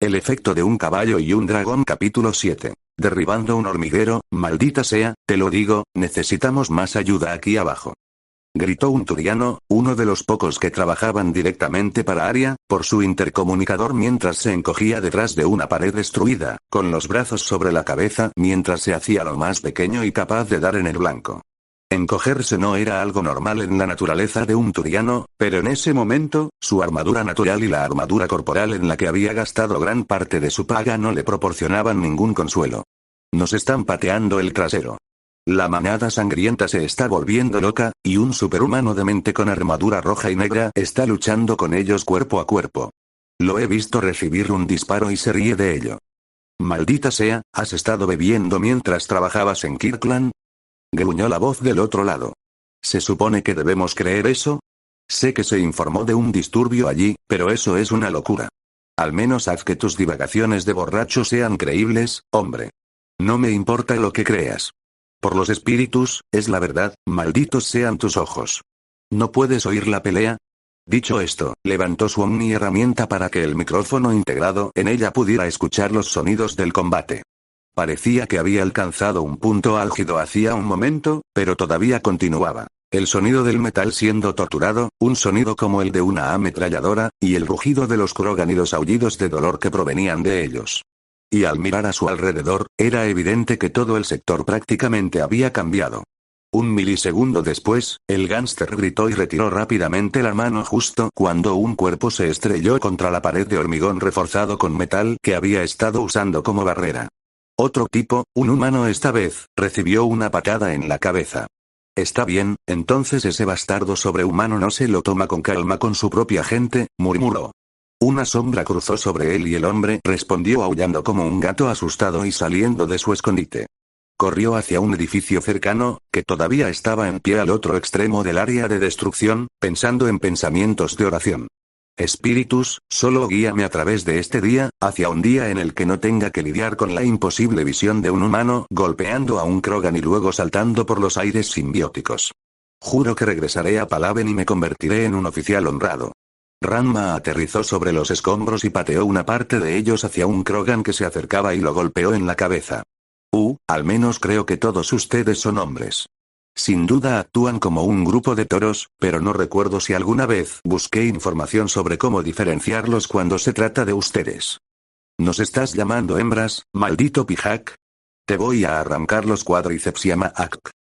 El efecto de un caballo y un dragón capítulo 7. Derribando un hormiguero, maldita sea, te lo digo, necesitamos más ayuda aquí abajo. Gritó un turiano, uno de los pocos que trabajaban directamente para Aria, por su intercomunicador mientras se encogía detrás de una pared destruida, con los brazos sobre la cabeza mientras se hacía lo más pequeño y capaz de dar en el blanco. Encogerse no era algo normal en la naturaleza de un turiano, pero en ese momento, su armadura natural y la armadura corporal en la que había gastado gran parte de su paga no le proporcionaban ningún consuelo. Nos están pateando el trasero. La manada sangrienta se está volviendo loca, y un superhumano demente con armadura roja y negra está luchando con ellos cuerpo a cuerpo. Lo he visto recibir un disparo y se ríe de ello. Maldita sea, ¿has estado bebiendo mientras trabajabas en Kirkland? Gruñó la voz del otro lado. ¿Se supone que debemos creer eso? Sé que se informó de un disturbio allí, pero eso es una locura. Al menos haz que tus divagaciones de borracho sean creíbles, hombre. No me importa lo que creas. Por los espíritus, es la verdad, malditos sean tus ojos. ¿No puedes oír la pelea? Dicho esto, levantó su omni herramienta para que el micrófono integrado en ella pudiera escuchar los sonidos del combate. Parecía que había alcanzado un punto álgido hacía un momento, pero todavía continuaba. El sonido del metal siendo torturado, un sonido como el de una ametralladora, y el rugido de los Krogan y los aullidos de dolor que provenían de ellos. Y al mirar a su alrededor, era evidente que todo el sector prácticamente había cambiado. Un milisegundo después, el gánster gritó y retiró rápidamente la mano justo cuando un cuerpo se estrelló contra la pared de hormigón reforzado con metal que había estado usando como barrera. Otro tipo, un humano esta vez, recibió una patada en la cabeza. Está bien, entonces ese bastardo sobrehumano no se lo toma con calma con su propia gente, murmuró. Una sombra cruzó sobre él y el hombre respondió aullando como un gato asustado y saliendo de su escondite. Corrió hacia un edificio cercano, que todavía estaba en pie al otro extremo del área de destrucción, pensando en pensamientos de oración. Espíritus, solo guíame a través de este día, hacia un día en el que no tenga que lidiar con la imposible visión de un humano golpeando a un Krogan y luego saltando por los aires simbióticos. Juro que regresaré a Palaven y me convertiré en un oficial honrado. Ranma aterrizó sobre los escombros y pateó una parte de ellos hacia un Krogan que se acercaba y lo golpeó en la cabeza. Al menos creo que todos ustedes son hombres. Sin duda actúan como un grupo de toros, pero no recuerdo si alguna vez busqué información sobre cómo diferenciarlos cuando se trata de ustedes. ¿Nos estás llamando hembras, maldito pijak? Te voy a arrancar los cuádriceps Yamaak.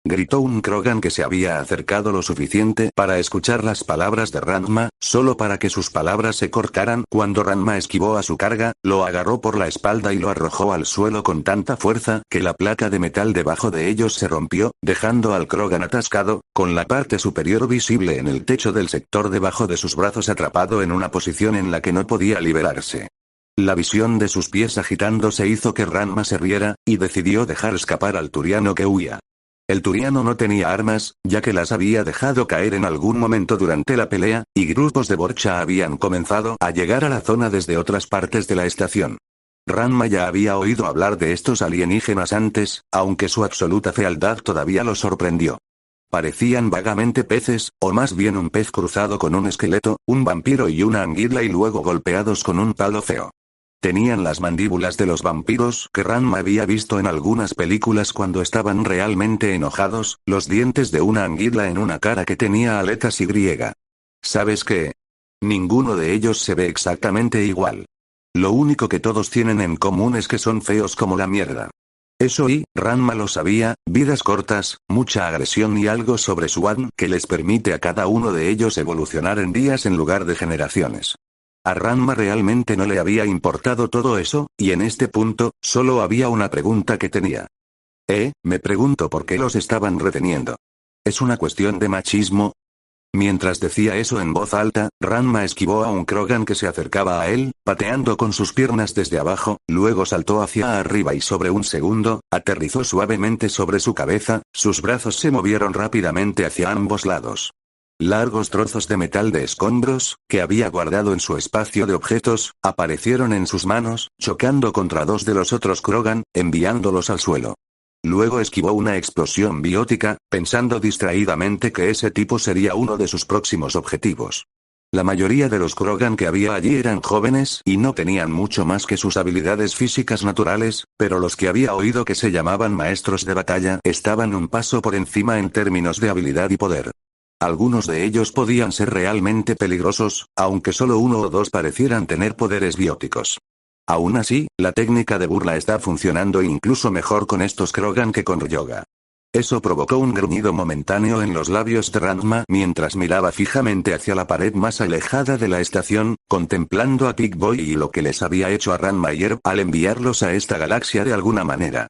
Gritó un Krogan que se había acercado lo suficiente para escuchar las palabras de Ranma, solo para que sus palabras se cortaran cuando Ranma esquivó a su carga, lo agarró por la espalda y lo arrojó al suelo con tanta fuerza que la placa de metal debajo de ellos se rompió, dejando al Krogan atascado, con la parte superior visible en el techo del sector debajo de sus brazos atrapado en una posición en la que no podía liberarse. La visión de sus pies agitándose hizo que Ranma se riera, y decidió dejar escapar al turiano que huía. El turiano no tenía armas, ya que las había dejado caer en algún momento durante la pelea, y grupos de Borcha habían comenzado a llegar a la zona desde otras partes de la estación. Ranma ya había oído hablar de estos alienígenas antes, aunque su absoluta fealdad todavía lo sorprendió. Parecían vagamente peces, o más bien un pez cruzado con un esqueleto, un vampiro y una anguila y luego golpeados con un palo feo. Tenían las mandíbulas de los vampiros que Ranma había visto en algunas películas cuando estaban realmente enojados, los dientes de una anguila en una cara que tenía aletas y griega. ¿Sabes qué? Ninguno de ellos se ve exactamente igual. Lo único que todos tienen en común es que son feos como la mierda. Eso y, Ranma lo sabía, vidas cortas, mucha agresión y algo sobre su ADN que les permite a cada uno de ellos evolucionar en días en lugar de generaciones. A Ranma realmente no le había importado todo eso, y en este punto, solo había una pregunta que tenía. Me pregunto por qué los estaban reteniendo. ¿Es una cuestión de machismo? Mientras decía eso en voz alta, Ranma esquivó a un Krogan que se acercaba a él, pateando con sus piernas desde abajo, luego saltó hacia arriba y sobre un segundo, aterrizó suavemente sobre su cabeza, sus brazos se movieron rápidamente hacia ambos lados. Largos trozos de metal de escombros, que había guardado en su espacio de objetos, aparecieron en sus manos, chocando contra dos de los otros Krogan, enviándolos al suelo. Luego esquivó una explosión biótica, pensando distraídamente que ese tipo sería uno de sus próximos objetivos. La mayoría de los Krogan que había allí eran jóvenes y no tenían mucho más que sus habilidades físicas naturales, pero los que había oído que se llamaban maestros de batalla estaban un paso por encima en términos de habilidad y poder. Algunos de ellos podían ser realmente peligrosos, aunque solo uno o dos parecieran tener poderes bióticos. Aún así, la técnica de burla está funcionando incluso mejor con estos Krogan que con Ryoga. Eso provocó un gruñido momentáneo en los labios de Ranma mientras miraba fijamente hacia la pared más alejada de la estación, contemplando a Kick-Boy y lo que les había hecho a Ranma y Erp al enviarlos a esta galaxia de alguna manera.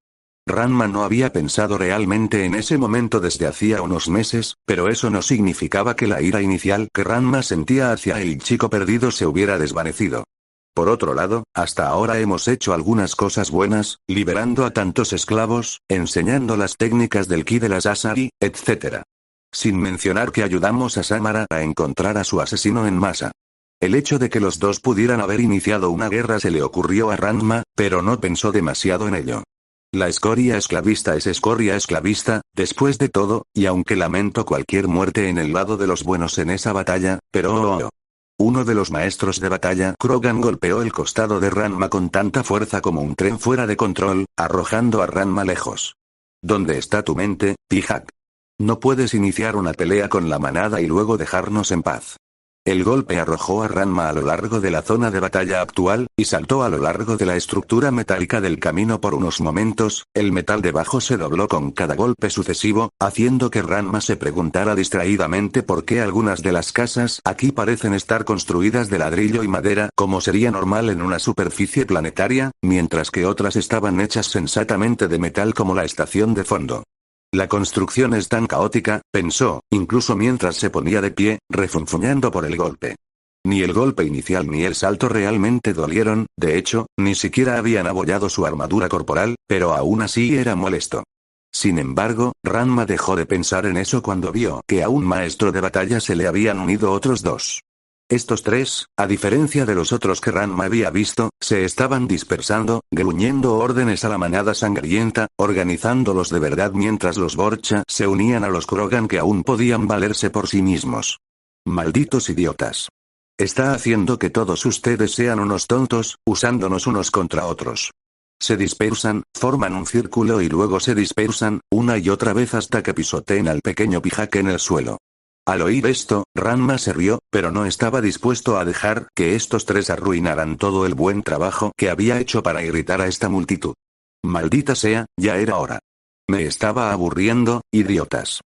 Ranma no había pensado realmente en ese momento desde hacía unos meses, pero eso no significaba que la ira inicial que Ranma sentía hacia el chico perdido se hubiera desvanecido. Por otro lado, hasta ahora hemos hecho algunas cosas buenas, liberando a tantos esclavos, enseñando las técnicas del ki de las Asari, etc. Sin mencionar que ayudamos a Samara a encontrar a su asesino en masa. El hecho de que los dos pudieran haber iniciado una guerra se le ocurrió a Ranma, pero no pensó demasiado en ello. La escoria esclavista es escoria esclavista, después de todo, y aunque lamento cualquier muerte en el lado de los buenos en esa batalla, pero... Uno de los maestros de batalla Krogan golpeó el costado de Ranma con tanta fuerza como un tren fuera de control, arrojando a Ranma lejos. ¿Dónde está tu mente, Pihak? No puedes iniciar una pelea con la manada y luego dejarnos en paz. El golpe arrojó a Ranma a lo largo de la zona de batalla actual, y saltó a lo largo de la estructura metálica del camino por unos momentos, el metal debajo se dobló con cada golpe sucesivo, haciendo que Ranma se preguntara distraídamente por qué algunas de las casas aquí parecen estar construidas de ladrillo y madera como sería normal en una superficie planetaria, mientras que otras estaban hechas sensatamente de metal como la estación de fondo. La construcción es tan caótica, pensó, incluso mientras se ponía de pie, refunfuñando por el golpe. Ni el golpe inicial ni el salto realmente dolieron, de hecho, ni siquiera habían abollado su armadura corporal, pero aún así era molesto. Sin embargo, Ranma dejó de pensar en eso cuando vio que a un maestro de batalla se le habían unido otros dos. Estos tres, a diferencia de los otros que Ranma había visto, se estaban dispersando, gruñendo órdenes a la manada sangrienta, organizándolos de verdad mientras los Borcha se unían a los Krogan que aún podían valerse por sí mismos. Malditos idiotas. Está haciendo que todos ustedes sean unos tontos, usándonos unos contra otros. Se dispersan, forman un círculo y luego se dispersan, una y otra vez hasta que pisoteen al pequeño Pihak en el suelo. Al oír esto, Ranma se rió, pero no estaba dispuesto a dejar que estos tres arruinaran todo el buen trabajo que había hecho para irritar a esta multitud. Maldita sea, ya era hora. Me estaba aburriendo, idiotas.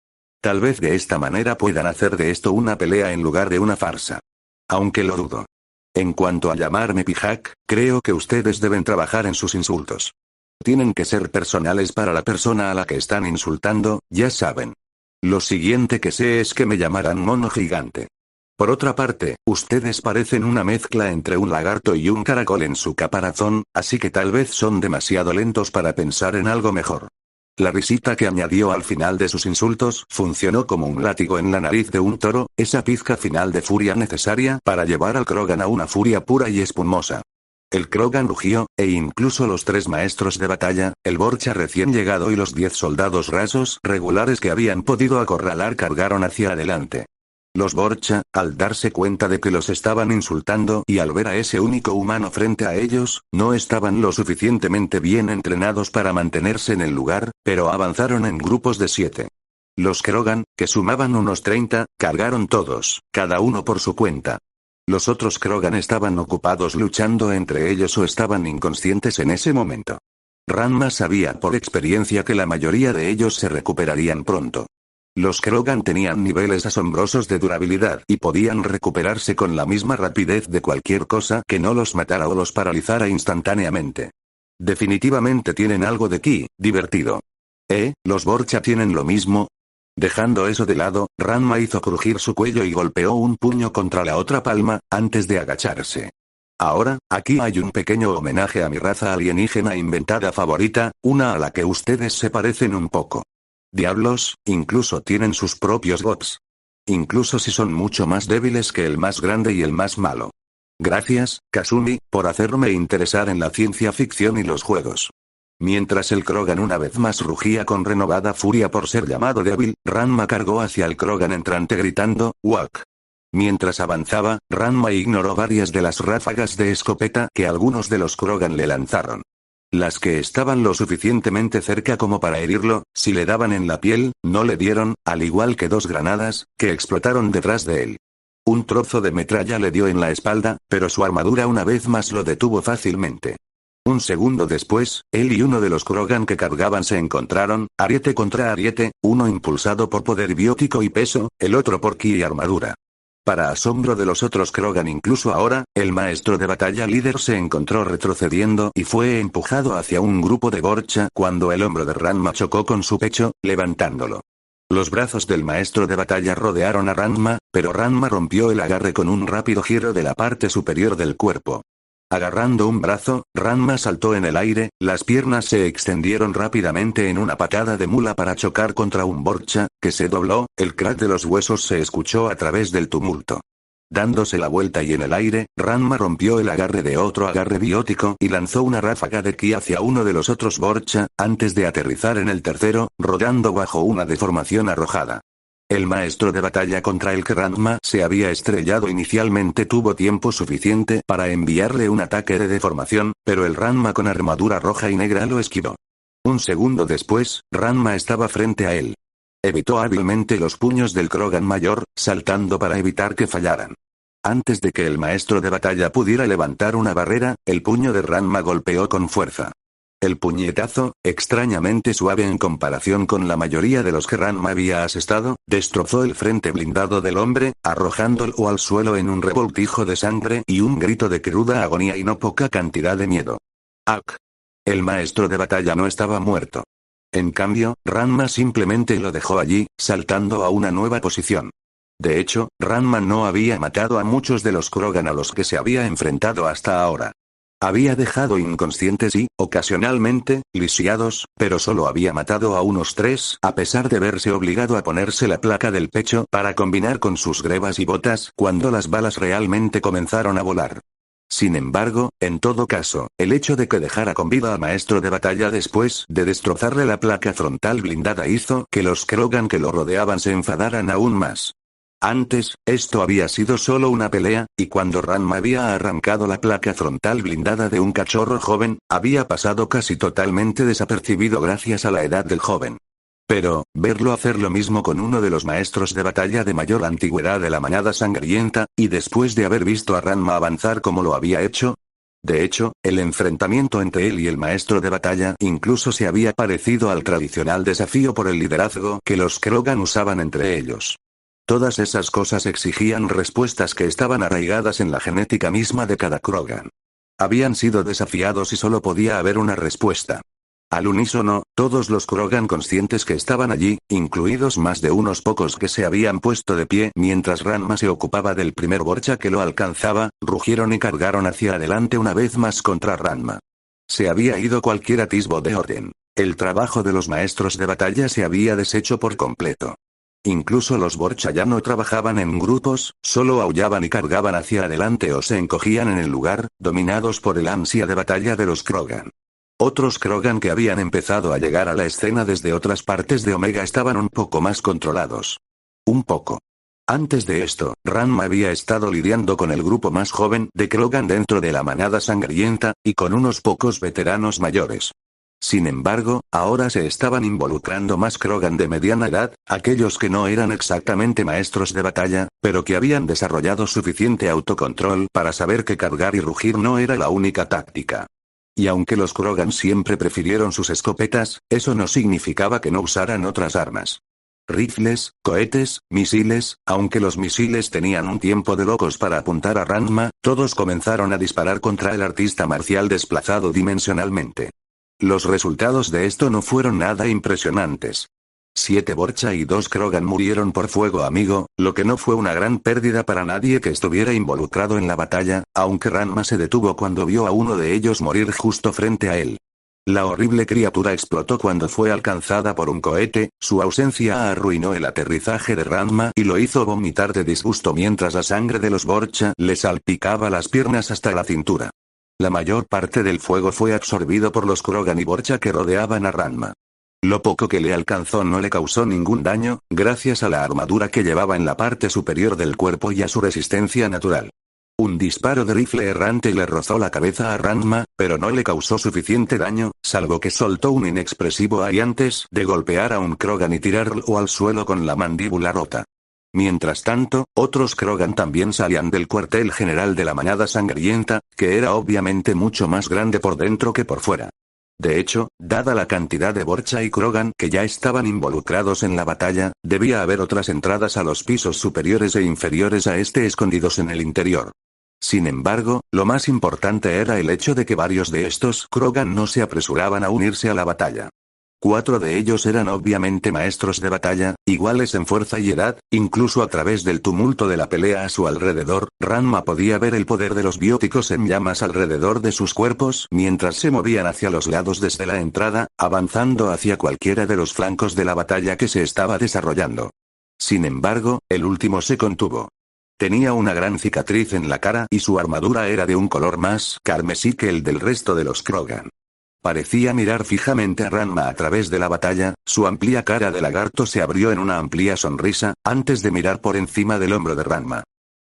Tal vez de esta manera puedan hacer de esto una pelea en lugar de una farsa. Aunque lo dudo. En cuanto a llamarme Pihak, creo que ustedes deben trabajar en sus insultos. Tienen que ser personales para la persona a la que están insultando, ya saben. Lo siguiente que sé es que me llamarán mono gigante. Por otra parte, ustedes parecen una mezcla entre un lagarto y un caracol en su caparazón, así que tal vez son demasiado lentos para pensar en algo mejor. La risita que añadió al final de sus insultos funcionó como un látigo en la nariz de un toro, esa pizca final de furia necesaria para llevar al Krogan a una furia pura y espumosa. El Krogan rugió, e incluso los tres maestros de batalla, el Borcha recién llegado y los 10 soldados rasos regulares que habían podido acorralar cargaron hacia adelante. Los Borcha, al darse cuenta de que los estaban insultando y al ver a ese único humano frente a ellos, no estaban lo suficientemente bien entrenados para mantenerse en el lugar, pero avanzaron en grupos de 7. Los Krogan, que sumaban unos 30, cargaron todos, cada uno por su cuenta. Los otros Krogan estaban ocupados luchando entre ellos o estaban inconscientes en ese momento. Ranma sabía por experiencia que la mayoría de ellos se recuperarían pronto. Los Krogan tenían niveles asombrosos de durabilidad y podían recuperarse con la misma rapidez de cualquier cosa que no los matara o los paralizara instantáneamente. Definitivamente tienen algo de ki, divertido. ¿Los Borcha tienen lo mismo? Dejando eso de lado, Ranma hizo crujir su cuello y golpeó un puño contra la otra palma, antes de agacharse. Ahora, aquí hay un pequeño homenaje a mi raza alienígena inventada favorita, una a la que ustedes se parecen un poco. Diablos, incluso tienen sus propios bots. Incluso si son mucho más débiles que el más grande y el más malo. Gracias, Kasumi, por hacerme interesar en la ciencia ficción y los juegos. Mientras el Krogan una vez más rugía con renovada furia por ser llamado débil, Ranma cargó hacia el Krogan entrante gritando, "Wak". Mientras avanzaba, Ranma ignoró varias de las ráfagas de escopeta que algunos de los Krogan le lanzaron. Las que estaban lo suficientemente cerca como para herirlo, si le daban en la piel, no le dieron, al igual que 2 granadas, que explotaron detrás de él. Un trozo de metralla le dio en la espalda, pero su armadura una vez más lo detuvo fácilmente. Un segundo después, él y uno de los Krogan que cargaban se encontraron, ariete contra ariete, uno impulsado por poder biótico y peso, el otro por ki y armadura. Para asombro de los otros Krogan, incluso ahora, el maestro de batalla líder se encontró retrocediendo y fue empujado hacia un grupo de Borcha cuando el hombro de Ranma chocó con su pecho, levantándolo. Los brazos del maestro de batalla rodearon a Ranma, pero Ranma rompió el agarre con un rápido giro de la parte superior del cuerpo. Agarrando un brazo, Ranma saltó en el aire, las piernas se extendieron rápidamente en una patada de mula para chocar contra un Borcha, que se dobló, el crack de los huesos se escuchó a través del tumulto. Dándose la vuelta y en el aire, Ranma rompió el agarre de otro agarre biótico y lanzó una ráfaga de ki hacia uno de los otros Borcha, antes de aterrizar en el tercero, rodando bajo una deformación arrojada. El maestro de batalla contra el que Ranma se había estrellado inicialmente tuvo tiempo suficiente para enviarle un ataque de deformación, pero el Ranma con armadura roja y negra lo esquivó. Un segundo después, Ranma estaba frente a él. Evitó hábilmente los puños del Krogan mayor, saltando para evitar que fallaran. Antes de que el maestro de batalla pudiera levantar una barrera, el puño de Ranma golpeó con fuerza. El puñetazo, extrañamente suave en comparación con la mayoría de los que Ranma había asestado, destrozó el frente blindado del hombre, arrojándolo al suelo en un revoltijo de sangre y un grito de cruda agonía y no poca cantidad de miedo. ¡Ak! El maestro de batalla no estaba muerto. En cambio, Ranma simplemente lo dejó allí, saltando a una nueva posición. De hecho, Ranma no había matado a muchos de los Krogan a los que se había enfrentado hasta ahora. Había dejado inconscientes y, ocasionalmente, lisiados, pero solo había matado a unos 3, a pesar de verse obligado a ponerse la placa del pecho para combinar con sus grebas y botas cuando las balas realmente comenzaron a volar. Sin embargo, en todo caso, el hecho de que dejara con vida al maestro de batalla después de destrozarle la placa frontal blindada hizo que los Krogan que lo rodeaban se enfadaran aún más. Antes, esto había sido solo una pelea, y cuando Ranma había arrancado la placa frontal blindada de un cachorro joven, había pasado casi totalmente desapercibido gracias a la edad del joven. Pero, verlo hacer lo mismo con uno de los maestros de batalla de mayor antigüedad de la manada sangrienta, y después de haber visto a Ranma avanzar como lo había hecho. De hecho, el enfrentamiento entre él y el maestro de batalla incluso se había parecido al tradicional desafío por el liderazgo que los Krogan usaban entre ellos. Todas esas cosas exigían respuestas que estaban arraigadas en la genética misma de cada Krogan. Habían sido desafiados y solo podía haber una respuesta. Al unísono, todos los Krogan conscientes que estaban allí, incluidos más de unos pocos que se habían puesto de pie mientras Ranma se ocupaba del primer Borcha que lo alcanzaba, rugieron y cargaron hacia adelante una vez más contra Ranma. Se había ido cualquier atisbo de orden. El trabajo de los maestros de batalla se había deshecho por completo. Incluso los Borcha ya no trabajaban en grupos, solo aullaban y cargaban hacia adelante o se encogían en el lugar, dominados por el ansia de batalla de los Krogan. Otros Krogan que habían empezado a llegar a la escena desde otras partes de Omega estaban un poco más controlados. Un poco. Antes de esto, Ranma había estado lidiando con el grupo más joven de Krogan dentro de la manada sangrienta, y con unos pocos veteranos mayores. Sin embargo, ahora se estaban involucrando más Krogan de mediana edad, aquellos que no eran exactamente maestros de batalla, pero que habían desarrollado suficiente autocontrol para saber que cargar y rugir no era la única táctica. Y aunque los Krogan siempre prefirieron sus escopetas, eso no significaba que no usaran otras armas. Rifles, cohetes, misiles, aunque los misiles tenían un tiempo de locos para apuntar a Ranma, todos comenzaron a disparar contra el artista marcial desplazado dimensionalmente. Los resultados de esto no fueron nada impresionantes. 7 Borcha y 2 Krogan murieron por fuego amigo, lo que no fue una gran pérdida para nadie que estuviera involucrado en la batalla, aunque Ranma se detuvo cuando vio a uno de ellos morir justo frente a él. La horrible criatura explotó cuando fue alcanzada por un cohete, su ausencia arruinó el aterrizaje de Ranma y lo hizo vomitar de disgusto mientras la sangre de los Borcha le salpicaba las piernas hasta la cintura. La mayor parte del fuego fue absorbido por los Krogan y Borcha que rodeaban a Ranma. Lo poco que le alcanzó no le causó ningún daño, gracias a la armadura que llevaba en la parte superior del cuerpo y a su resistencia natural. Un disparo de rifle errante le rozó la cabeza a Ranma, pero no le causó suficiente daño, salvo que soltó un inexpresivo "ay" antes de golpear a un Krogan y tirarlo al suelo con la mandíbula rota. Mientras tanto, otros Krogan también salían del cuartel general de la manada sangrienta, que era obviamente mucho más grande por dentro que por fuera. De hecho, dada la cantidad de Borcha y Krogan que ya estaban involucrados en la batalla, debía haber otras entradas a los pisos superiores e inferiores a este escondidos en el interior. Sin embargo, lo más importante era el hecho de que varios de estos Krogan no se apresuraban a unirse a la batalla. 4 de ellos eran obviamente maestros de batalla, iguales en fuerza y edad, incluso a través del tumulto de la pelea a su alrededor, Ranma podía ver el poder de los bióticos en llamas alrededor de sus cuerpos mientras se movían hacia los lados desde la entrada, avanzando hacia cualquiera de los flancos de la batalla que se estaba desarrollando. Sin embargo, el último se contuvo. Tenía una gran cicatriz en la cara y su armadura era de un color más carmesí que el del resto de los Krogan. Parecía mirar fijamente a Ranma a través de la batalla, su amplia cara de lagarto se abrió en una amplia sonrisa, antes de mirar por encima del hombro de Ranma.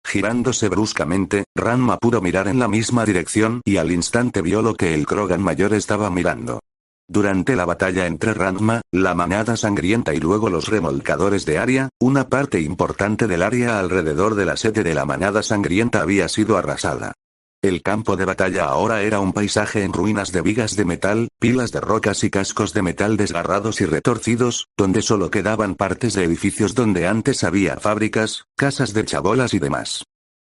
Girándose bruscamente, Ranma pudo mirar en la misma dirección y al instante vio lo que el Krogan mayor estaba mirando. Durante la batalla entre Ranma, la manada sangrienta y luego los remolcadores de área, una parte importante del área alrededor de la sede de la manada sangrienta había sido arrasada. El campo de batalla ahora era un paisaje en ruinas de vigas de metal, pilas de rocas y cascos de metal desgarrados y retorcidos, donde solo quedaban partes de edificios donde antes había fábricas, casas de chabolas y demás.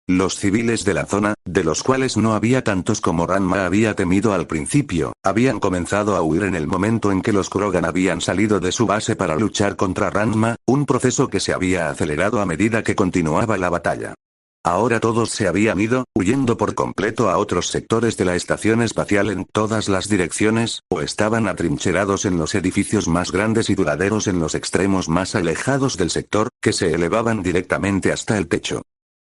Los civiles de la zona, de los cuales no había tantos como Ranma había temido al principio, habían comenzado a huir en el momento en que los Krogan habían salido de su base para luchar contra Ranma, un proceso que se había acelerado a medida que continuaba la batalla. Ahora todos se habían ido, huyendo por completo a otros sectores de la estación espacial en todas las direcciones, o estaban atrincherados en los edificios más grandes y duraderos en los extremos más alejados del sector, que se elevaban directamente hasta el techo.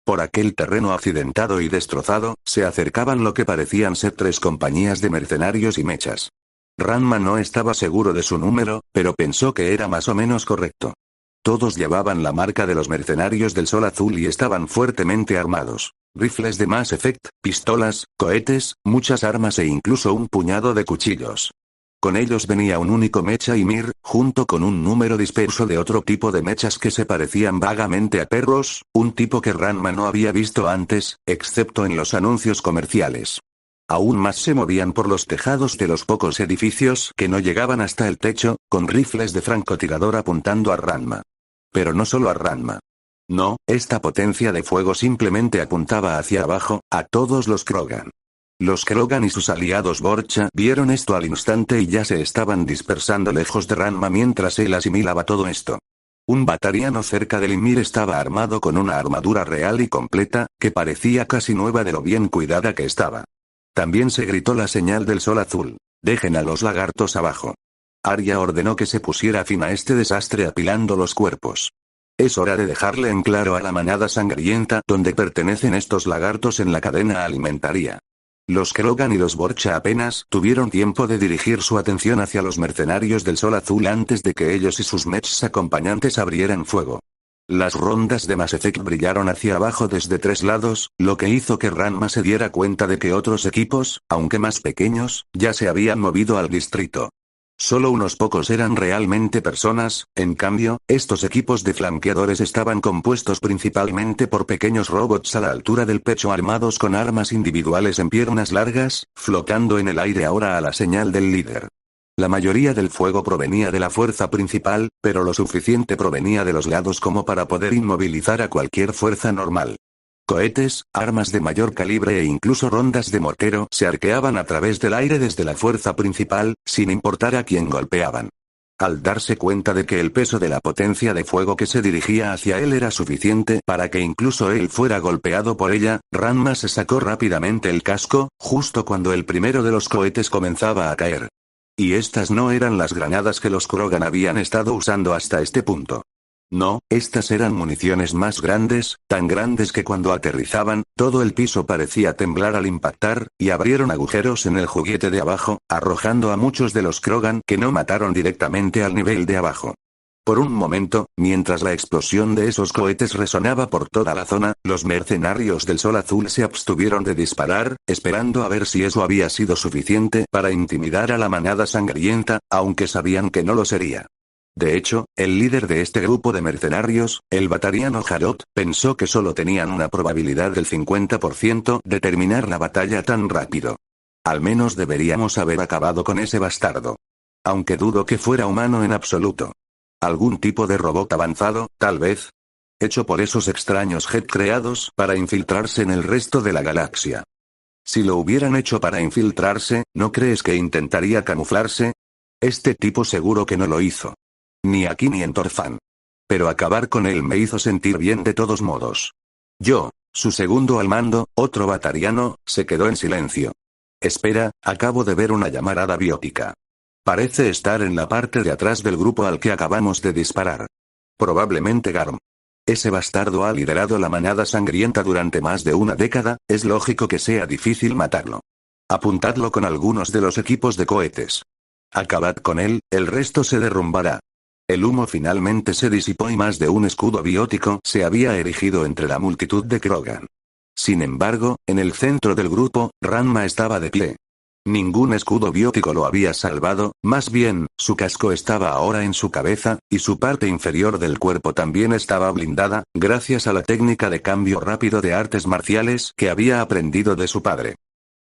Por aquel terreno accidentado y destrozado, se acercaban lo que parecían ser 3 compañías de mercenarios y mechas. Ranma no estaba seguro de su número, pero pensó que era más o menos correcto. Todos llevaban la marca de los mercenarios del Sol Azul y estaban fuertemente armados. Rifles de Mass Effect, pistolas, cohetes, muchas armas e incluso un puñado de cuchillos. Con ellos venía un único mecha Ymir, junto con un número disperso de otro tipo de mechas que se parecían vagamente a perros, un tipo que Ranma no había visto antes, excepto en los anuncios comerciales. Aún más se movían por los tejados de los pocos edificios que no llegaban hasta el techo, con rifles de francotirador apuntando a Ranma. Pero no solo a Ranma. No, esta potencia de fuego simplemente apuntaba hacia abajo, a todos los Krogan. Los Krogan y sus aliados Borcha vieron esto al instante y ya se estaban dispersando lejos de Ranma mientras él asimilaba todo esto. Un batariano cerca del Ymir estaba armado con una armadura real y completa, que parecía casi nueva de lo bien cuidada que estaba. También se gritó la señal del Sol Azul. Dejen a los lagartos abajo. Arya ordenó que se pusiera fin a este desastre apilando los cuerpos. Es hora de dejarle en claro a la manada sangrienta dónde pertenecen estos lagartos en la cadena alimentaria. Los Krogan y los Borcha apenas tuvieron tiempo de dirigir su atención hacia los mercenarios del Sol Azul antes de que ellos y sus mechs acompañantes abrieran fuego. Las rondas de Mass Effect brillaron hacia abajo desde 3 lados, lo que hizo que Ranma se diera cuenta de que otros equipos, aunque más pequeños, ya se habían movido al distrito. Solo unos pocos eran realmente personas, en cambio, estos equipos de flanqueadores estaban compuestos principalmente por pequeños robots a la altura del pecho armados con armas individuales en piernas largas, flotando en el aire ahora a la señal del líder. La mayoría del fuego provenía de la fuerza principal, pero lo suficiente provenía de los lados como para poder inmovilizar a cualquier fuerza normal. Cohetes, armas de mayor calibre e incluso rondas de mortero se arqueaban a través del aire desde la fuerza principal, sin importar a quién golpeaban. Al darse cuenta de que el peso de la potencia de fuego que se dirigía hacia él era suficiente para que incluso él fuera golpeado por ella, Ranma se sacó rápidamente el casco, justo cuando el primero de los cohetes comenzaba a caer. Y estas no eran las granadas que los Krogan habían estado usando hasta este punto. No, estas eran municiones más grandes, tan grandes que cuando aterrizaban, todo el piso parecía temblar al impactar, y abrieron agujeros en el juguete de abajo, arrojando a muchos de los Krogan que no mataron directamente al nivel de abajo. Por un momento, mientras la explosión de esos cohetes resonaba por toda la zona, los mercenarios del Sol Azul se abstuvieron de disparar, esperando a ver si eso había sido suficiente para intimidar a la manada sangrienta, aunque sabían que no lo sería. De hecho, el líder de este grupo de mercenarios, el batariano Jarot, pensó que solo tenían una probabilidad del 50% de terminar la batalla tan rápido. Al menos deberíamos haber acabado con ese bastardo. Aunque dudo que fuera humano en absoluto. ¿Algún tipo de robot avanzado, tal vez? Hecho por esos extraños Jet creados para infiltrarse en el resto de la galaxia. Si lo hubieran hecho para infiltrarse, ¿no crees que intentaría camuflarse? Este tipo seguro que no lo hizo. Ni aquí ni en Torfan. Pero acabar con él me hizo sentir bien de todos modos. Yo, su segundo al mando, otro batariano, se quedó en silencio. Espera, acabo de ver una llamarada biótica. Parece estar en la parte de atrás del grupo al que acabamos de disparar. Probablemente Garm. Ese bastardo ha liderado la manada sangrienta durante más de una década, es lógico que sea difícil matarlo. Apuntadlo con algunos de los equipos de cohetes. Acabad con él, el resto se derrumbará. El humo finalmente se disipó y más de un escudo biótico se había erigido entre la multitud de Krogan. Sin embargo, en el centro del grupo, Ranma estaba de pie. Ningún escudo biótico lo había salvado, más bien, su casco estaba ahora en su cabeza, y su parte inferior del cuerpo también estaba blindada, gracias a la técnica de cambio rápido de artes marciales que había aprendido de su padre.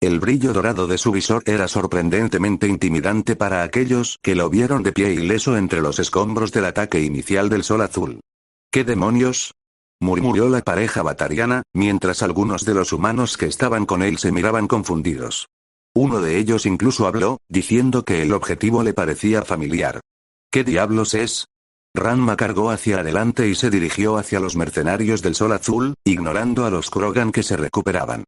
El brillo dorado de su visor era sorprendentemente intimidante para aquellos que lo vieron de pie ileso entre los escombros del ataque inicial del Sol Azul. ¿Qué demonios?, murmuró la pareja batariana, mientras algunos de los humanos que estaban con él se miraban confundidos. Uno de ellos incluso habló, diciendo que el objetivo le parecía familiar. ¿Qué diablos es? Ranma cargó hacia adelante y se dirigió hacia los mercenarios del Sol Azul, ignorando a los Krogan que se recuperaban.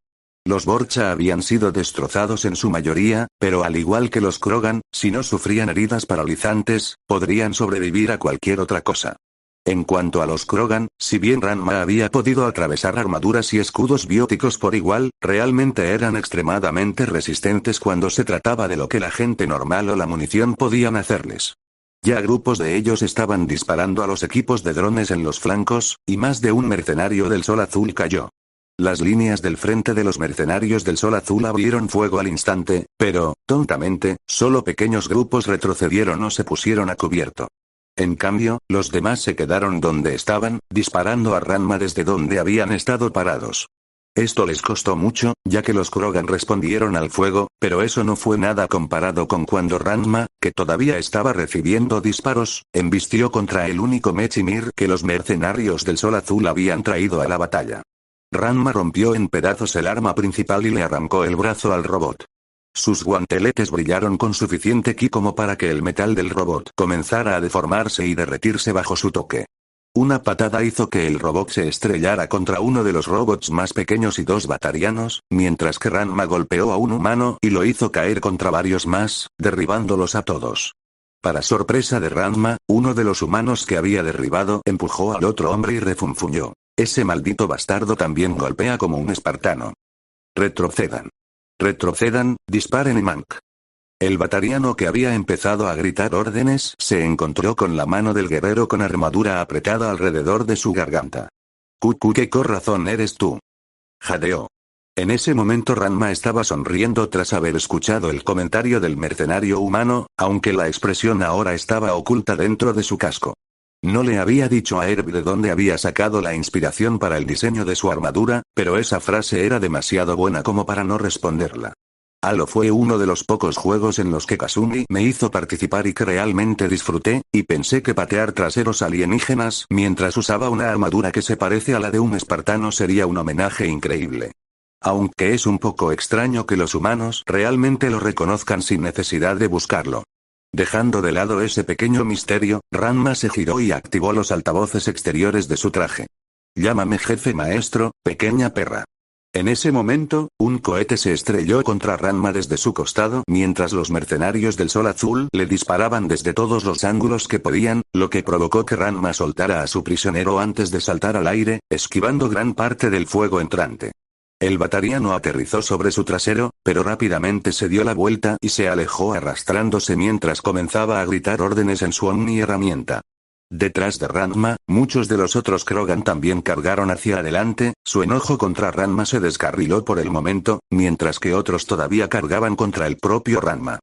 Los Borcha habían sido destrozados en su mayoría, pero al igual que los Krogan, si no sufrían heridas paralizantes, podrían sobrevivir a cualquier otra cosa. En cuanto a los Krogan, si bien Ranma había podido atravesar armaduras y escudos bióticos por igual, realmente eran extremadamente resistentes cuando se trataba de lo que la gente normal o la munición podían hacerles. Ya grupos de ellos estaban disparando a los equipos de drones en los flancos, y más de un mercenario del Sol Azul cayó. Las líneas del frente de los mercenarios del Sol Azul abrieron fuego al instante, pero, tontamente, solo pequeños grupos retrocedieron o se pusieron a cubierto. En cambio, los demás se quedaron donde estaban, disparando a Ranma desde donde habían estado parados. Esto les costó mucho, ya que los Krogan respondieron al fuego, pero eso no fue nada comparado con cuando Ranma, que todavía estaba recibiendo disparos, embistió contra el único Mechimir que los mercenarios del Sol Azul habían traído a la batalla. Ranma rompió en pedazos el arma principal y le arrancó el brazo al robot. Sus guanteletes brillaron con suficiente ki como para que el metal del robot comenzara a deformarse y derretirse bajo su toque. Una patada hizo que el robot se estrellara contra uno de los robots más pequeños y dos batarianos, mientras que Ranma golpeó a un humano y lo hizo caer contra varios más, derribándolos a todos. Para sorpresa de Ranma, uno de los humanos que había derribado empujó al otro hombre y refunfuñó. Ese maldito bastardo también golpea como un espartano. Retrocedan. Retrocedan, disparen y mank. El batariano que había empezado a gritar órdenes se encontró con la mano del guerrero con armadura apretada alrededor de su garganta. ¿Qué corazón eres tú? Jadeó. En ese momento Ranma estaba sonriendo tras haber escuchado el comentario del mercenario humano, aunque la expresión ahora estaba oculta dentro de su casco. No le había dicho a Herb de dónde había sacado la inspiración para el diseño de su armadura, pero esa frase era demasiado buena como para no responderla. Halo fue uno de los pocos juegos en los que Kasumi me hizo participar y que realmente disfruté, y pensé que patear traseros alienígenas mientras usaba una armadura que se parece a la de un espartano sería un homenaje increíble. Aunque es un poco extraño que los humanos realmente lo reconozcan sin necesidad de buscarlo. Dejando de lado ese pequeño misterio, Ranma se giró y activó los altavoces exteriores de su traje. Llámame jefe maestro, pequeña perra. En ese momento, un cohete se estrelló contra Ranma desde su costado mientras los mercenarios del Sol Azul le disparaban desde todos los ángulos que podían, lo que provocó que Ranma soltara a su prisionero antes de saltar al aire, esquivando gran parte del fuego entrante. El batariano aterrizó sobre su trasero, pero rápidamente se dio la vuelta y se alejó arrastrándose mientras comenzaba a gritar órdenes en su omni-herramienta. Detrás de Ranma, muchos de los otros Krogan también cargaron hacia adelante, su enojo contra Ranma se descarriló por el momento, mientras que otros todavía cargaban contra el propio Ranma.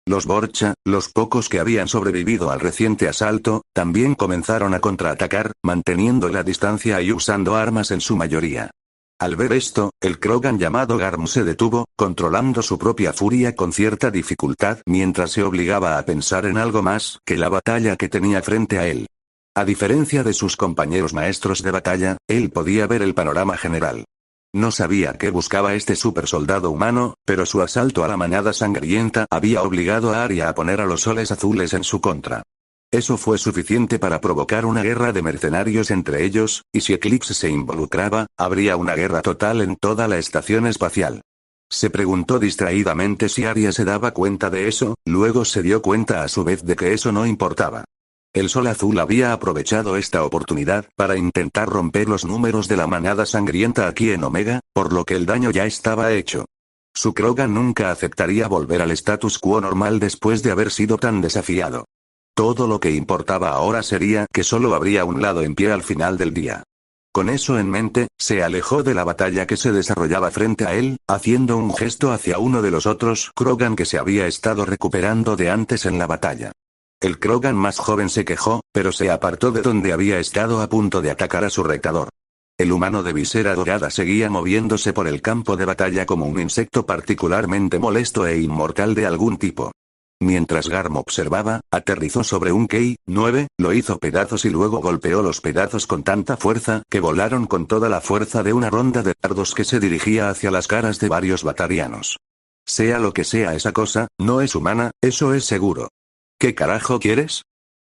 Los Borcha, los pocos que habían sobrevivido al reciente asalto, también comenzaron a contraatacar, manteniendo la distancia y usando armas en su mayoría. Al ver esto, el Krogan llamado Garm se detuvo, controlando su propia furia con cierta dificultad mientras se obligaba a pensar en algo más que la batalla que tenía frente a él. A diferencia de sus compañeros maestros de batalla, él podía ver el panorama general. No sabía qué buscaba este supersoldado humano, pero su asalto a la manada sangrienta había obligado a Arya a poner a los soles azules en su contra. Eso fue suficiente para provocar una guerra de mercenarios entre ellos, y si Eclipse se involucraba, habría una guerra total en toda la estación espacial. Se preguntó distraídamente si Arya se daba cuenta de eso, luego se dio cuenta a su vez de que eso no importaba. El Sol Azul había aprovechado esta oportunidad para intentar romper los números de la manada sangrienta aquí en Omega, por lo que el daño ya estaba hecho. Su Krogan nunca aceptaría volver al status quo normal después de haber sido tan desafiado. Todo lo que importaba ahora sería que solo habría un lado en pie al final del día. Con eso en mente, se alejó de la batalla que se desarrollaba frente a él, haciendo un gesto hacia uno de los otros Krogan que se había estado recuperando de antes en la batalla. El Krogan más joven se quejó, pero se apartó de donde había estado a punto de atacar a su rectador. El humano de visera dorada seguía moviéndose por el campo de batalla como un insecto particularmente molesto e inmortal de algún tipo. Mientras Garm observaba, aterrizó sobre un Ki-9, lo hizo pedazos y luego golpeó los pedazos con tanta fuerza que volaron con toda la fuerza de una ronda de dardos que se dirigía hacia las caras de varios batarianos. Sea lo que sea esa cosa, no es humana, eso es seguro. ¿Qué carajo quieres?,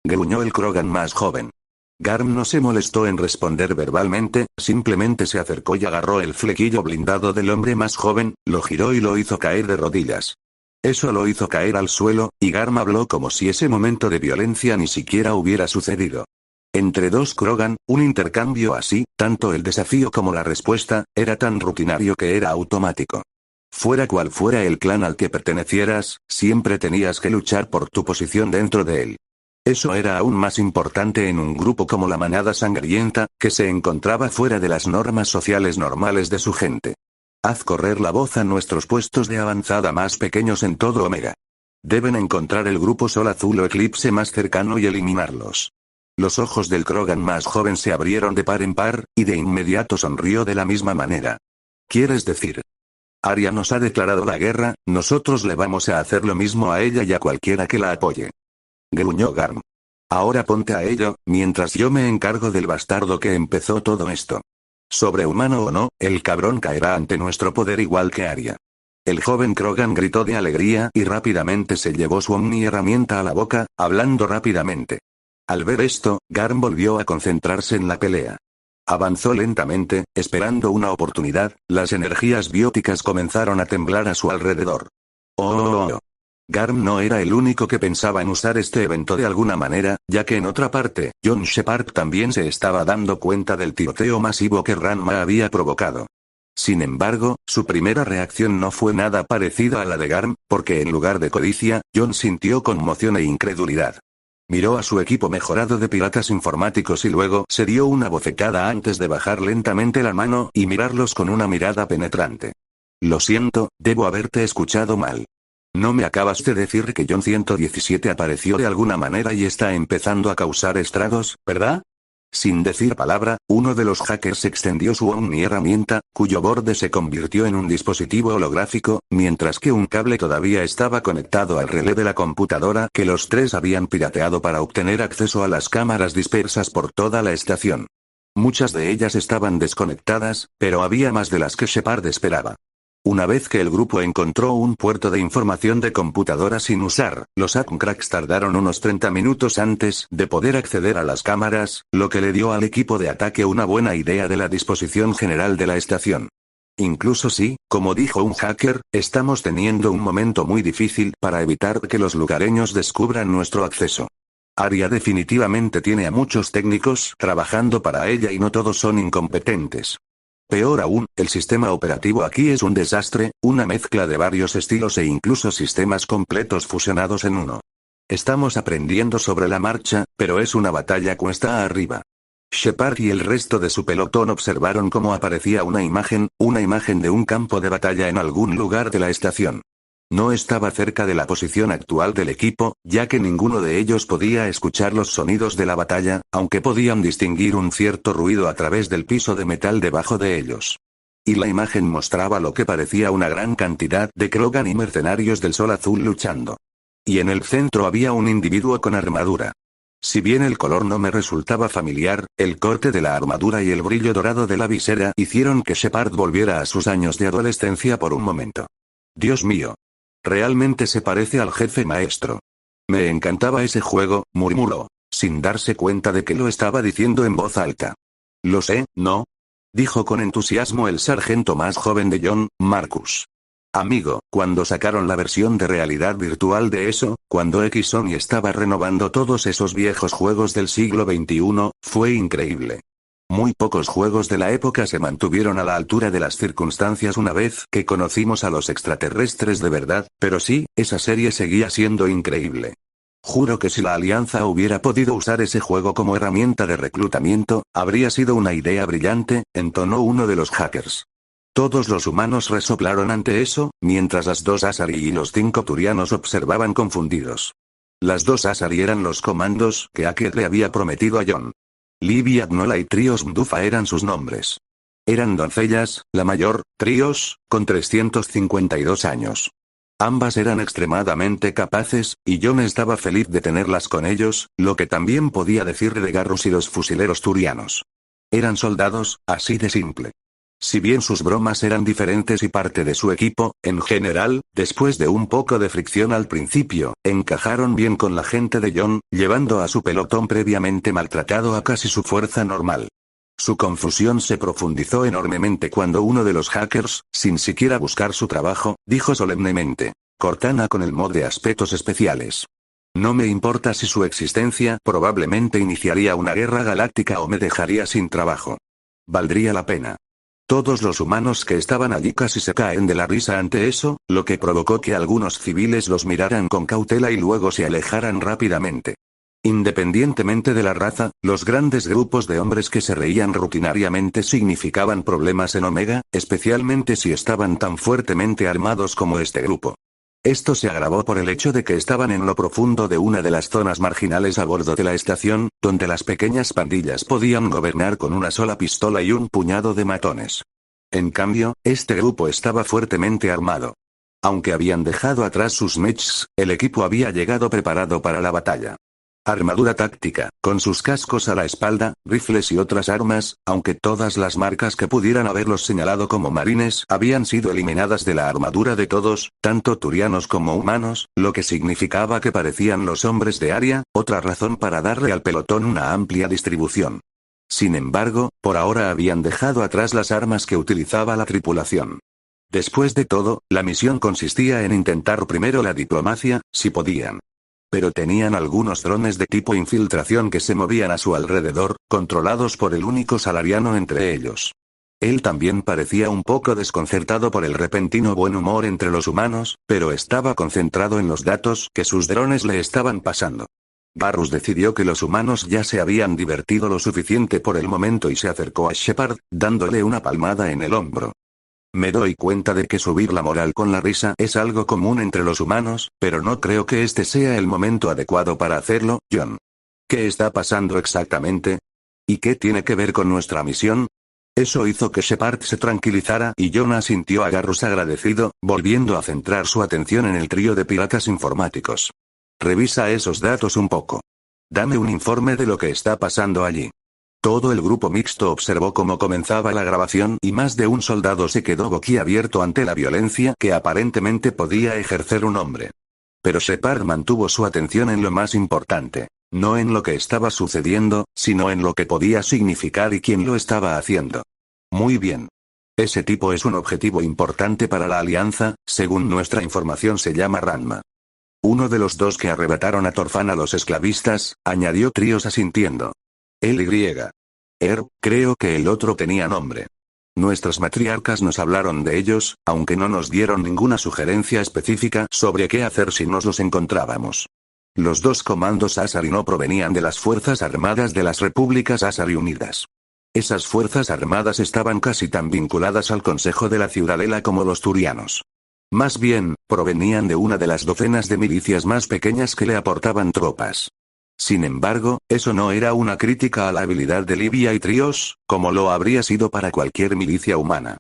gruñó el Krogan más joven. Garm no se molestó en responder verbalmente, simplemente se acercó y agarró el flequillo blindado del hombre más joven, lo giró y lo hizo caer de rodillas. Eso lo hizo caer al suelo, y Garm habló como si ese momento de violencia ni siquiera hubiera sucedido. Entre dos Krogan, un intercambio así, tanto el desafío como la respuesta, era tan rutinario que era automático. Fuera cual fuera el clan al que pertenecieras, siempre tenías que luchar por tu posición dentro de él. Eso era aún más importante en un grupo como la manada sangrienta, que se encontraba fuera de las normas sociales normales de su gente. Haz correr la voz a nuestros puestos de avanzada más pequeños en todo Omega. Deben encontrar el grupo Sol Azul o Eclipse más cercano y eliminarlos. Los ojos del Krogan más joven se abrieron de par en par, y de inmediato sonrió de la misma manera. ¿Quieres decir? Arya nos ha declarado la guerra, nosotros le vamos a hacer lo mismo a ella y a cualquiera que la apoye. Gruñó Garm. Ahora ponte a ello, mientras yo me encargo del bastardo que empezó todo esto. Sobrehumano o no, el cabrón caerá ante nuestro poder igual que Arya. El joven Krogan gritó de alegría y rápidamente se llevó su omni-herramienta a la boca, hablando rápidamente. Al ver esto, Garm volvió a concentrarse en la pelea. Avanzó lentamente, esperando una oportunidad, las energías bióticas comenzaron a temblar a su alrededor. ¡Oh! Garm no era el único que pensaba en usar este evento de alguna manera, ya que en otra parte, John Shepard también se estaba dando cuenta del tiroteo masivo que Ranma había provocado. Sin embargo, su primera reacción no fue nada parecida a la de Garm, porque en lugar de codicia, John sintió conmoción e incredulidad. Miró a su equipo mejorado de piratas informáticos y luego se dio una bofetada antes de bajar lentamente la mano y mirarlos con una mirada penetrante. Lo siento, debo haberte escuchado mal. No me acabas de decir que John 117 apareció de alguna manera y está empezando a causar estragos, ¿verdad? Sin decir palabra, uno de los hackers extendió su omni-herramienta, cuyo borde se convirtió en un dispositivo holográfico, mientras que un cable todavía estaba conectado al relé de la computadora que los tres habían pirateado para obtener acceso a las cámaras dispersas por toda la estación. Muchas de ellas estaban desconectadas, pero había más de las que Shepard esperaba. Una vez que el grupo encontró un puerto de información de computadora sin usar, los Atomcracks tardaron unos 30 minutos antes de poder acceder a las cámaras, lo que le dio al equipo de ataque una buena idea de la disposición general de la estación. Incluso si, como dijo un hacker, estamos teniendo un momento muy difícil para evitar que los lugareños descubran nuestro acceso. Aria definitivamente tiene a muchos técnicos trabajando para ella y no todos son incompetentes. Peor aún, el sistema operativo aquí es un desastre, una mezcla de varios estilos e incluso sistemas completos fusionados en uno. Estamos aprendiendo sobre la marcha, pero es una batalla cuesta arriba. Shepard y el resto de su pelotón observaron cómo aparecía una imagen de un campo de batalla en algún lugar de la estación. No estaba cerca de la posición actual del equipo, ya que ninguno de ellos podía escuchar los sonidos de la batalla, aunque podían distinguir un cierto ruido a través del piso de metal debajo de ellos. Y la imagen mostraba lo que parecía una gran cantidad de Krogan y mercenarios del Sol Azul luchando. Y en el centro había un individuo con armadura. Si bien el color no me resultaba familiar, el corte de la armadura y el brillo dorado de la visera hicieron que Shepard volviera a sus años de adolescencia por un momento. Dios mío. Realmente se parece al jefe maestro. Me encantaba ese juego, murmuró, sin darse cuenta de que lo estaba diciendo en voz alta. Lo sé, ¿no? Dijo con entusiasmo el sargento más joven de John, Marcus. Amigo, cuando sacaron la versión de realidad virtual de eso, cuando Sony estaba renovando todos esos viejos juegos del siglo XXI, fue increíble. Muy pocos juegos de la época se mantuvieron a la altura de las circunstancias una vez que conocimos a los extraterrestres de verdad, pero sí, esa serie seguía siendo increíble. Juro que si la Alianza hubiera podido usar ese juego como herramienta de reclutamiento, habría sido una idea brillante, entonó uno de los hackers. Todos los humanos resoplaron ante eso, mientras las dos Asari y los 5 turianos observaban confundidos. Las dos Asari eran los comandos que Hackett le había prometido a John. Libby Agnola y Trios Mdufa eran sus nombres. Eran doncellas, la mayor, Trios, con 352 años. Ambas eran extremadamente capaces, y John estaba feliz de tenerlas con ellos, lo que también podía decir de Garrus y los fusileros turianos. Eran soldados, así de simple. Si bien sus bromas eran diferentes y parte de su equipo, en general, después de un poco de fricción al principio, encajaron bien con la gente de John, llevando a su pelotón previamente maltratado a casi su fuerza normal. Su confusión se profundizó enormemente cuando uno de los hackers, sin siquiera buscar su trabajo, dijo solemnemente: Cortana con el mod de aspectos especiales. No me importa si su existencia probablemente iniciaría una guerra galáctica o me dejaría sin trabajo. Valdría la pena. Todos los humanos que estaban allí casi se caen de la risa ante eso, lo que provocó que algunos civiles los miraran con cautela y luego se alejaran rápidamente. Independientemente de la raza, los grandes grupos de hombres que se reían rutinariamente significaban problemas en Omega, especialmente si estaban tan fuertemente armados como este grupo. Esto se agravó por el hecho de que estaban en lo profundo de una de las zonas marginales a bordo de la estación, donde las pequeñas pandillas podían gobernar con una sola pistola y un puñado de matones. En cambio, este grupo estaba fuertemente armado. Aunque habían dejado atrás sus mechs, el equipo había llegado preparado para la batalla. Armadura táctica, con sus cascos a la espalda, rifles y otras armas, aunque todas las marcas que pudieran haberlos señalado como marines habían sido eliminadas de la armadura de todos, tanto turianos como humanos, lo que significaba que parecían los hombres de Aria, otra razón para darle al pelotón una amplia distribución. Sin embargo, por ahora habían dejado atrás las armas que utilizaba la tripulación. Después de todo, la misión consistía en intentar primero la diplomacia, si podían. Pero tenían algunos drones de tipo infiltración que se movían a su alrededor, controlados por el único salariano entre ellos. Él también parecía un poco desconcertado por el repentino buen humor entre los humanos, pero estaba concentrado en los datos que sus drones le estaban pasando. Garrus decidió que los humanos ya se habían divertido lo suficiente por el momento y se acercó a Shepard, dándole una palmada en el hombro. Me doy cuenta de que subir la moral con la risa es algo común entre los humanos, pero no creo que este sea el momento adecuado para hacerlo, John. ¿Qué está pasando exactamente? ¿Y qué tiene que ver con nuestra misión? Eso hizo que Shepard se tranquilizara y John asintió a Garrus agradecido, volviendo a centrar su atención en el trío de piratas informáticos. Revisa esos datos un poco. Dame un informe de lo que está pasando allí. Todo el grupo mixto observó cómo comenzaba la grabación y más de un soldado se quedó boquiabierto ante la violencia que aparentemente podía ejercer un hombre. Pero Shepard mantuvo su atención en lo más importante, no en lo que estaba sucediendo, sino en lo que podía significar y quién lo estaba haciendo. Muy bien. Ese tipo es un objetivo importante para la Alianza, según nuestra información se llama Ranma. Uno de los dos que arrebataron a Torfan a los esclavistas, añadió Trios asintiendo. LY. Creo que el otro tenía nombre. Nuestras matriarcas nos hablaron de ellos, aunque no nos dieron ninguna sugerencia específica sobre qué hacer si nos los encontrábamos. Los dos comandos Asari no provenían de las Fuerzas Armadas de las Repúblicas Asari Unidas. Esas fuerzas armadas estaban casi tan vinculadas al Consejo de la Ciudadela como los turianos. Más bien, provenían de una de las docenas de milicias más pequeñas que le aportaban tropas. Sin embargo, eso no era una crítica a la habilidad de Livia y Trios, como lo habría sido para cualquier milicia humana.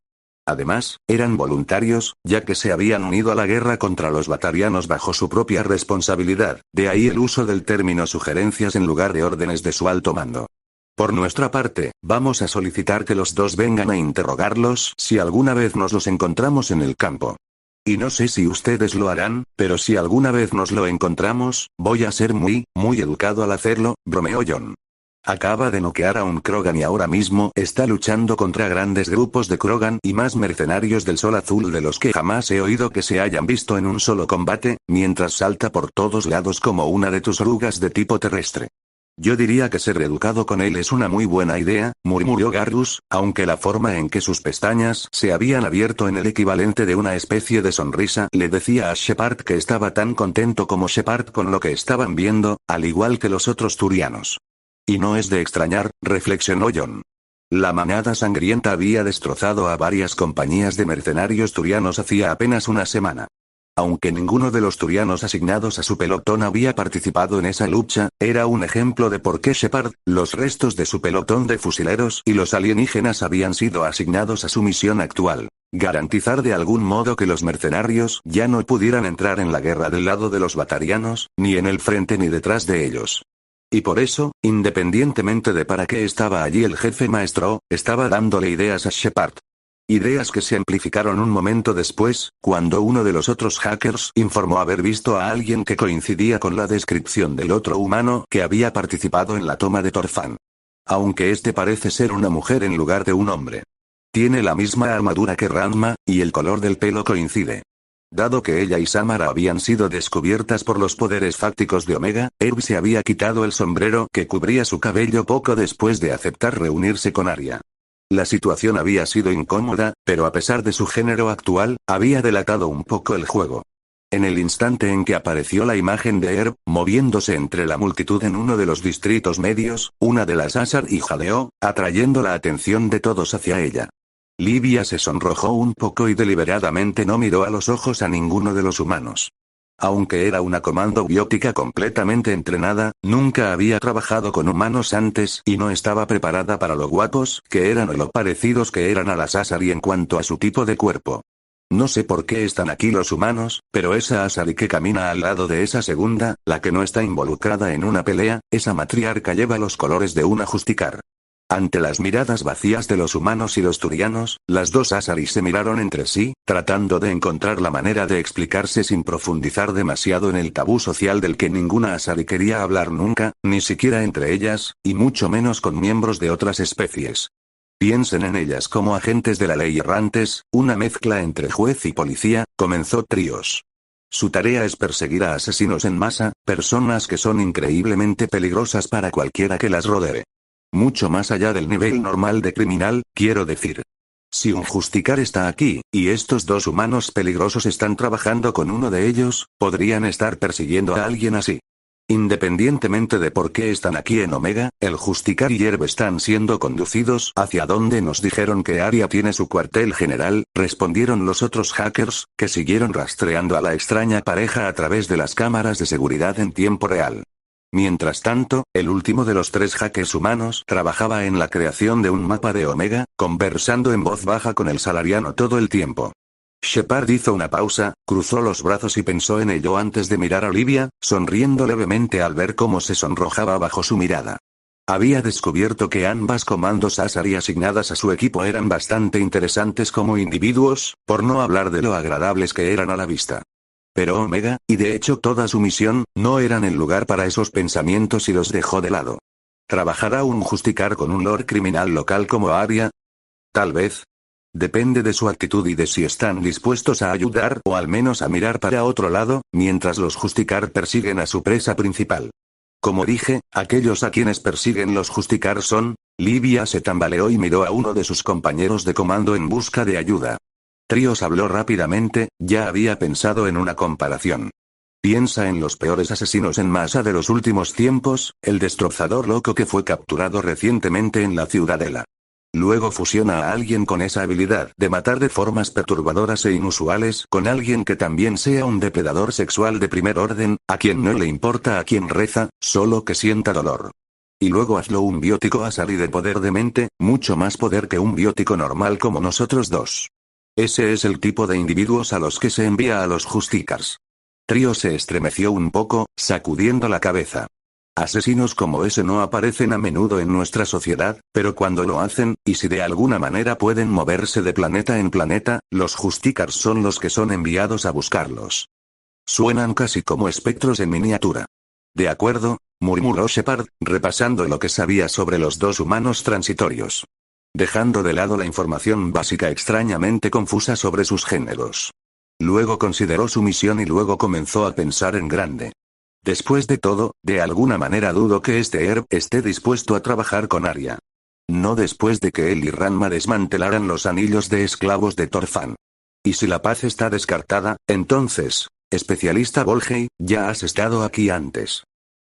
Además, eran voluntarios, ya que se habían unido a la guerra contra los batarianos bajo su propia responsabilidad, de ahí el uso del término sugerencias en lugar de órdenes de su alto mando. Por nuestra parte, vamos a solicitar que los dos vengan a interrogarlos si alguna vez nos los encontramos en el campo. Y no sé si ustedes lo harán, pero si alguna vez nos lo encontramos, voy a ser muy educado al hacerlo, bromeó John. Acaba de noquear a un Krogan y ahora mismo está luchando contra grandes grupos de Krogan y más mercenarios del Sol Azul de los que jamás he oído que se hayan visto en un solo combate, mientras salta por todos lados como una de tus orugas de tipo terrestre. Yo diría que ser educado con él es una muy buena idea, murmuró Garrus, aunque la forma en que sus pestañas se habían abierto en el equivalente de una especie de sonrisa le decía a Shepard que estaba tan contento como Shepard con lo que estaban viendo, al igual que los otros turianos. Y no es de extrañar, reflexionó John. La manada sangrienta había destrozado a varias compañías de mercenarios turianos hacía apenas una semana. Aunque ninguno de los turianos asignados a su pelotón había participado en esa lucha, era un ejemplo de por qué Shepard, los restos de su pelotón de fusileros y los alienígenas habían sido asignados a su misión actual: garantizar de algún modo que los mercenarios ya no pudieran entrar en la guerra del lado de los batarianos, ni en el frente ni detrás de ellos. Y por eso, independientemente de para qué estaba allí el jefe maestro, estaba dándole ideas a Shepard. Ideas que se amplificaron un momento después, cuando uno de los otros hackers informó haber visto a alguien que coincidía con la descripción del otro humano que había participado en la toma de Torfan. Aunque este parece ser una mujer en lugar de un hombre. Tiene la misma armadura que Ranma, y el color del pelo coincide. Dado que ella y Samara habían sido descubiertas por los poderes fácticos de Omega, Herb se había quitado el sombrero que cubría su cabello poco después de aceptar reunirse con Arya. La situación había sido incómoda, pero a pesar de su género actual, había delatado un poco el juego. En el instante en que apareció la imagen de Herb, moviéndose entre la multitud en uno de los distritos medios, una de las Asar y jadeó, atrayendo la atención de todos hacia ella. Livia se sonrojó un poco y deliberadamente no miró a los ojos a ninguno de los humanos. Aunque era una comando biótica completamente entrenada, nunca había trabajado con humanos antes y no estaba preparada para lo guapos que eran o lo parecidos que eran a las Asari en cuanto a su tipo de cuerpo. No sé por qué están aquí los humanos, pero esa Asari que camina al lado de esa segunda, la que no está involucrada en una pelea, esa matriarca lleva los colores de una Justicar. Ante las miradas vacías de los humanos y los turianos, las dos Asari se miraron entre sí, tratando de encontrar la manera de explicarse sin profundizar demasiado en el tabú social del que ninguna Asari quería hablar nunca, ni siquiera entre ellas, y mucho menos con miembros de otras especies. Piensen en ellas como agentes de la ley errantes, una mezcla entre juez y policía, comenzó Trios. Su tarea es perseguir a asesinos en masa, personas que son increíblemente peligrosas para cualquiera que las rodee. Mucho más allá del nivel normal de criminal, quiero decir. Si un Justicar está aquí, y estos dos humanos peligrosos están trabajando con uno de ellos, podrían estar persiguiendo a alguien así. Independientemente de por qué están aquí en Omega, el Justicar y Herb están siendo conducidos hacia donde nos dijeron que Arya tiene su cuartel general, respondieron los otros hackers, que siguieron rastreando a la extraña pareja a través de las cámaras de seguridad en tiempo real. Mientras tanto, el último de los tres hackers humanos trabajaba en la creación de un mapa de Omega, conversando en voz baja con el salariano todo el tiempo. Shepard hizo una pausa, cruzó los brazos y pensó en ello antes de mirar a Livia, sonriendo levemente al ver cómo se sonrojaba bajo su mirada. Había descubierto que ambas comandos Asari asignadas a su equipo eran bastante interesantes como individuos, por no hablar de lo agradables que eran a la vista. Pero Omega, y de hecho toda su misión, no eran el lugar para esos pensamientos y los dejó de lado. ¿Trabajará un Justicar con un lord criminal local como Arya? Tal vez. Depende de su actitud y de si están dispuestos a ayudar o al menos a mirar para otro lado, mientras los Justicar persiguen a su presa principal. Como dije, aquellos a quienes persiguen los Justicar son... Livia se tambaleó y miró a uno de sus compañeros de comando en busca de ayuda. Trios habló rápidamente, ya había pensado en una comparación. Piensa en los peores asesinos en masa de los últimos tiempos, el destrozador loco que fue capturado recientemente en la Ciudadela. Luego fusiona a alguien con esa habilidad de matar de formas perturbadoras e inusuales con alguien que también sea un depredador sexual de primer orden, a quien no le importa a quien reza, solo que sienta dolor. Y luego hazlo un biótico asari de poder de mente, mucho más poder que un biótico normal como nosotros dos. Ese es el tipo de individuos a los que se envía a los Justicars. Trio se estremeció un poco, sacudiendo la cabeza. Asesinos como ese no aparecen a menudo en nuestra sociedad, pero cuando lo hacen, y si de alguna manera pueden moverse de planeta en planeta, los Justicars son los que son enviados a buscarlos. Suenan casi como espectros en miniatura. De acuerdo, murmuró Shepard, repasando lo que sabía sobre los dos humanos transitorios. Dejando de lado la información básica extrañamente confusa sobre sus géneros. Luego consideró su misión y luego comenzó a pensar en grande. Después de todo, de alguna manera dudo que este Herb esté dispuesto a trabajar con Arya. No después de que él y Ranma desmantelaran los anillos de esclavos de Torfan. Y si la paz está descartada, entonces, especialista Volhey, ya has estado aquí antes.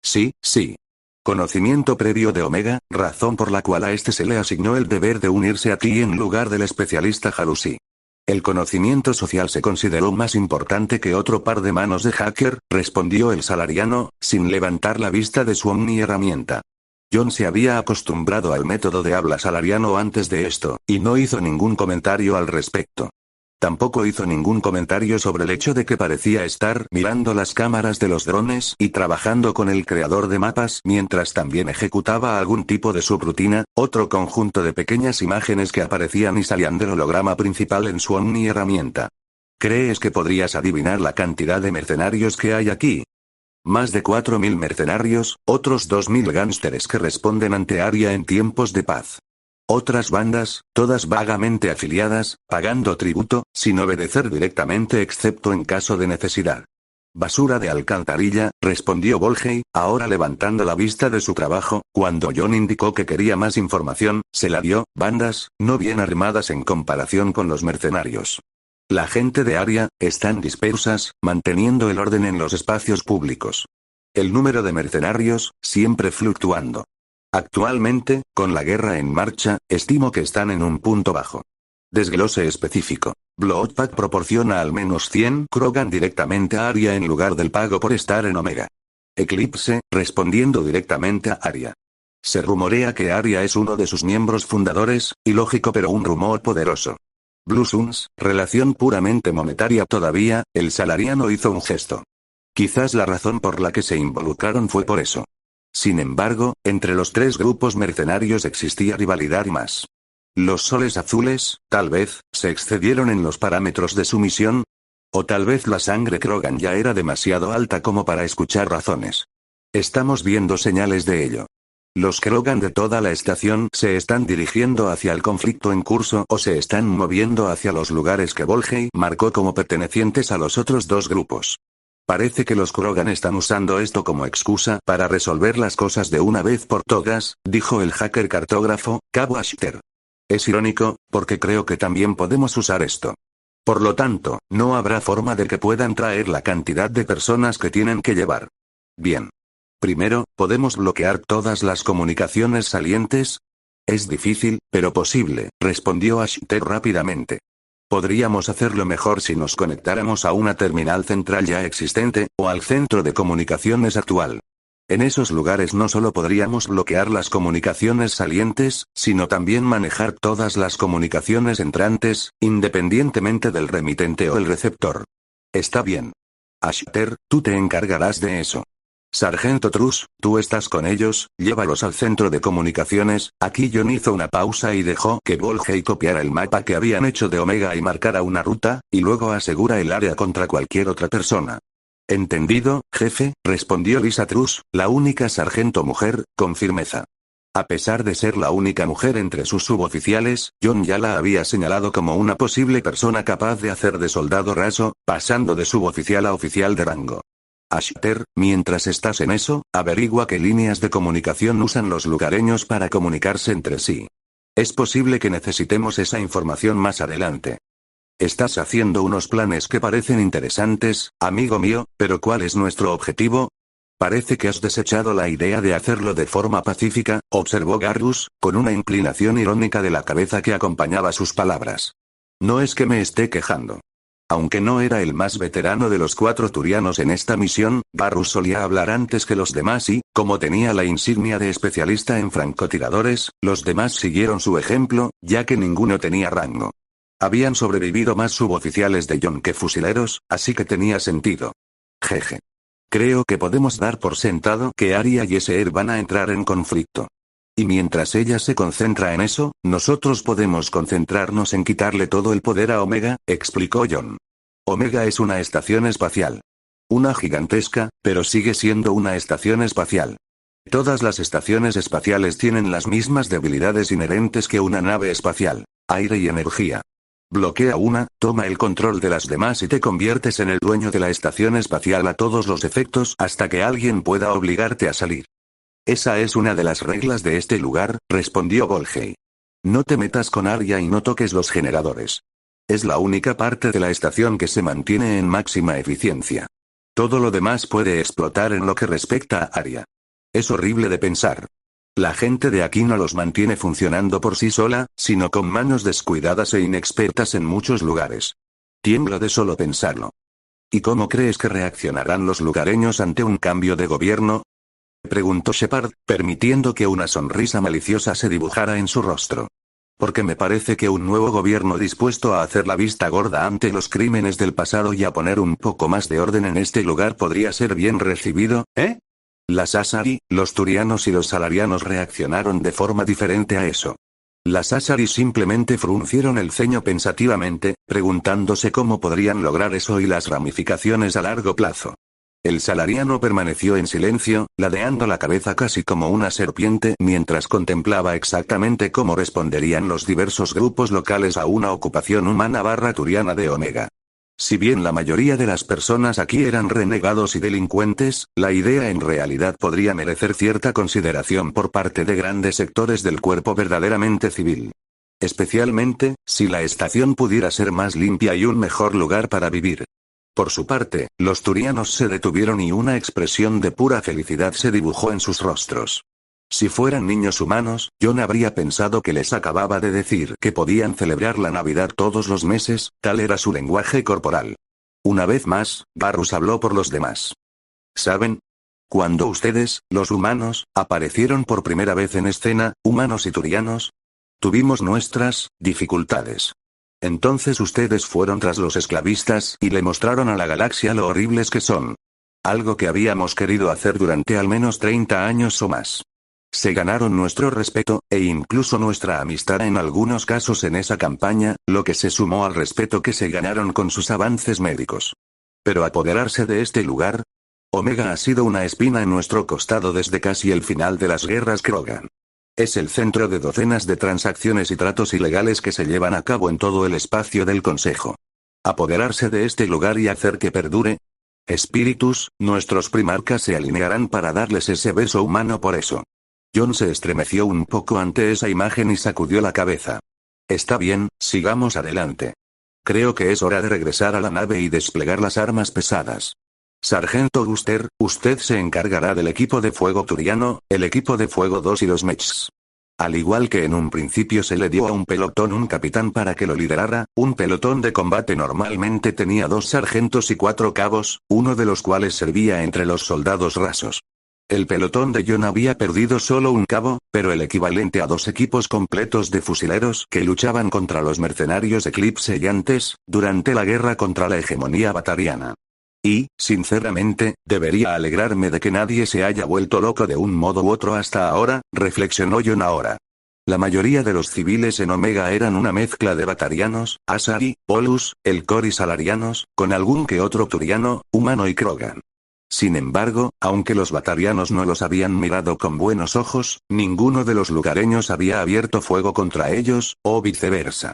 Sí, sí. Conocimiento previo de Omega, razón por la cual a este se le asignó el deber de unirse a ti en lugar del especialista Jalusi. El conocimiento social se consideró más importante que otro par de manos de hacker, respondió el salariano, sin levantar la vista de su omni-herramienta. John se había acostumbrado al método de habla salariano antes de esto, y no hizo ningún comentario al respecto. Tampoco hizo ningún comentario sobre el hecho de que parecía estar mirando las cámaras de los drones y trabajando con el creador de mapas mientras también ejecutaba algún tipo de subrutina, otro conjunto de pequeñas imágenes que aparecían y salían del holograma principal en su omni-herramienta. ¿Crees que podrías adivinar la cantidad de mercenarios que hay aquí? Más de 4.000 mercenarios, otros 2.000 gánsteres que responden ante Arya en tiempos de paz. Otras bandas, todas vagamente afiliadas, pagando tributo, sin obedecer directamente excepto en caso de necesidad. Basura de alcantarilla, respondió Volhey, ahora levantando la vista de su trabajo, cuando John indicó que quería más información, se la dio, bandas, no bien armadas en comparación con los mercenarios. La gente de Arya, están dispersas, manteniendo el orden en los espacios públicos. El número de mercenarios, siempre fluctuando. Actualmente, con la guerra en marcha, estimo que están en un punto bajo. Desglose específico. Bloodpack proporciona al menos 100 Krogan directamente a Arya en lugar del pago por estar en Omega. Eclipse, respondiendo directamente a Arya. Se rumorea que Arya es uno de sus miembros fundadores, ilógico pero un rumor poderoso. Blue Suns, relación puramente monetaria todavía, el salariano hizo un gesto. Quizás la razón por la que se involucraron fue por eso. Sin embargo, entre los tres grupos mercenarios existía rivalidad y más. Los soles azules, tal vez, se excedieron en los parámetros de su misión. O tal vez la sangre Krogan ya era demasiado alta como para escuchar razones. Estamos viendo señales de ello. Los Krogan de toda la estación se están dirigiendo hacia el conflicto en curso o se están moviendo hacia los lugares que Volhey marcó como pertenecientes a los otros dos grupos. Parece que los Krogan están usando esto como excusa para resolver las cosas de una vez por todas, dijo el hacker cartógrafo, Cabo Ashter. Es irónico, porque creo que también podemos usar esto. Por lo tanto, no habrá forma de que puedan traer la cantidad de personas que tienen que llevar. Bien. Primero, ¿podemos bloquear todas las comunicaciones salientes? Es difícil, pero posible, respondió Ashter rápidamente. Podríamos hacerlo mejor si nos conectáramos a una terminal central ya existente, o al centro de comunicaciones actual. En esos lugares no solo podríamos bloquear las comunicaciones salientes, sino también manejar todas las comunicaciones entrantes, independientemente del remitente o el receptor. Está bien. Ashter, tú te encargarás de eso. Sargento Truss, tú estás con ellos, llévalos al centro de comunicaciones. Aquí John hizo una pausa y dejó que Volhey copiara el mapa que habían hecho de Omega y marcara una ruta, y luego asegura el área contra cualquier otra persona. Entendido, jefe, respondió Lisa Truss, la única sargento mujer, con firmeza. A pesar de ser la única mujer entre sus suboficiales, John ya la había señalado como una posible persona capaz de hacer de soldado raso, pasando de suboficial a oficial de rango. Ashter, mientras estás en eso, averigua qué líneas de comunicación usan los lugareños para comunicarse entre sí. Es posible que necesitemos esa información más adelante. Estás haciendo unos planes que parecen interesantes, amigo mío, pero ¿cuál es nuestro objetivo? Parece que has desechado la idea de hacerlo de forma pacífica, observó Garrus, con una inclinación irónica de la cabeza que acompañaba sus palabras. No es que me esté quejando. Aunque no era el más veterano de los 4 turianos en esta misión, Garrus solía hablar antes que los demás y, como tenía la insignia de especialista en francotiradores, los demás siguieron su ejemplo, ya que ninguno tenía rango. Habían sobrevivido más suboficiales de John que fusileros, así que tenía sentido. Jeje. Creo que podemos dar por sentado que Arya y Sr van a entrar en conflicto. Y mientras ella se concentra en eso, nosotros podemos concentrarnos en quitarle todo el poder a Omega, explicó John. Omega es una estación espacial. Una gigantesca, pero sigue siendo una estación espacial. Todas las estaciones espaciales tienen las mismas debilidades inherentes que una nave espacial: aire y energía. Bloquea una, toma el control de las demás y te conviertes en el dueño de la estación espacial a todos los efectos hasta que alguien pueda obligarte a salir. Esa es una de las reglas de este lugar, respondió Volhey. No te metas con Arya y no toques los generadores. Es la única parte de la estación que se mantiene en máxima eficiencia. Todo lo demás puede explotar en lo que respecta a Arya. Es horrible de pensar. La gente de aquí no los mantiene funcionando por sí sola, sino con manos descuidadas e inexpertas en muchos lugares. Tiemblo de solo pensarlo. ¿Y cómo crees que reaccionarán los lugareños ante un cambio de gobierno? Preguntó Shepard, permitiendo que una sonrisa maliciosa se dibujara en su rostro. Porque me parece que un nuevo gobierno dispuesto a hacer la vista gorda ante los crímenes del pasado y a poner un poco más de orden en este lugar podría ser bien recibido, ¿eh? Las Asari, los turianos y los salarianos reaccionaron de forma diferente a eso. Las Asari simplemente fruncieron el ceño pensativamente, preguntándose cómo podrían lograr eso y las ramificaciones a largo plazo. El salariano permaneció en silencio, ladeando la cabeza casi como una serpiente mientras contemplaba exactamente cómo responderían los diversos grupos locales a una ocupación humana / turiana de Omega. Si bien la mayoría de las personas aquí eran renegados y delincuentes, la idea en realidad podría merecer cierta consideración por parte de grandes sectores del cuerpo verdaderamente civil. Especialmente, si la estación pudiera ser más limpia y un mejor lugar para vivir. Por su parte, los turianos se detuvieron y una expresión de pura felicidad se dibujó en sus rostros. Si fueran niños humanos, John habría pensado que les acababa de decir que podían celebrar la Navidad todos los meses, tal era su lenguaje corporal. Una vez más, Garrus habló por los demás. ¿Saben? Cuando ustedes, los humanos, aparecieron por primera vez en escena, humanos y turianos, tuvimos nuestras dificultades. Entonces ustedes fueron tras los esclavistas y le mostraron a la galaxia lo horribles que son. Algo que habíamos querido hacer durante al menos 30 años o más. Se ganaron nuestro respeto, e incluso nuestra amistad en algunos casos en esa campaña, lo que se sumó al respeto que se ganaron con sus avances médicos. Pero apoderarse de este lugar, Omega ha sido una espina en nuestro costado desde casi el final de las guerras Krogan. Es el centro de docenas de transacciones y tratos ilegales que se llevan a cabo en todo el espacio del Consejo. Apoderarse de este lugar y hacer que perdure. Espíritus, nuestros primarcas se alinearán para darles ese beso humano por eso. John se estremeció un poco ante esa imagen y sacudió la cabeza. Está bien, sigamos adelante. Creo que es hora de regresar a la nave y desplegar las armas pesadas. Sargento Guster, usted se encargará del equipo de fuego turiano, el equipo de fuego 2 y los mechs. Al igual que en un principio se le dio a un pelotón un capitán para que lo liderara, un pelotón de combate normalmente tenía 2 sargentos y 4 cabos, uno de los cuales servía entre los soldados rasos. El pelotón de John había perdido solo un cabo, pero el equivalente a 2 equipos completos de fusileros que luchaban contra los mercenarios Eclipse y antes, durante la guerra contra la hegemonía batariana. Y, sinceramente, debería alegrarme de que nadie se haya vuelto loco de un modo u otro hasta ahora, reflexionó John ahora. La mayoría de los civiles en Omega eran una mezcla de batarianos, Asari, Polus, Elcor y salarianos, con algún que otro turiano, humano y Krogan. Sin embargo, aunque los batarianos no los habían mirado con buenos ojos, ninguno de los lugareños había abierto fuego contra ellos, o viceversa.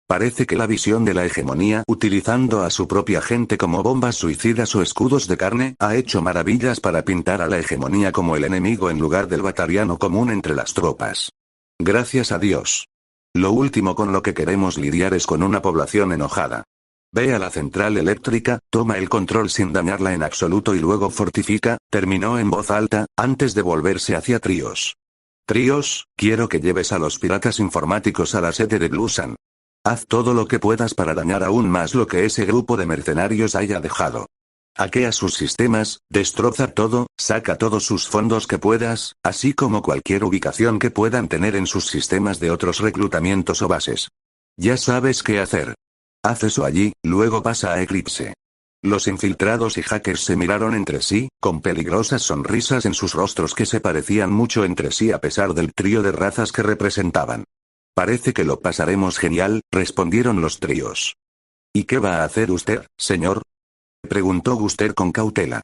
Parece que la visión de la hegemonía, utilizando a su propia gente como bombas suicidas o escudos de carne, ha hecho maravillas para pintar a la hegemonía como el enemigo en lugar del batariano común entre las tropas. Gracias a Dios. Lo último con lo que queremos lidiar es con una población enojada. Ve a la central eléctrica, toma el control sin dañarla en absoluto y luego fortifica, terminó en voz alta, antes de volverse hacia Trios. Trios, quiero que lleves a los piratas informáticos a la sede de Blusan. Haz todo lo que puedas para dañar aún más lo que ese grupo de mercenarios haya dejado. Hackea sus sistemas, destroza todo, saca todos sus fondos que puedas, así como cualquier ubicación que puedan tener en sus sistemas de otros reclutamientos o bases. Ya sabes qué hacer. Haz eso allí, luego pasa a Eclipse. Los infiltrados y hackers se miraron entre sí, con peligrosas sonrisas en sus rostros que se parecían mucho entre sí a pesar del trío de razas que representaban. Parece que lo pasaremos genial, respondieron los tríos. ¿Y qué va a hacer usted, señor? Preguntó Guster con cautela.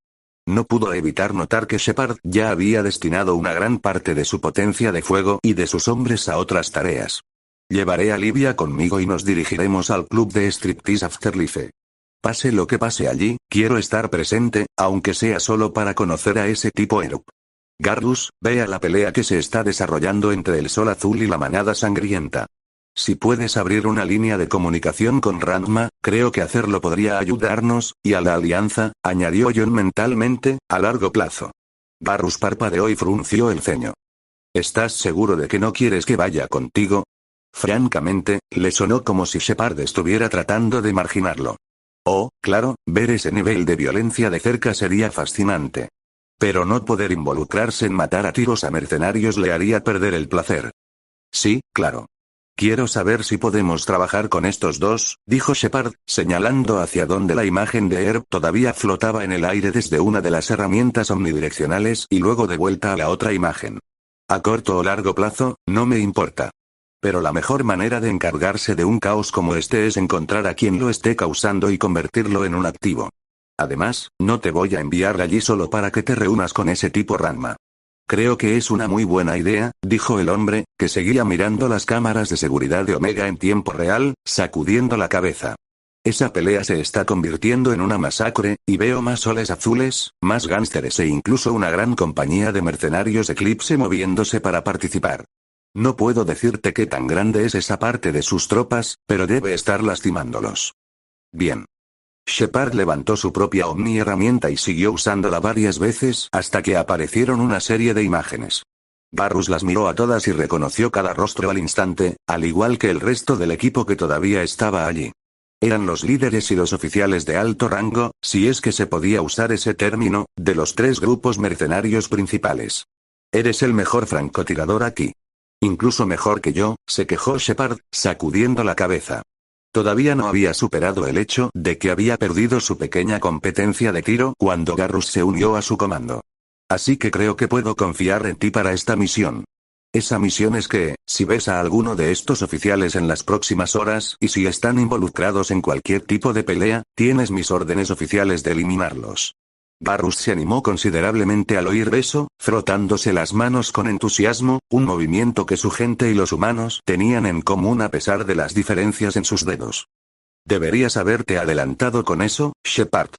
No pudo evitar notar que Shepard ya había destinado una gran parte de su potencia de fuego y de sus hombres a otras tareas. Llevaré a Livia conmigo y nos dirigiremos al club de Striptease Afterlife. Pase lo que pase allí, quiero estar presente, aunque sea solo para conocer a ese tipo Erup. Garrus, ve a la pelea que se está desarrollando entre el Sol Azul y la Manada Sangrienta. Si puedes abrir una línea de comunicación con Randma, creo que hacerlo podría ayudarnos, y a la Alianza, añadió John mentalmente, a largo plazo. Garrus parpadeó y frunció el ceño. ¿Estás seguro de que no quieres que vaya contigo? Francamente, le sonó como si Shepard estuviera tratando de marginarlo. Oh, claro, ver ese nivel de violencia de cerca sería fascinante. Pero no poder involucrarse en matar a tiros a mercenarios le haría perder el placer. Sí, claro. Quiero saber si podemos trabajar con estos dos, dijo Shepard, señalando hacia donde la imagen de Herb todavía flotaba en el aire desde una de las herramientas omnidireccionales y luego de vuelta a la otra imagen. A corto o largo plazo, no me importa. Pero la mejor manera de encargarse de un caos como este es encontrar a quien lo esté causando y convertirlo en un activo. Además, no te voy a enviar allí solo para que te reúnas con ese tipo Ranma. Creo que es una muy buena idea, dijo el hombre, que seguía mirando las cámaras de seguridad de Omega en tiempo real, sacudiendo la cabeza. Esa pelea se está convirtiendo en una masacre, y veo más soles azules, más gánsteres e incluso una gran compañía de mercenarios Eclipse moviéndose para participar. No puedo decirte qué tan grande es esa parte de sus tropas, pero debe estar lastimándolos. Bien. Shepard levantó su propia Omni herramienta y siguió usándola varias veces hasta que aparecieron una serie de imágenes. Garrus las miró a todas y reconoció cada rostro al instante, al igual que el resto del equipo que todavía estaba allí. Eran los líderes y los oficiales de alto rango, si es que se podía usar ese término, de los tres grupos mercenarios principales. Eres el mejor francotirador aquí. Incluso mejor que yo, se quejó Shepard, sacudiendo la cabeza. Todavía no había superado el hecho de que había perdido su pequeña competencia de tiro cuando Garrus se unió a su comando. Así que creo que puedo confiar en ti para esta misión. Esa misión es que, si ves a alguno de estos oficiales en las próximas horas y si están involucrados en cualquier tipo de pelea, tienes mis órdenes oficiales de eliminarlos. Garrus se animó considerablemente al oír eso, frotándose las manos con entusiasmo, un movimiento que su gente y los humanos tenían en común a pesar de las diferencias en sus dedos. Deberías haberte adelantado con eso, Shepard.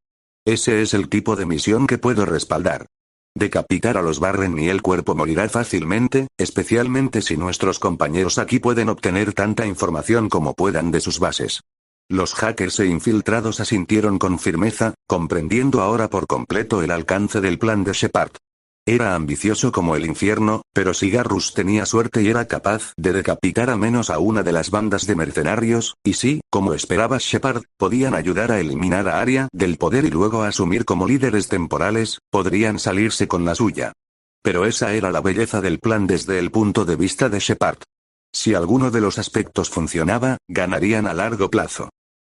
Ese es el tipo de misión que puedo respaldar. Decapitar a los Barren y el cuerpo morirá fácilmente, especialmente si nuestros compañeros aquí pueden obtener tanta información como puedan de sus bases. Los hackers e infiltrados asintieron con firmeza, comprendiendo ahora por completo el alcance del plan de Shepard. Era ambicioso como el infierno, pero si Garrus tenía suerte y era capaz de decapitar a menos a una de las bandas de mercenarios, y si, como esperaba Shepard, podían ayudar a eliminar a Arya del poder y luego asumir como líderes temporales, podrían salirse con la suya. Pero esa era la belleza del plan desde el punto de vista de Shepard. Si alguno de los aspectos funcionaba, ganarían a largo plazo.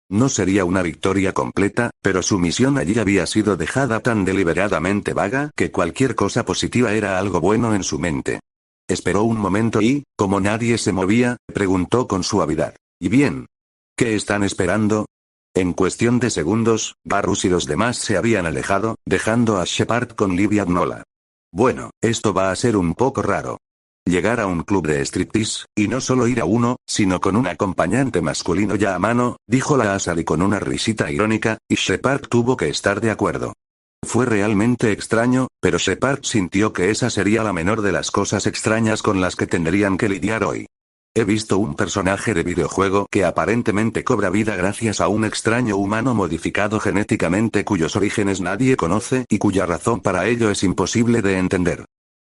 No sería una victoria completa, pero su misión allí había sido dejada tan deliberadamente vaga que cualquier cosa positiva era algo bueno en su mente. Esperó un momento y, como nadie se movía, preguntó con suavidad: ¿Y bien? ¿Qué están esperando? En cuestión de segundos, Varus y los demás se habían alejado, dejando a Shepard con Livia Agnola. Bueno, esto va a ser un poco raro. Llegar a un club de striptease, y no solo ir a uno, sino con un acompañante masculino ya a mano, dijo la Asari con una risita irónica, y Shepard tuvo que estar de acuerdo. Fue realmente extraño, pero Shepard sintió que esa sería la menor de las cosas extrañas con las que tendrían que lidiar hoy. He visto un personaje de videojuego que aparentemente cobra vida gracias a un extraño humano modificado genéticamente cuyos orígenes nadie conoce y cuya razón para ello es imposible de entender.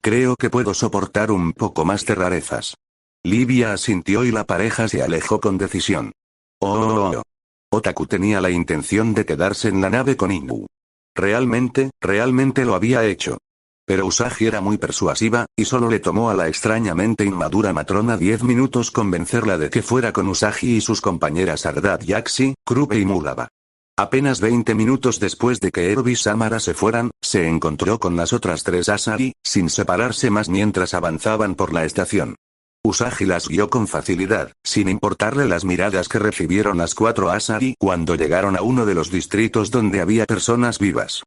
Creo que puedo soportar un poco más de rarezas. Livia asintió y la pareja se alejó con decisión. Oh. Otaku tenía la intención de quedarse en la nave con Inu. Realmente lo había hecho. Pero Usagi era muy persuasiva, y solo le tomó a la extrañamente inmadura matrona 10 minutos convencerla de que fuera con Usagi y sus compañeras Ardat Yaxi, Krupe y Mulaba. Apenas 20 minutos después de que Ero y Samara se fueran, se encontró con las otras 3 Asari, sin separarse más mientras avanzaban por la estación. Usagi las guió con facilidad, sin importarle las miradas que recibieron las 4 Asari cuando llegaron a uno de los distritos donde había personas vivas.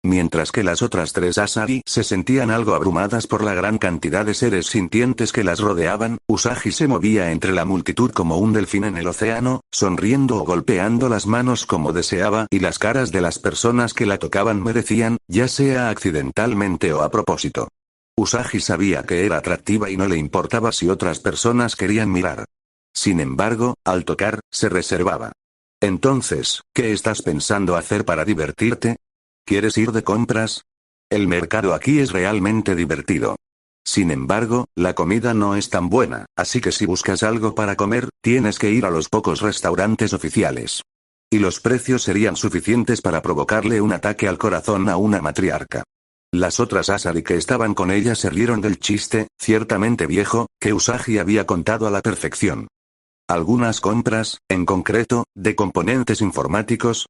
Mientras que las otras 3 Asari se sentían algo abrumadas por la gran cantidad de seres sintientes que las rodeaban, Usagi se movía entre la multitud como un delfín en el océano, sonriendo o golpeando las manos como deseaba y las caras de las personas que la tocaban merecían, ya sea accidentalmente o a propósito. Usagi sabía que era atractiva y no le importaba si otras personas querían mirar. Sin embargo, al tocar, se reservaba. Entonces, ¿qué estás pensando hacer para divertirte? ¿Quieres ir de compras? El mercado aquí es realmente divertido. Sin embargo, la comida no es tan buena, así que si buscas algo para comer, tienes que ir a los pocos restaurantes oficiales. Y los precios serían suficientes para provocarle un ataque al corazón a una matriarca. Las otras Asari que estaban con ella se rieron del chiste, ciertamente viejo, que Usagi había contado a la perfección. ¿Algunas compras, en concreto, de componentes informáticos?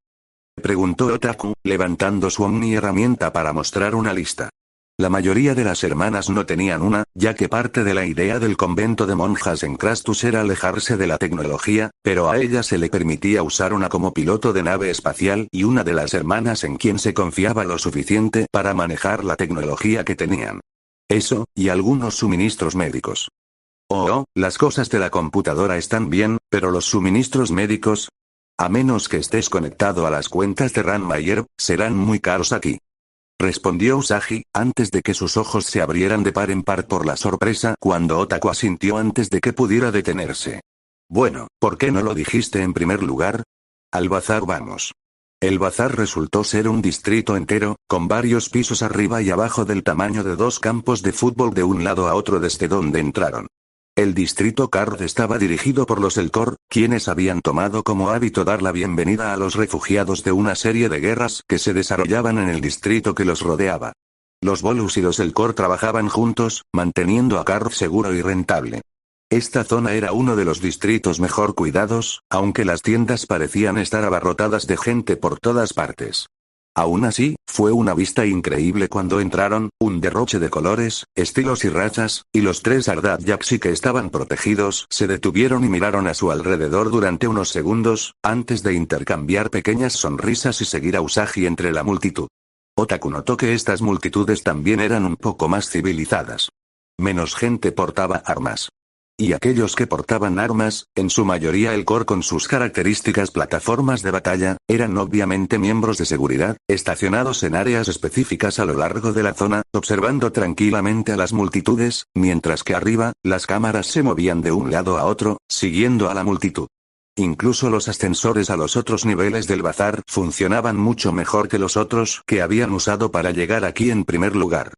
Preguntó Otaku, levantando su omni-herramienta para mostrar una lista. La mayoría de las hermanas no tenían una, ya que parte de la idea del convento de monjas en Crastus era alejarse de la tecnología, pero a ella se le permitía usar una como piloto de nave espacial y una de las hermanas en quien se confiaba lo suficiente para manejar la tecnología que tenían. Eso, y algunos suministros médicos. Las cosas de la computadora están bien, pero los suministros médicos, a menos que estés conectado a las cuentas de Ranmayer, serán muy caros aquí. Respondió Usagi, antes de que sus ojos se abrieran de par en par por la sorpresa cuando Otaku asintió antes de que pudiera detenerse. Bueno, ¿por qué no lo dijiste en primer lugar? Al bazar vamos. El bazar resultó ser un distrito entero, con varios pisos arriba y abajo del tamaño de 2 campos de fútbol de un lado a otro desde donde entraron. El distrito Card estaba dirigido por los Elcor, quienes habían tomado como hábito dar la bienvenida a los refugiados de una serie de guerras que se desarrollaban en el distrito que los rodeaba. Los Volus y los Elcor trabajaban juntos, manteniendo a Card seguro y rentable. Esta zona era uno de los distritos mejor cuidados, aunque las tiendas parecían estar abarrotadas de gente por todas partes. Aún así, fue una vista increíble cuando entraron, un derroche de colores, estilos y razas, y los 3 Ardat Yaxi que estaban protegidos se detuvieron y miraron a su alrededor durante unos segundos, antes de intercambiar pequeñas sonrisas y seguir a Usagi entre la multitud. Otaku notó que estas multitudes también eran un poco más civilizadas. Menos gente portaba armas. Y aquellos que portaban armas, en su mayoría Elcor con sus características plataformas de batalla, eran obviamente miembros de seguridad, estacionados en áreas específicas a lo largo de la zona, observando tranquilamente a las multitudes, mientras que arriba, las cámaras se movían de un lado a otro, siguiendo a la multitud. Incluso los ascensores a los otros niveles del bazar funcionaban mucho mejor que los otros que habían usado para llegar aquí en primer lugar.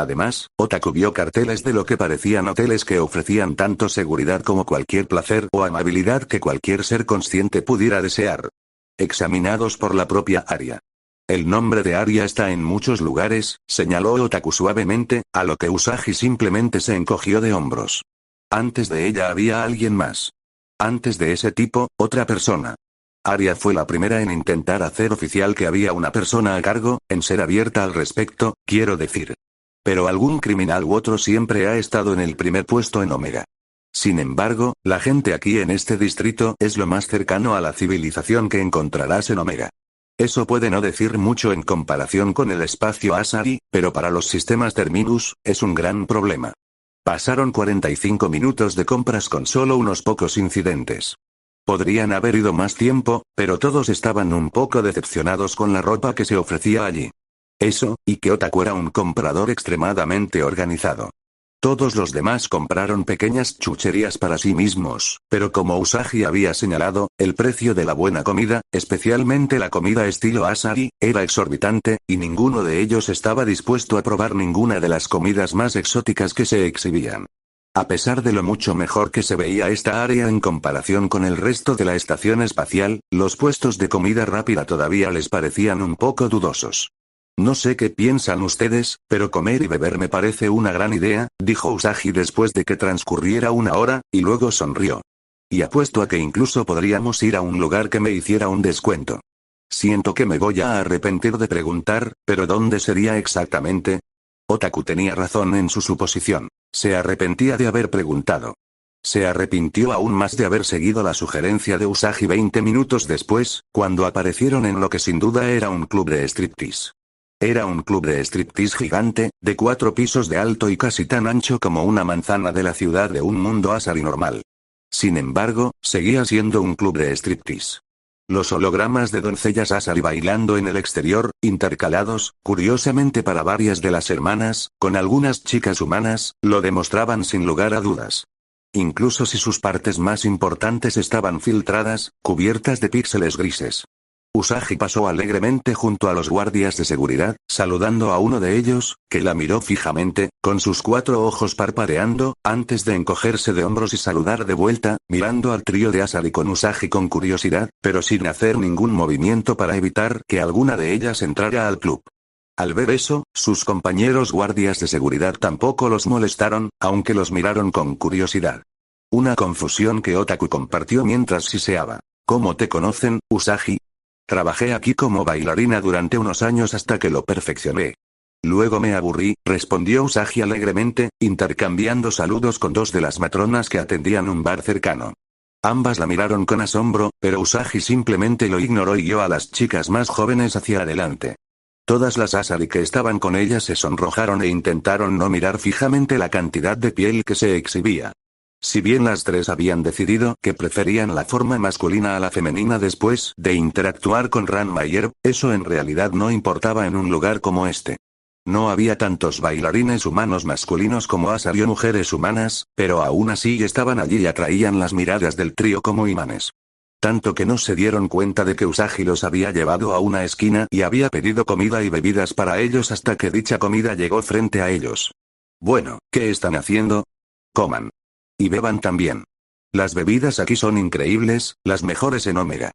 Además, Otaku vio carteles de lo que parecían hoteles que ofrecían tanto seguridad como cualquier placer o amabilidad que cualquier ser consciente pudiera desear. Examinados por la propia Aria. El nombre de Aria está en muchos lugares, señaló Otaku suavemente, a lo que Usagi simplemente se encogió de hombros. Antes de ella había alguien más. Antes de ese tipo, otra persona. Aria fue la primera en intentar hacer oficial que había una persona a cargo, en ser abierta al respecto, quiero decir. Pero algún criminal u otro siempre ha estado en el primer puesto en Omega. Sin embargo, la gente aquí en este distrito es lo más cercano a la civilización que encontrarás en Omega. Eso puede no decir mucho en comparación con el espacio Asari, pero para los sistemas Terminus, es un gran problema. Pasaron 45 minutos de compras con solo unos pocos incidentes. Podrían haber ido más tiempo, pero todos estaban un poco decepcionados con la ropa que se ofrecía allí. Eso, y que Otaku era un comprador extremadamente organizado. Todos los demás compraron pequeñas chucherías para sí mismos, pero como Usagi había señalado, el precio de la buena comida, especialmente la comida estilo Asari, era exorbitante, y ninguno de ellos estaba dispuesto a probar ninguna de las comidas más exóticas que se exhibían. A pesar de lo mucho mejor que se veía esta área en comparación con el resto de la estación espacial, los puestos de comida rápida todavía les parecían un poco dudosos. No sé qué piensan ustedes, pero comer y beber me parece una gran idea, dijo Usagi después de que transcurriera una hora, y luego sonrió. Y apuesto a que incluso podríamos ir a un lugar que me hiciera un descuento. Siento que me voy a arrepentir de preguntar, pero ¿dónde sería exactamente? Otaku tenía razón en su suposición. Se arrepentía de haber preguntado. Se arrepintió aún más de haber seguido la sugerencia de Usagi 20 minutos después, cuando aparecieron en lo que sin duda era un club de striptease. Era un club de striptease gigante, de 4 pisos de alto y casi tan ancho como una manzana de la ciudad de un mundo Asari normal. Sin embargo, seguía siendo un club de striptease. Los hologramas de doncellas Asari bailando en el exterior, intercalados, curiosamente para varias de las hermanas, con algunas chicas humanas, lo demostraban sin lugar a dudas. Incluso si sus partes más importantes estaban filtradas, cubiertas de píxeles grises. Usagi pasó alegremente junto a los guardias de seguridad, saludando a uno de ellos, que la miró fijamente, con sus 4 ojos parpadeando, antes de encogerse de hombros y saludar de vuelta, mirando al trío de Asari con Usagi con curiosidad, pero sin hacer ningún movimiento para evitar que alguna de ellas entrara al club. Al ver eso, sus compañeros guardias de seguridad tampoco los molestaron, aunque los miraron con curiosidad. Una confusión que Otaku compartió mientras siseaba. ¿Cómo te conocen, Usagi? Trabajé aquí como bailarina durante unos años hasta que lo perfeccioné. Luego me aburrí, respondió Usagi alegremente, intercambiando saludos con 2 de las matronas que atendían un bar cercano. Ambas la miraron con asombro, pero Usagi simplemente lo ignoró y guió a las chicas más jóvenes hacia adelante. Todas las Asari que estaban con ella se sonrojaron e intentaron no mirar fijamente la cantidad de piel que se exhibía. Si bien las 3 habían decidido que preferían la forma masculina a la femenina después de interactuar con Ranmayer, eso en realidad no importaba en un lugar como este. No había tantos bailarines humanos masculinos como Asari o mujeres humanas, pero aún así estaban allí y atraían las miradas del trío como imanes. Tanto que no se dieron cuenta de que Usagi los había llevado a una esquina y había pedido comida y bebidas para ellos hasta que dicha comida llegó frente a ellos. Bueno, ¿qué están haciendo? Coman. Y beban también. Las bebidas aquí son increíbles, las mejores en Omega.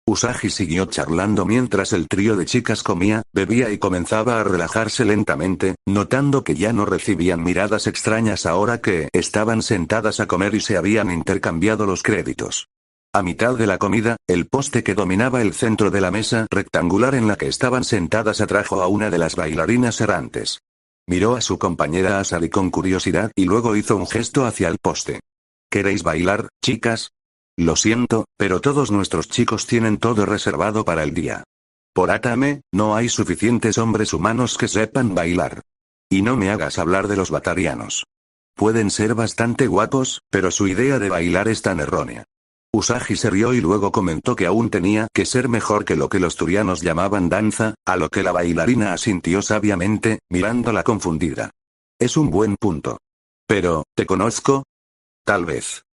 Usagi siguió charlando mientras el trío de chicas comía, bebía y comenzaba a relajarse lentamente, notando que ya no recibían miradas extrañas ahora que estaban sentadas a comer y se habían intercambiado los créditos. A mitad de la comida, el poste que dominaba el centro de la mesa rectangular en la que estaban sentadas atrajo a una de las bailarinas errantes. Miró a su compañera Asari con curiosidad y luego hizo un gesto hacia el poste. ¿Queréis bailar, chicas? Lo siento, pero todos nuestros chicos tienen todo reservado para el día. Por Atame, no hay suficientes hombres humanos que sepan bailar. Y no me hagas hablar de los batarianos. Pueden ser bastante guapos, pero su idea de bailar es tan errónea. Usagi se rió y luego comentó que aún tenía que ser mejor que lo que los turianos llamaban danza, a lo que la bailarina asintió sabiamente, mirándola confundida. Es un buen punto. Pero, ¿te conozco? Tal vez.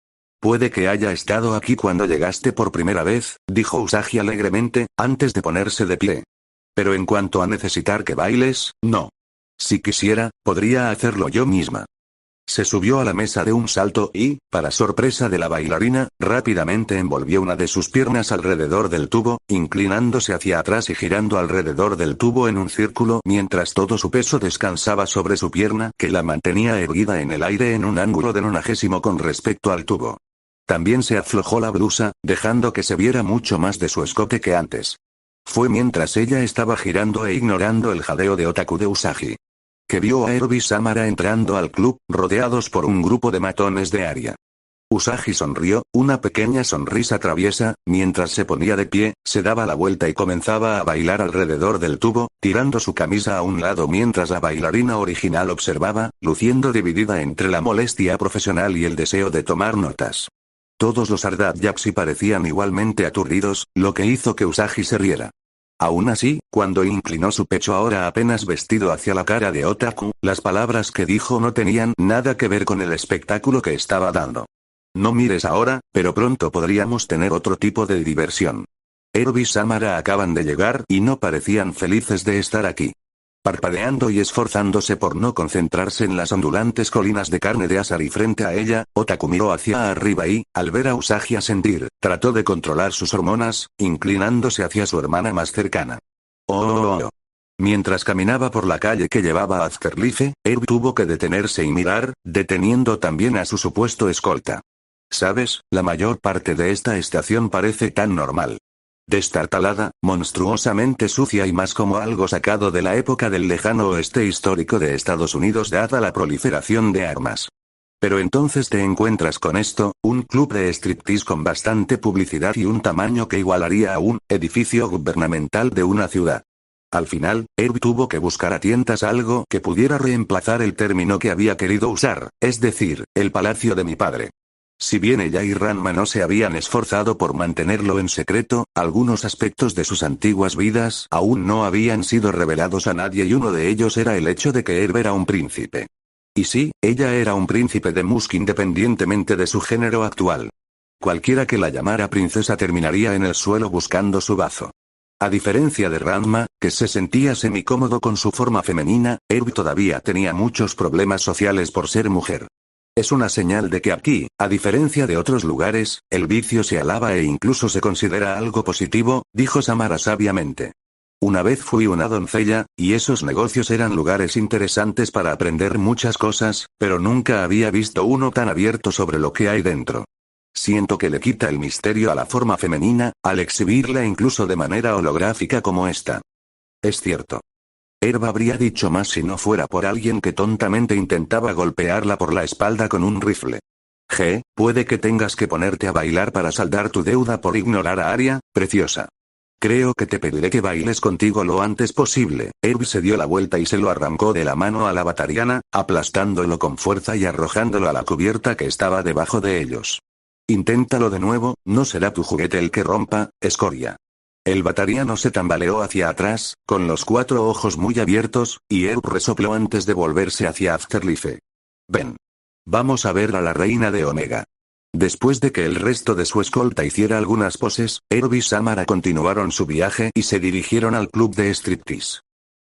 Puede que haya estado aquí cuando llegaste por primera vez, dijo Usagi alegremente, antes de ponerse de pie. Pero en cuanto a necesitar que bailes, no. Si quisiera, podría hacerlo yo misma. Se subió a la mesa de un salto y, para sorpresa de la bailarina, rápidamente envolvió una de sus piernas alrededor del tubo, inclinándose hacia atrás y girando alrededor del tubo en un círculo mientras todo su peso descansaba sobre su pierna que la mantenía erguida en el aire en un ángulo de 90 con respecto al tubo. También se aflojó la blusa, dejando que se viera mucho más de su escote que antes. Fue mientras ella estaba girando e ignorando el jadeo de Otaku de Usagi que vio a Erby Samara entrando al club, rodeados por un grupo de matones de Aria. Usagi sonrió, una pequeña sonrisa traviesa, mientras se ponía de pie, se daba la vuelta y comenzaba a bailar alrededor del tubo, tirando su camisa a un lado mientras la bailarina original observaba, luciendo dividida entre la molestia profesional y el deseo de tomar notas. Todos los Ardad-Yapsi parecían igualmente aturdidos, lo que hizo que Usagi se riera. Aún así, cuando inclinó su pecho ahora apenas vestido hacia la cara de Otaku, las palabras que dijo no tenían nada que ver con el espectáculo que estaba dando. No mires ahora, pero pronto podríamos tener otro tipo de diversión. Eru y Samara acaban de llegar y no parecían felices de estar aquí. Parpadeando y esforzándose por no concentrarse en las ondulantes colinas de carne de Asari frente a ella, Otaku miró hacia arriba y, al ver a Usagi asentir, trató de controlar sus hormonas, inclinándose hacia su hermana más cercana. Oh. Mientras caminaba por la calle que llevaba a Afterlife, Eru tuvo que detenerse y mirar, deteniendo también a su supuesto escolta. ¿Sabes? La mayor parte de esta estación parece tan normal. Destartalada, monstruosamente sucia y más como algo sacado de la época del lejano oeste histórico de Estados Unidos dada la proliferación de armas. Pero entonces te encuentras con esto, un club de striptease con bastante publicidad y un tamaño que igualaría a un edificio gubernamental de una ciudad. Al final, Eru tuvo que buscar a tientas algo que pudiera reemplazar el término que había querido usar, es decir, el palacio de mi padre. Si bien ella y Ranma no se habían esforzado por mantenerlo en secreto, algunos aspectos de sus antiguas vidas aún no habían sido revelados a nadie y uno de ellos era el hecho de que Eru era un príncipe. Y sí, ella era un príncipe de Musk independientemente de su género actual. Cualquiera que la llamara princesa terminaría en el suelo buscando su bazo. A diferencia de Ranma, que se sentía semicómodo con su forma femenina, Eru todavía tenía muchos problemas sociales por ser mujer. Es una señal de que aquí, a diferencia de otros lugares, el vicio se alaba e incluso se considera algo positivo, dijo Samara sabiamente. Una vez fui una doncella, y esos negocios eran lugares interesantes para aprender muchas cosas, pero nunca había visto uno tan abierto sobre lo que hay dentro. Siento que le quita el misterio a la forma femenina, al exhibirla incluso de manera holográfica como esta. Es cierto. Herba habría dicho más si no fuera por alguien que tontamente intentaba golpearla por la espalda con un rifle. Puede que tengas que ponerte a bailar para saldar tu deuda por ignorar a Aria, preciosa. Creo que te pediré que bailes contigo lo antes posible. Herb se dio la vuelta y se lo arrancó de la mano a la batariana, aplastándolo con fuerza y arrojándolo a la cubierta que estaba debajo de ellos. Inténtalo de nuevo, no será tu juguete el que rompa, escoria. El batariano se tambaleó hacia atrás, con los 4 ojos muy abiertos, y Herb resopló antes de volverse hacia Afterlife. Ven. Vamos a ver a la reina de Omega. Después de que el resto de su escolta hiciera algunas poses, Herb y Samara continuaron su viaje y se dirigieron al club de striptease.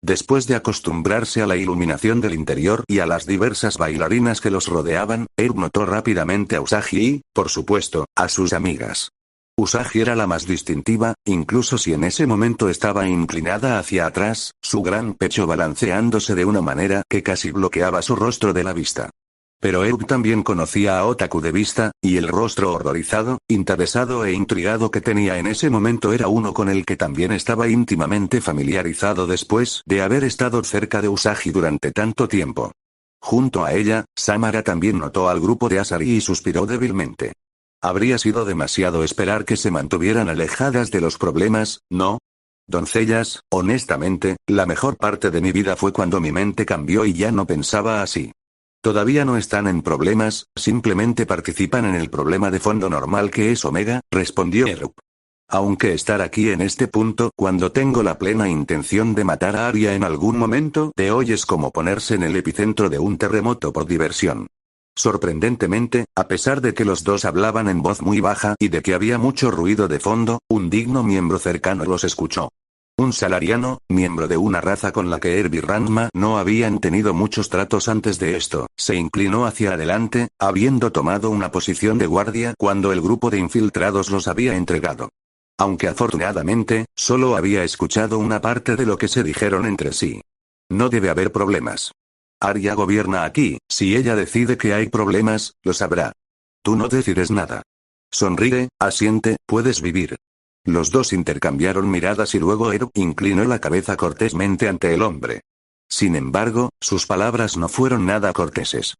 Después de acostumbrarse a la iluminación del interior y a las diversas bailarinas que los rodeaban, Herb notó rápidamente a Usagi y, por supuesto, a sus amigas. Usagi era la más distintiva, incluso si en ese momento estaba inclinada hacia atrás, su gran pecho balanceándose de una manera que casi bloqueaba su rostro de la vista. Pero Herb también conocía a Otaku de vista, y el rostro horrorizado, interesado e intrigado que tenía en ese momento era uno con el que también estaba íntimamente familiarizado después de haber estado cerca de Usagi durante tanto tiempo. Junto a ella, Samara también notó al grupo de Asari y suspiró débilmente. Habría sido demasiado esperar que se mantuvieran alejadas de los problemas, ¿no? Doncellas, honestamente, la mejor parte de mi vida fue cuando mi mente cambió y ya no pensaba así. Todavía no están en problemas, simplemente participan en el problema de fondo normal que es Omega, respondió Herb. Aunque estar aquí en este punto cuando tengo la plena intención de matar a Aria en algún momento de hoy es como ponerse en el epicentro de un terremoto por diversión. Sorprendentemente, a pesar de que los dos hablaban en voz muy baja y de que había mucho ruido de fondo, un digno miembro cercano los escuchó. Un salariano, miembro de una raza con la que Herb y Ranma no habían tenido muchos tratos antes de esto, se inclinó hacia adelante, habiendo tomado una posición de guardia cuando el grupo de infiltrados los había entregado. Aunque afortunadamente, solo había escuchado una parte de lo que se dijeron entre sí. No debe haber problemas. Aria gobierna aquí, si ella decide que hay problemas, lo sabrá. Tú no decides nada. Sonríe, asiente, puedes vivir. Los dos intercambiaron miradas y luego Herb inclinó la cabeza cortésmente ante el hombre. Sin embargo, sus palabras no fueron nada corteses.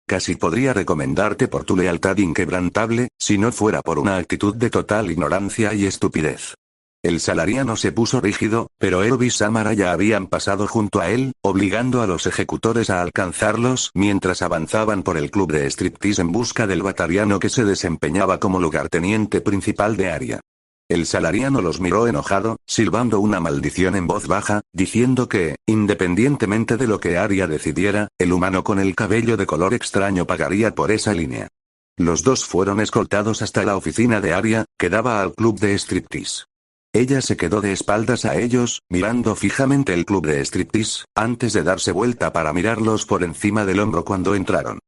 Casi podría recomendarte por tu lealtad inquebrantable, si no fuera por una actitud de total ignorancia y estupidez. El salariano se puso rígido, pero Erub y Samara ya habían pasado junto a él, obligando a los ejecutores a alcanzarlos mientras avanzaban por el club de striptease en busca del batariano que se desempeñaba como lugarteniente principal de Arya. El salariano los miró enojado, silbando una maldición en voz baja, diciendo que, independientemente de lo que Arya decidiera, el humano con el cabello de color extraño pagaría por esa línea. Los dos fueron escoltados hasta la oficina de Arya, que daba al club de striptease. Ella se quedó de espaldas a ellos, mirando fijamente el club de striptease, antes de darse vuelta para mirarlos por encima del hombro cuando entraron.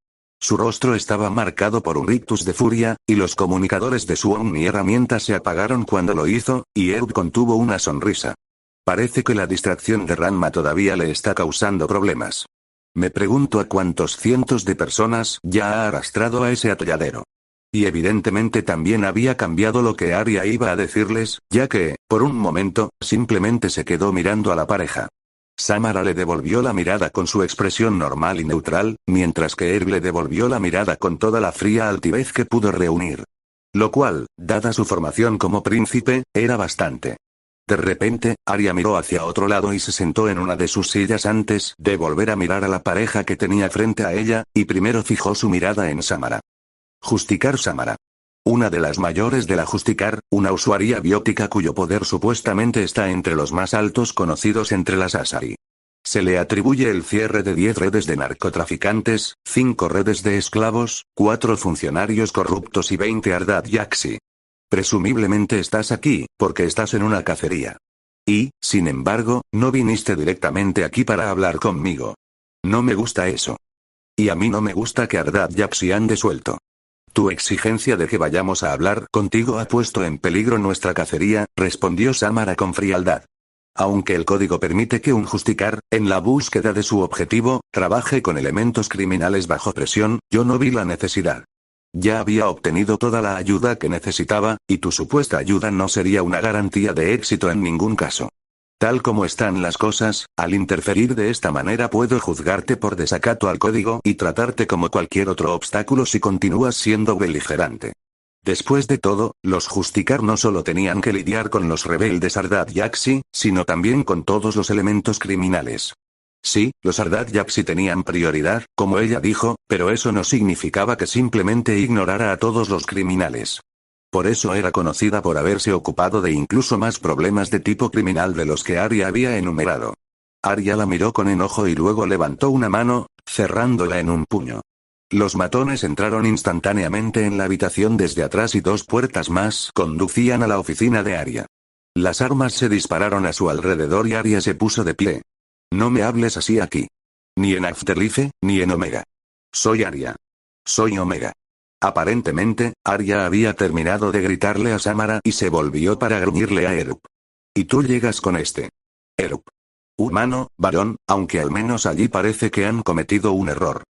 Su rostro estaba marcado por un rictus de furia, y los comunicadores de su herramienta se apagaron cuando lo hizo, y Erub contuvo una sonrisa. Parece que la distracción de Ranma todavía le está causando problemas. Me pregunto a cuántos cientos de personas ya ha arrastrado a ese atolladero. Y evidentemente también había cambiado lo que Arya iba a decirles, ya que, por un momento, simplemente se quedó mirando a la pareja. Samara le devolvió la mirada con su expresión normal y neutral, mientras que Erub le devolvió la mirada con toda la fría altivez que pudo reunir. Lo cual, dada su formación como príncipe, era bastante. De repente, Arya miró hacia otro lado y se sentó en una de sus sillas antes de volver a mirar a la pareja que tenía frente a ella, y primero fijó su mirada en Samara. Justicar Samara. Una de las mayores de la Justicar, una usuaria biótica cuyo poder supuestamente está entre los más altos conocidos entre las Asari. Se le atribuye el cierre de 10 redes de narcotraficantes, 5 redes de esclavos, 4 funcionarios corruptos y 20 Ardad Yaxi. Presumiblemente estás aquí, porque estás en una cacería. Y, sin embargo, no viniste directamente aquí para hablar conmigo. No me gusta eso. Y a mí no me gusta que Ardad Yaxi ande suelto. Tu exigencia de que vayamos a hablar contigo ha puesto en peligro nuestra cacería, respondió Samara con frialdad. Aunque el código permite que un Justicar, en la búsqueda de su objetivo, trabaje con elementos criminales bajo presión, yo no vi la necesidad. Ya había obtenido toda la ayuda que necesitaba, y tu supuesta ayuda no sería una garantía de éxito en ningún caso. Tal como están las cosas, al interferir de esta manera puedo juzgarte por desacato al código y tratarte como cualquier otro obstáculo si continúas siendo beligerante. Después de todo, los Justicar no solo tenían que lidiar con los rebeldes Ardad Yaxi, sino también con todos los elementos criminales. Sí, los Ardad Yaxi tenían prioridad, como ella dijo, pero eso no significaba que simplemente ignorara a todos los criminales. Por eso era conocida por haberse ocupado de incluso más problemas de tipo criminal de los que Arya había enumerado. Arya la miró con enojo y luego levantó una mano, cerrándola en un puño. Los matones entraron instantáneamente en la habitación desde atrás y 2 puertas más conducían a la oficina de Arya. Las armas se dispararon a su alrededor y Arya se puso de pie. No me hables así aquí. Ni en Afterlife, ni en Omega. Soy Arya. Soy Omega. Aparentemente, Arya había terminado de gritarle a Samara y se volvió para gruñirle a Erub. Y tú llegas con este. Erub. Humano, varón, aunque al menos allí parece que han cometido un error.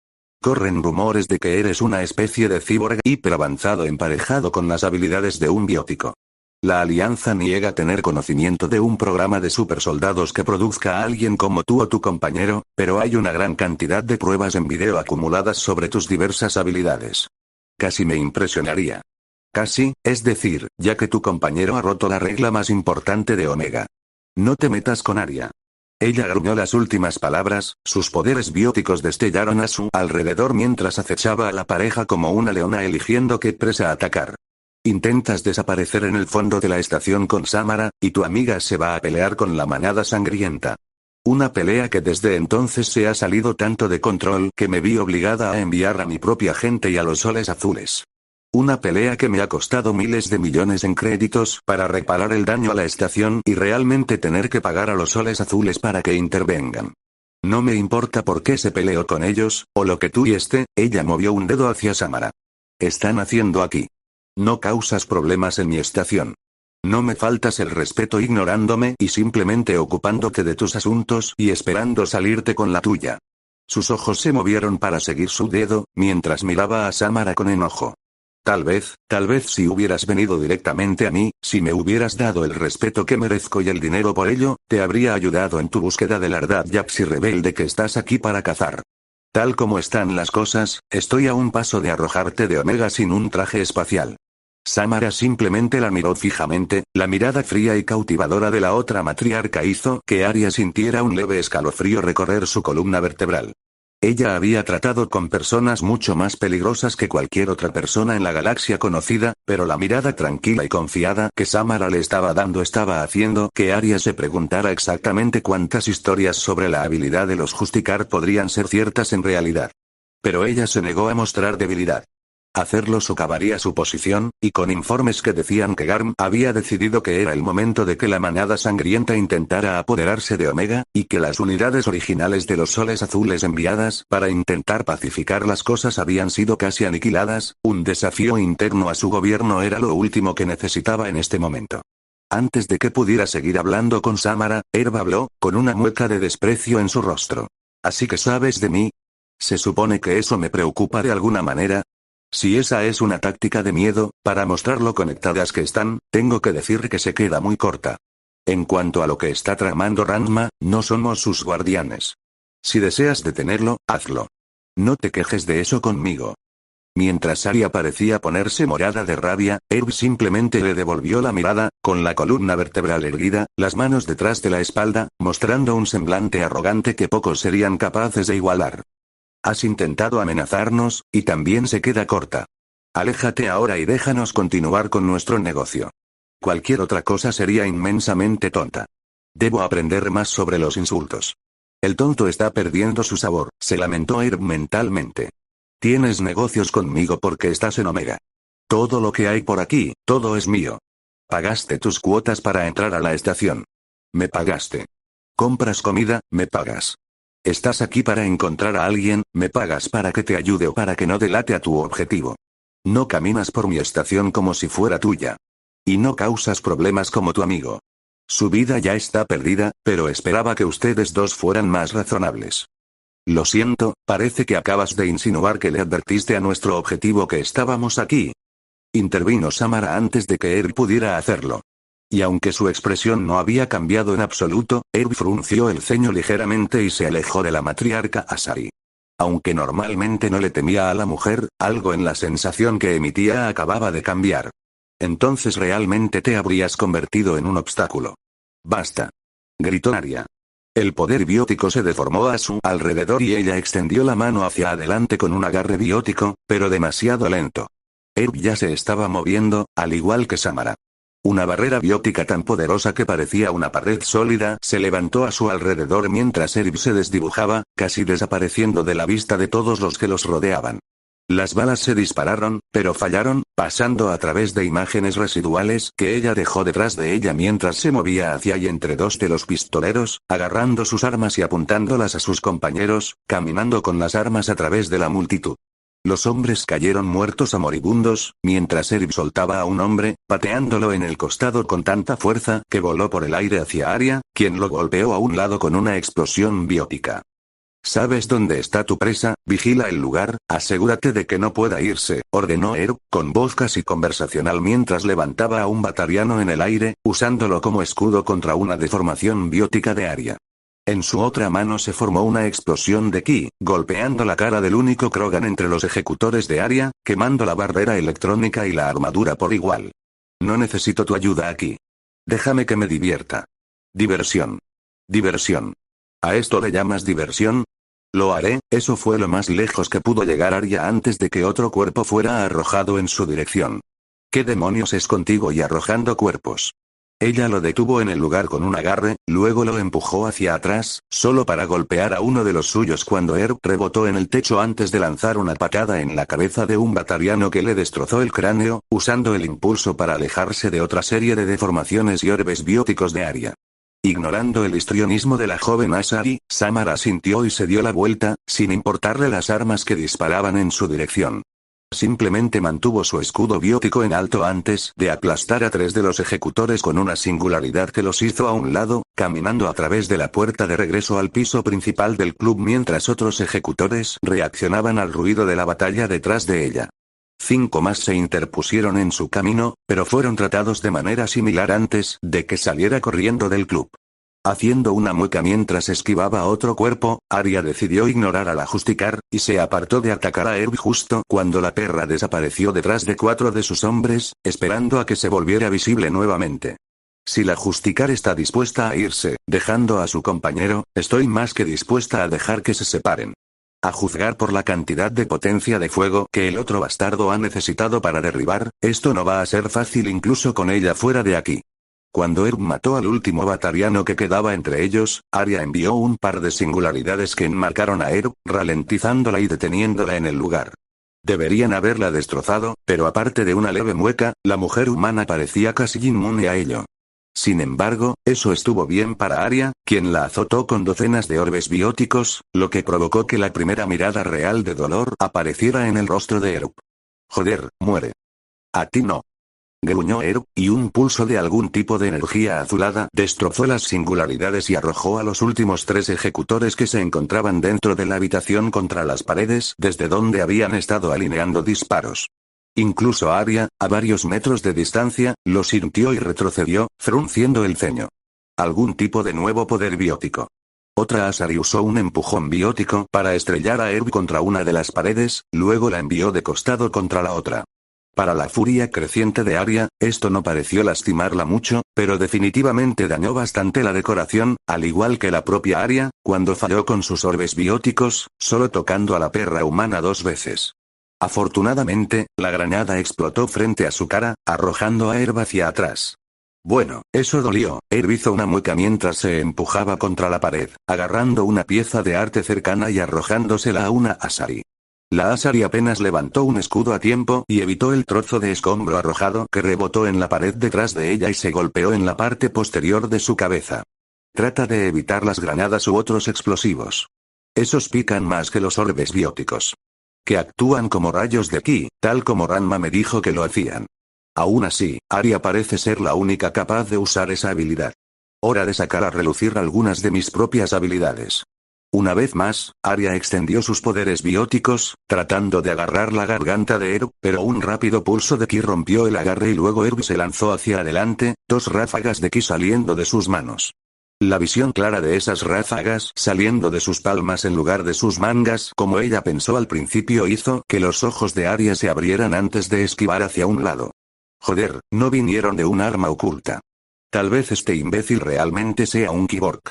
Corren rumores de que eres una especie de cyborg hiperavanzado emparejado con las habilidades de un biótico. La Alianza niega tener conocimiento de un programa de supersoldados que produzca a alguien como tú o tu compañero, pero hay una gran cantidad de pruebas en video acumuladas sobre tus diversas habilidades. Casi me impresionaría. Casi, es decir, ya que tu compañero ha roto la regla más importante de Omega. No te metas con Arya. Ella gruñó las últimas palabras, sus poderes bióticos destellaron a su alrededor mientras acechaba a la pareja como una leona eligiendo qué presa atacar. Intentas desaparecer en el fondo de la estación con Samara, y tu amiga se va a pelear con la manada sangrienta. Una pelea que desde entonces se ha salido tanto de control que me vi obligada a enviar a mi propia gente y a los soles azules. Una pelea que me ha costado miles de millones en créditos para reparar el daño a la estación y realmente tener que pagar a los soles azules para que intervengan. No me importa por qué se peleó con ellos, o lo que tú y ella movió un dedo hacia Samara. Están haciendo aquí. No causas problemas en mi estación. No me faltas el respeto ignorándome y simplemente ocupándote de tus asuntos y esperando salirte con la tuya. Sus ojos se movieron para seguir su dedo, mientras miraba a Samara con enojo. Tal vez si hubieras venido directamente a mí, si me hubieras dado el respeto que merezco y el dinero por ello, te habría ayudado en tu búsqueda del Ardad Yaxi rebelde que estás aquí para cazar. Tal como están las cosas, estoy a un paso de arrojarte de Omega sin un traje espacial. Samara simplemente la miró fijamente, la mirada fría y cautivadora de la otra matriarca hizo que Arya sintiera un leve escalofrío recorrer su columna vertebral. Ella había tratado con personas mucho más peligrosas que cualquier otra persona en la galaxia conocida, pero la mirada tranquila y confiada que Samara le estaba dando estaba haciendo que Arya se preguntara exactamente cuántas historias sobre la habilidad de los Justicar podrían ser ciertas en realidad. Pero ella se negó a mostrar debilidad. Hacerlo socavaría su posición, y con informes que decían que Garm había decidido que era el momento de que la manada sangrienta intentara apoderarse de Omega, y que las unidades originales de los soles azules enviadas para intentar pacificar las cosas habían sido casi aniquiladas, un desafío interno a su gobierno era lo último que necesitaba en este momento. Antes de que pudiera seguir hablando con Samara, Herb habló, con una mueca de desprecio en su rostro. ¿Así que sabes de mí? ¿Se supone que eso me preocupa de alguna manera? Si esa es una táctica de miedo, para mostrar lo conectadas que están, tengo que decir que se queda muy corta. En cuanto a lo que está tramando Ranma, no somos sus guardianes. Si deseas detenerlo, hazlo. No te quejes de eso conmigo. Mientras Arya parecía ponerse morada de rabia, Herb simplemente le devolvió la mirada, con la columna vertebral erguida, las manos detrás de la espalda, mostrando un semblante arrogante que pocos serían capaces de igualar. Has intentado amenazarnos, y también se queda corta. Aléjate ahora y déjanos continuar con nuestro negocio. Cualquier otra cosa sería inmensamente tonta. Debo aprender más sobre los insultos. El tonto está perdiendo su sabor, se lamentó Herb mentalmente. Tienes negocios conmigo porque estás en Omega. Todo lo que hay por aquí, todo es mío. Pagaste tus cuotas para entrar a la estación. Me pagaste. Compras comida, me pagas. Estás aquí para encontrar a alguien, me pagas para que te ayude o para que no delate a tu objetivo. No caminas por mi estación como si fuera tuya. Y no causas problemas como tu amigo. Su vida ya está perdida, pero esperaba que ustedes dos fueran más razonables. Lo siento, parece que acabas de insinuar que le advertiste a nuestro objetivo que estábamos aquí. Intervino Samara antes de que Herb pudiera hacerlo. Y aunque su expresión no había cambiado en absoluto, Herb frunció el ceño ligeramente y se alejó de la matriarca Asari. Aunque normalmente no le temía a la mujer, algo en la sensación que emitía acababa de cambiar. Entonces realmente te habrías convertido en un obstáculo. Basta. Gritó Arya. El poder biótico se deformó a su alrededor y ella extendió la mano hacia adelante con un agarre biótico, pero demasiado lento. Herb ya se estaba moviendo, al igual que Samara. Una barrera biótica tan poderosa que parecía una pared sólida se levantó a su alrededor mientras Herb se desdibujaba, casi desapareciendo de la vista de todos los que los rodeaban. Las balas se dispararon, pero fallaron, pasando a través de imágenes residuales que ella dejó detrás de ella mientras se movía hacia y entre dos de los pistoleros, agarrando sus armas y apuntándolas a sus compañeros, caminando con las armas a través de la multitud. Los hombres cayeron muertos a moribundos, mientras Herb soltaba a un hombre, pateándolo en el costado con tanta fuerza que voló por el aire hacia Arya, quien lo golpeó a un lado con una explosión biótica. ¿Sabes dónde está tu presa? Vigila el lugar, asegúrate de que no pueda irse, ordenó Herb, con voz casi conversacional mientras levantaba a un batariano en el aire, usándolo como escudo contra una deformación biótica de Arya. En su otra mano se formó una explosión de ki, golpeando la cara del único Krogan entre los ejecutores de Arya, quemando la barrera electrónica y la armadura por igual. No necesito tu ayuda aquí. Déjame que me divierta. Diversión. Diversión. ¿A esto le llamas diversión? Lo haré, eso fue lo más lejos que pudo llegar Arya antes de que otro cuerpo fuera arrojado en su dirección. ¿Qué demonios es contigo y arrojando cuerpos? Ella lo detuvo en el lugar con un agarre, luego lo empujó hacia atrás, solo para golpear a uno de los suyos cuando Herb rebotó en el techo antes de lanzar una patada en la cabeza de un batariano que le destrozó el cráneo, usando el impulso para alejarse de otra serie de deformaciones y orbes bióticos de Arya. Ignorando el histrionismo de la joven Asari, Samara sintió y se dio la vuelta, sin importarle las armas que disparaban en su dirección. Simplemente mantuvo su escudo biótico en alto antes de aplastar a 3 de los ejecutores con una singularidad que los hizo a un lado, caminando a través de la puerta de regreso al piso principal del club mientras otros ejecutores reaccionaban al ruido de la batalla detrás de ella. 5 más se interpusieron en su camino, pero fueron tratados de manera similar antes de que saliera corriendo del club. Haciendo una mueca mientras esquivaba otro cuerpo, Arya decidió ignorar a la Justicar, y se apartó de atacar a Erb justo cuando la perra desapareció detrás de 4 de sus hombres, esperando a que se volviera visible nuevamente. Si la Justicar está dispuesta a irse, dejando a su compañero, estoy más que dispuesta a dejar que se separen. A juzgar por la cantidad de potencia de fuego que el otro bastardo ha necesitado para derribar, esto no va a ser fácil incluso con ella fuera de aquí. Cuando Erb mató al último batariano que quedaba entre ellos, Arya envió un par de singularidades que enmarcaron a Erb, ralentizándola y deteniéndola en el lugar. Deberían haberla destrozado, pero aparte de una leve mueca, la mujer humana parecía casi inmune a ello. Sin embargo, eso estuvo bien para Arya, quien la azotó con docenas de orbes bióticos, lo que provocó que la primera mirada real de dolor apareciera en el rostro de Erb. Joder, muere. A ti no. Gruñó Erb, y un pulso de algún tipo de energía azulada destrozó las singularidades y arrojó a los últimos 3 ejecutores que se encontraban dentro de la habitación contra las paredes desde donde habían estado alineando disparos. Incluso Arya, a varios metros de distancia, lo sintió y retrocedió, frunciendo el ceño. Algún tipo de nuevo poder biótico. Otra Asari usó un empujón biótico para estrellar a Erb contra una de las paredes, luego la envió de costado contra la otra. Para la furia creciente de Arya, esto no pareció lastimarla mucho, pero definitivamente dañó bastante la decoración, al igual que la propia Arya, cuando falló con sus orbes bióticos, solo tocando a la perra humana 2 veces. Afortunadamente, la granada explotó frente a su cara, arrojando a Erb hacia atrás. Bueno, eso dolió. Erb hizo una mueca mientras se empujaba contra la pared, agarrando una pieza de arte cercana y arrojándosela a una Asari. La Asari apenas levantó un escudo a tiempo y evitó el trozo de escombro arrojado que rebotó en la pared detrás de ella y se golpeó en la parte posterior de su cabeza. Trata de evitar las granadas u otros explosivos. Esos pican más que los orbes bióticos. Que actúan como rayos de ki, tal como Ranma me dijo que lo hacían. Aún así, Arya parece ser la única capaz de usar esa habilidad. Hora de sacar a relucir algunas de mis propias habilidades. Una vez más, Arya extendió sus poderes bióticos, tratando de agarrar la garganta de Erb, pero un rápido pulso de ki rompió el agarre y luego Erb se lanzó hacia adelante, 2 ráfagas de ki saliendo de sus manos. La visión clara de esas ráfagas saliendo de sus palmas en lugar de sus mangas, como ella pensó al principio, hizo que los ojos de Arya se abrieran antes de esquivar hacia un lado. Joder, no vinieron de un arma oculta. Tal vez este imbécil realmente sea un cyborg.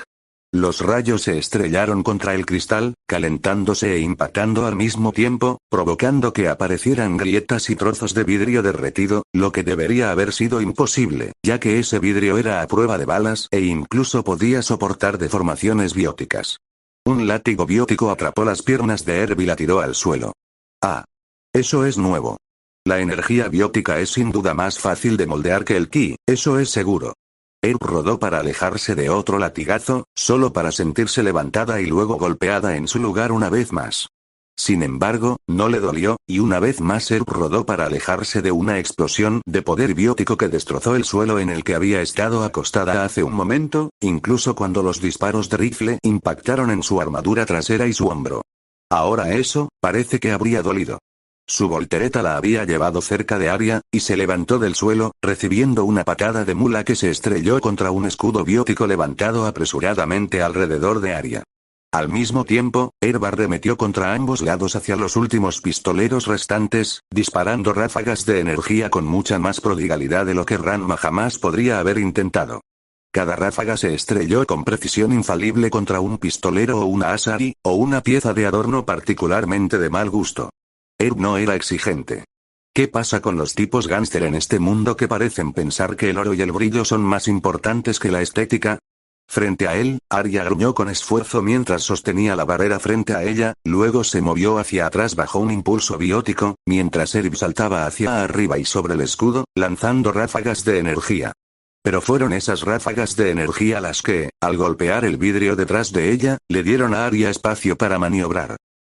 Los rayos se estrellaron contra el cristal, calentándose e impactando al mismo tiempo, provocando que aparecieran grietas y trozos de vidrio derretido, lo que debería haber sido imposible, ya que ese vidrio era a prueba de balas e incluso podía soportar deformaciones bióticas. Un látigo biótico atrapó las piernas de Erb y la tiró al suelo. Ah. Eso es nuevo. La energía biótica es sin duda más fácil de moldear que el ki, eso es seguro. Erb rodó para alejarse de otro latigazo, solo para sentirse levantada y luego golpeada en su lugar una vez más. Sin embargo, no le dolió, y una vez más Erb rodó para alejarse de una explosión de poder biótico que destrozó el suelo en el que había estado acostada hace un momento, incluso cuando los disparos de rifle impactaron en su armadura trasera y su hombro. Ahora eso, parece que habría dolido. Su voltereta la había llevado cerca de Arya, y se levantó del suelo, recibiendo una patada de mula que se estrelló contra un escudo biótico levantado apresuradamente alrededor de Arya. Al mismo tiempo, Erb arremetió contra ambos lados hacia los últimos pistoleros restantes, disparando ráfagas de energía con mucha más prodigalidad de lo que Ranma jamás podría haber intentado. Cada ráfaga se estrelló con precisión infalible contra un pistolero o una Asari, o una pieza de adorno particularmente de mal gusto. Erb no era exigente. ¿Qué pasa con los tipos gángster en este mundo que parecen pensar que el oro y el brillo son más importantes que la estética? Frente a él, Arya gruñó con esfuerzo mientras sostenía la barrera frente a ella, luego se movió hacia atrás bajo un impulso biótico, mientras Erb saltaba hacia arriba y sobre el escudo, lanzando ráfagas de energía. Pero fueron esas ráfagas de energía las que, al golpear el vidrio detrás de ella, le dieron a Arya espacio para maniobrar.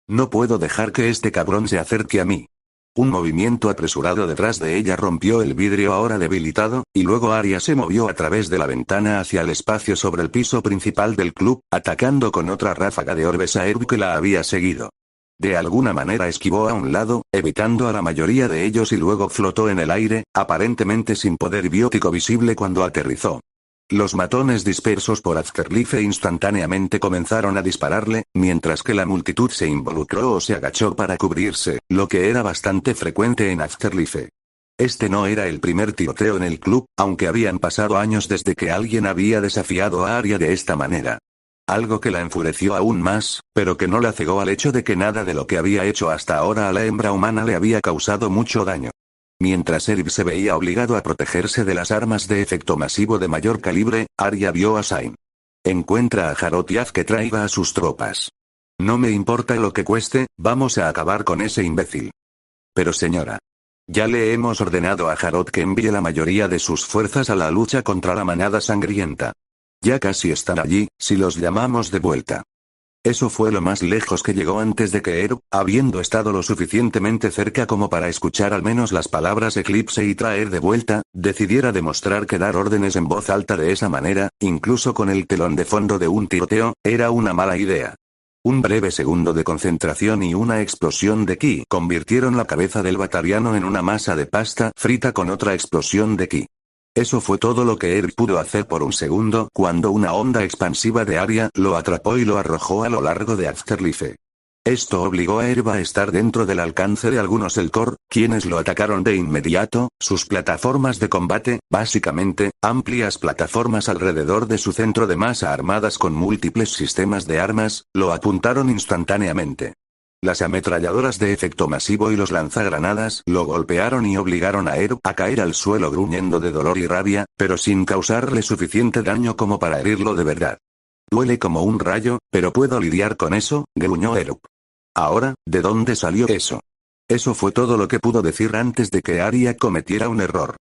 No puedo dejar que este cabrón se acerque a mí. Un movimiento apresurado detrás de ella rompió el vidrio ahora debilitado, y luego Arya se movió a través de la ventana hacia el espacio sobre el piso principal del club, atacando con otra ráfaga de orbes a Erb que la había seguido. De alguna manera esquivó a un lado, evitando a la mayoría de ellos y luego flotó en el aire, aparentemente sin poder biótico visible cuando aterrizó. Los matones dispersos por Afterlife instantáneamente comenzaron a dispararle, mientras que la multitud se involucró o se agachó para cubrirse, lo que era bastante frecuente en Afterlife. Este no era el primer tiroteo en el club, aunque habían pasado años desde que alguien había desafiado a Arya de esta manera. Algo que la enfureció aún más, pero que no la cegó al hecho de que nada de lo que había hecho hasta ahora a la hembra humana le había causado mucho daño. Mientras Erib se veía obligado a protegerse de las armas de efecto masivo de mayor calibre, Arya vio a Sain. Encuentra a Jarot y haz que traiga a sus tropas. No me importa lo que cueste, vamos a acabar con ese imbécil. Pero señora. Ya le hemos ordenado a Jarot que envíe la mayoría de sus fuerzas a la lucha contra la manada sangrienta. Ya casi están allí, si los llamamos de vuelta. Eso fue lo más lejos que llegó antes de que Erb, habiendo estado lo suficientemente cerca como para escuchar al menos las palabras Eclipse y traer de vuelta, decidiera demostrar que dar órdenes en voz alta de esa manera, incluso con el telón de fondo de un tiroteo, era una mala idea. Un breve segundo de concentración y una explosión de ki convirtieron la cabeza del batariano en una masa de pasta frita con otra explosión de ki. Eso fue todo lo que Erb pudo hacer por un segundo cuando una onda expansiva de Arya lo atrapó y lo arrojó a lo largo de Afterlife. Esto obligó a Erb a estar dentro del alcance de algunos Elcor, quienes lo atacaron de inmediato. Sus plataformas de combate, básicamente, amplias plataformas alrededor de su centro de masa armadas con múltiples sistemas de armas, lo apuntaron instantáneamente. Las ametralladoras de efecto masivo y los lanzagranadas lo golpearon y obligaron a Erb a caer al suelo gruñendo de dolor y rabia, pero sin causarle suficiente daño como para herirlo de verdad. Duele como un rayo, pero puedo lidiar con eso, gruñó Erb. Ahora, ¿de dónde salió eso? Eso fue todo lo que pudo decir antes de que Arya cometiera un error.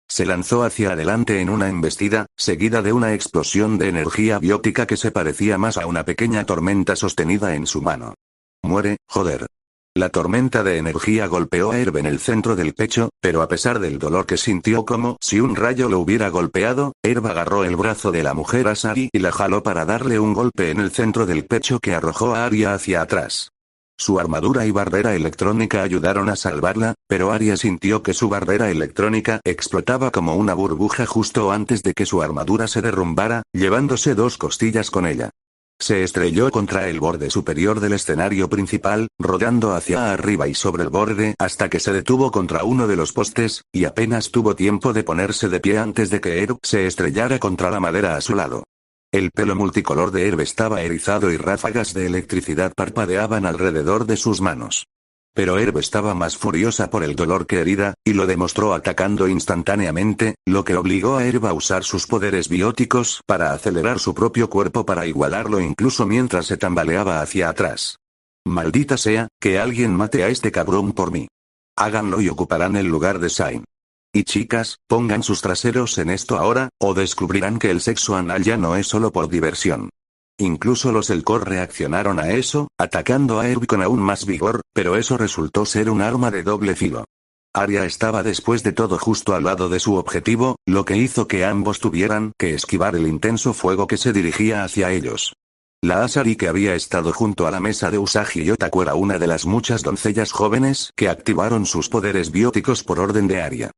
Se lanzó hacia adelante en una embestida, seguida de una explosión de energía biótica que se parecía más a una pequeña tormenta sostenida en su mano. Muere, joder. La tormenta de energía golpeó a Erb en el centro del pecho, pero a pesar del dolor que sintió como si un rayo lo hubiera golpeado, Erb agarró el brazo de la mujer Asari y la jaló para darle un golpe en el centro del pecho que arrojó a Arya hacia atrás. Su armadura y barrera electrónica ayudaron a salvarla, pero Arya sintió que su barrera electrónica explotaba como una burbuja justo antes de que su armadura se derrumbara, llevándose 2 costillas con ella. Se estrelló contra el borde superior del escenario principal, rodando hacia arriba y sobre el borde hasta que se detuvo contra uno de los postes, y apenas tuvo tiempo de ponerse de pie antes de que Erb se estrellara contra la madera a su lado. El pelo multicolor de Erb estaba erizado y ráfagas de electricidad parpadeaban alrededor de sus manos. Pero Erb estaba más furiosa por el dolor que herida, y lo demostró atacando instantáneamente, lo que obligó a Erb a usar sus poderes bióticos para acelerar su propio cuerpo para igualarlo incluso mientras se tambaleaba hacia atrás. Maldita sea, que alguien mate a este cabrón por mí. Háganlo y ocuparán el lugar de Sain. Y chicas, pongan sus traseros en esto ahora, o descubrirán que el sexo anal ya no es solo por diversión. Incluso los Elcor reaccionaron a eso, atacando a Erb con aún más vigor, pero eso resultó ser un arma de doble filo. Arya estaba después de todo justo al lado de su objetivo, lo que hizo que ambos tuvieran que esquivar el intenso fuego que se dirigía hacia ellos. La Asari que había estado junto a la mesa de Usagi y Otaku era una de las muchas doncellas jóvenes que activaron sus poderes bióticos por orden de Arya.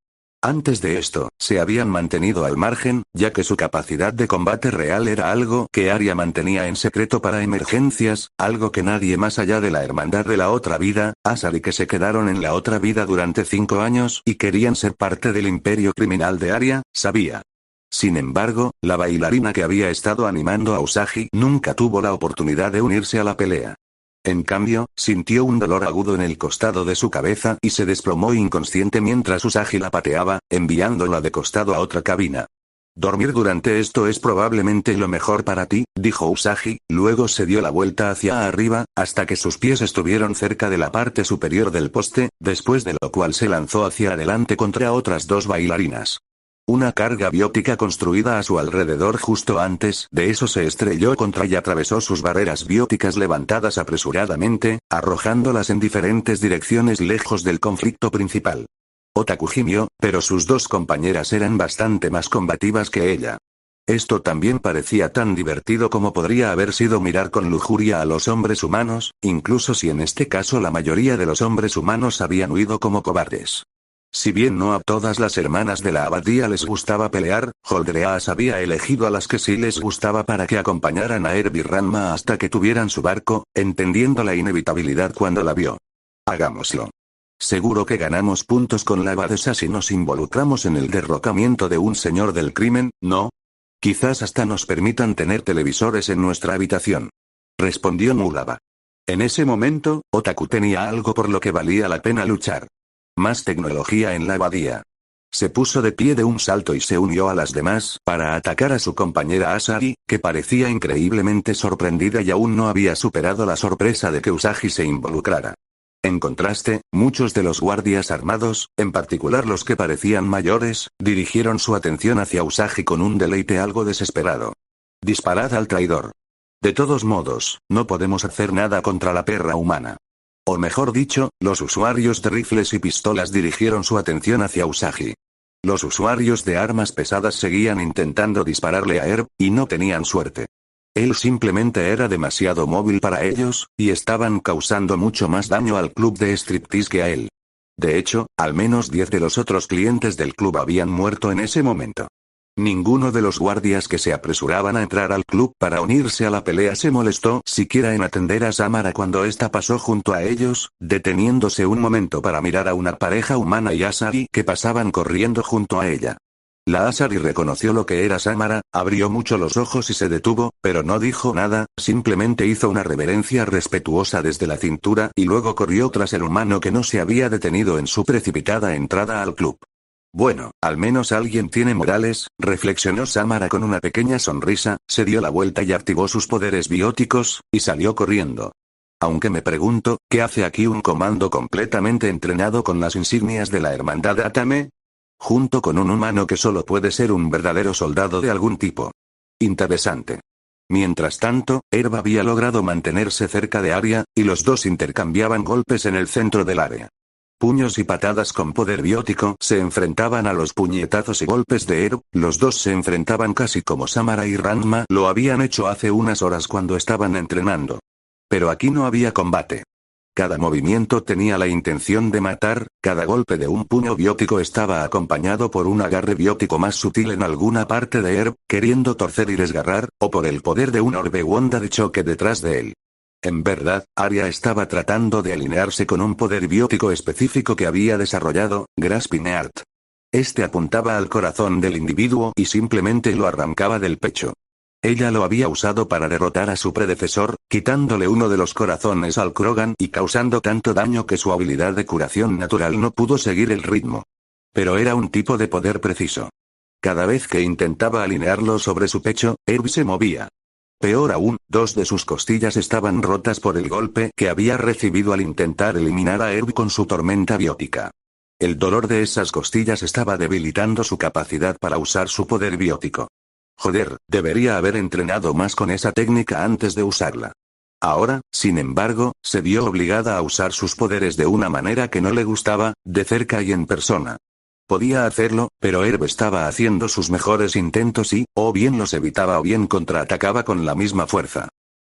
Antes de esto, se habían mantenido al margen, ya que su capacidad de combate real era algo que Arya mantenía en secreto para emergencias, algo que nadie más allá de la Hermandad de la Otra Vida, Asari que se quedaron en la Otra Vida durante 5 años y querían ser parte del imperio criminal de Arya, sabía. Sin embargo, la bailarina que había estado animando a Usagi nunca tuvo la oportunidad de unirse a la pelea. En cambio, sintió un dolor agudo en el costado de su cabeza y se desplomó inconsciente mientras Usagi la pateaba, enviándola de costado a otra cabina. Dormir durante esto es probablemente lo mejor para ti, dijo Usagi, luego se dio la vuelta hacia arriba, hasta que sus pies estuvieron cerca de la parte superior del poste, después de lo cual se lanzó hacia adelante contra otras 2 bailarinas. Una carga biótica construida a su alrededor justo antes de eso se estrelló contra y atravesó sus barreras bióticas levantadas apresuradamente, arrojándolas en diferentes direcciones lejos del conflicto principal. Otaku gimió, pero sus 2 compañeras eran bastante más combativas que ella. Esto también parecía tan divertido como podría haber sido mirar con lujuria a los hombres humanos, incluso si en este caso la mayoría de los hombres humanos habían huido como cobardes. Si bien no a todas las hermanas de la abadía les gustaba pelear, Holdreas había elegido a las que sí les gustaba para que acompañaran a Herb y Ranma hasta que tuvieran su barco, entendiendo la inevitabilidad cuando la vio. Hagámoslo. Seguro que ganamos puntos con la abadesa si nos involucramos en el derrocamiento de un señor del crimen, ¿no? Quizás hasta nos permitan tener televisores en nuestra habitación. Respondió Mulaba. En ese momento, Otaku tenía algo por lo que valía la pena luchar. Más tecnología en la abadía. Se puso de pie de un salto y se unió a las demás para atacar a su compañera Asari, que parecía increíblemente sorprendida y aún no había superado la sorpresa de que Usagi se involucrara. En contraste, muchos de los guardias armados, en particular los que parecían mayores, dirigieron su atención hacia Usagi con un deleite algo desesperado. Disparad al traidor. De todos modos, no podemos hacer nada contra la perra humana. O mejor dicho, los usuarios de rifles y pistolas dirigieron su atención hacia Usagi. Los usuarios de armas pesadas seguían intentando dispararle a Herb, y no tenían suerte. Él simplemente era demasiado móvil para ellos, y estaban causando mucho más daño al club de striptease que a él. De hecho, al menos 10 de los otros clientes del club habían muerto en ese momento. Ninguno de los guardias que se apresuraban a entrar al club para unirse a la pelea se molestó siquiera en atender a Samara cuando ésta pasó junto a ellos, deteniéndose un momento para mirar a una pareja humana y Asari que pasaban corriendo junto a ella. La Asari reconoció lo que era Samara, abrió mucho los ojos y se detuvo, pero no dijo nada, simplemente hizo una reverencia respetuosa desde la cintura y luego corrió tras el humano que no se había detenido en su precipitada entrada al club. Bueno, al menos alguien tiene modales, reflexionó Samara con una pequeña sonrisa, se dio la vuelta y activó sus poderes bióticos, y salió corriendo. Aunque me pregunto, ¿qué hace aquí un comando completamente entrenado con las insignias de la hermandad Atame? Junto con un humano que solo puede ser un verdadero soldado de algún tipo. Interesante. Mientras tanto, Herb había logrado mantenerse cerca de Arya, y los dos intercambiaban golpes en el centro del área. Puños y patadas con poder biótico se enfrentaban a los puñetazos y golpes de Herb, los dos se enfrentaban casi como Samara y Ranma lo habían hecho hace unas horas cuando estaban entrenando. Pero aquí no había combate. Cada movimiento tenía la intención de matar, cada golpe de un puño biótico estaba acompañado por un agarre biótico más sutil en alguna parte de Herb, queriendo torcer y desgarrar, o por el poder de un orbe Wanda de choque detrás de él. En verdad, Arya estaba tratando de alinearse con un poder biótico específico que había desarrollado, Grasping Earth. Este apuntaba al corazón del individuo y simplemente lo arrancaba del pecho. Ella lo había usado para derrotar a su predecesor, quitándole uno de los corazones al Krogan y causando tanto daño que su habilidad de curación natural no pudo seguir el ritmo. Pero era un tipo de poder preciso. Cada vez que intentaba alinearlo sobre su pecho, Herb se movía. Peor aún, 2 de sus costillas estaban rotas por el golpe que había recibido al intentar eliminar a Herb con su tormenta biótica. El dolor de esas costillas estaba debilitando su capacidad para usar su poder biótico. Joder, debería haber entrenado más con esa técnica antes de usarla. Ahora, sin embargo, se vio obligada a usar sus poderes de una manera que no le gustaba, de cerca y en persona. Podía hacerlo, pero Herb estaba haciendo sus mejores intentos y, o bien los evitaba o bien contraatacaba con la misma fuerza.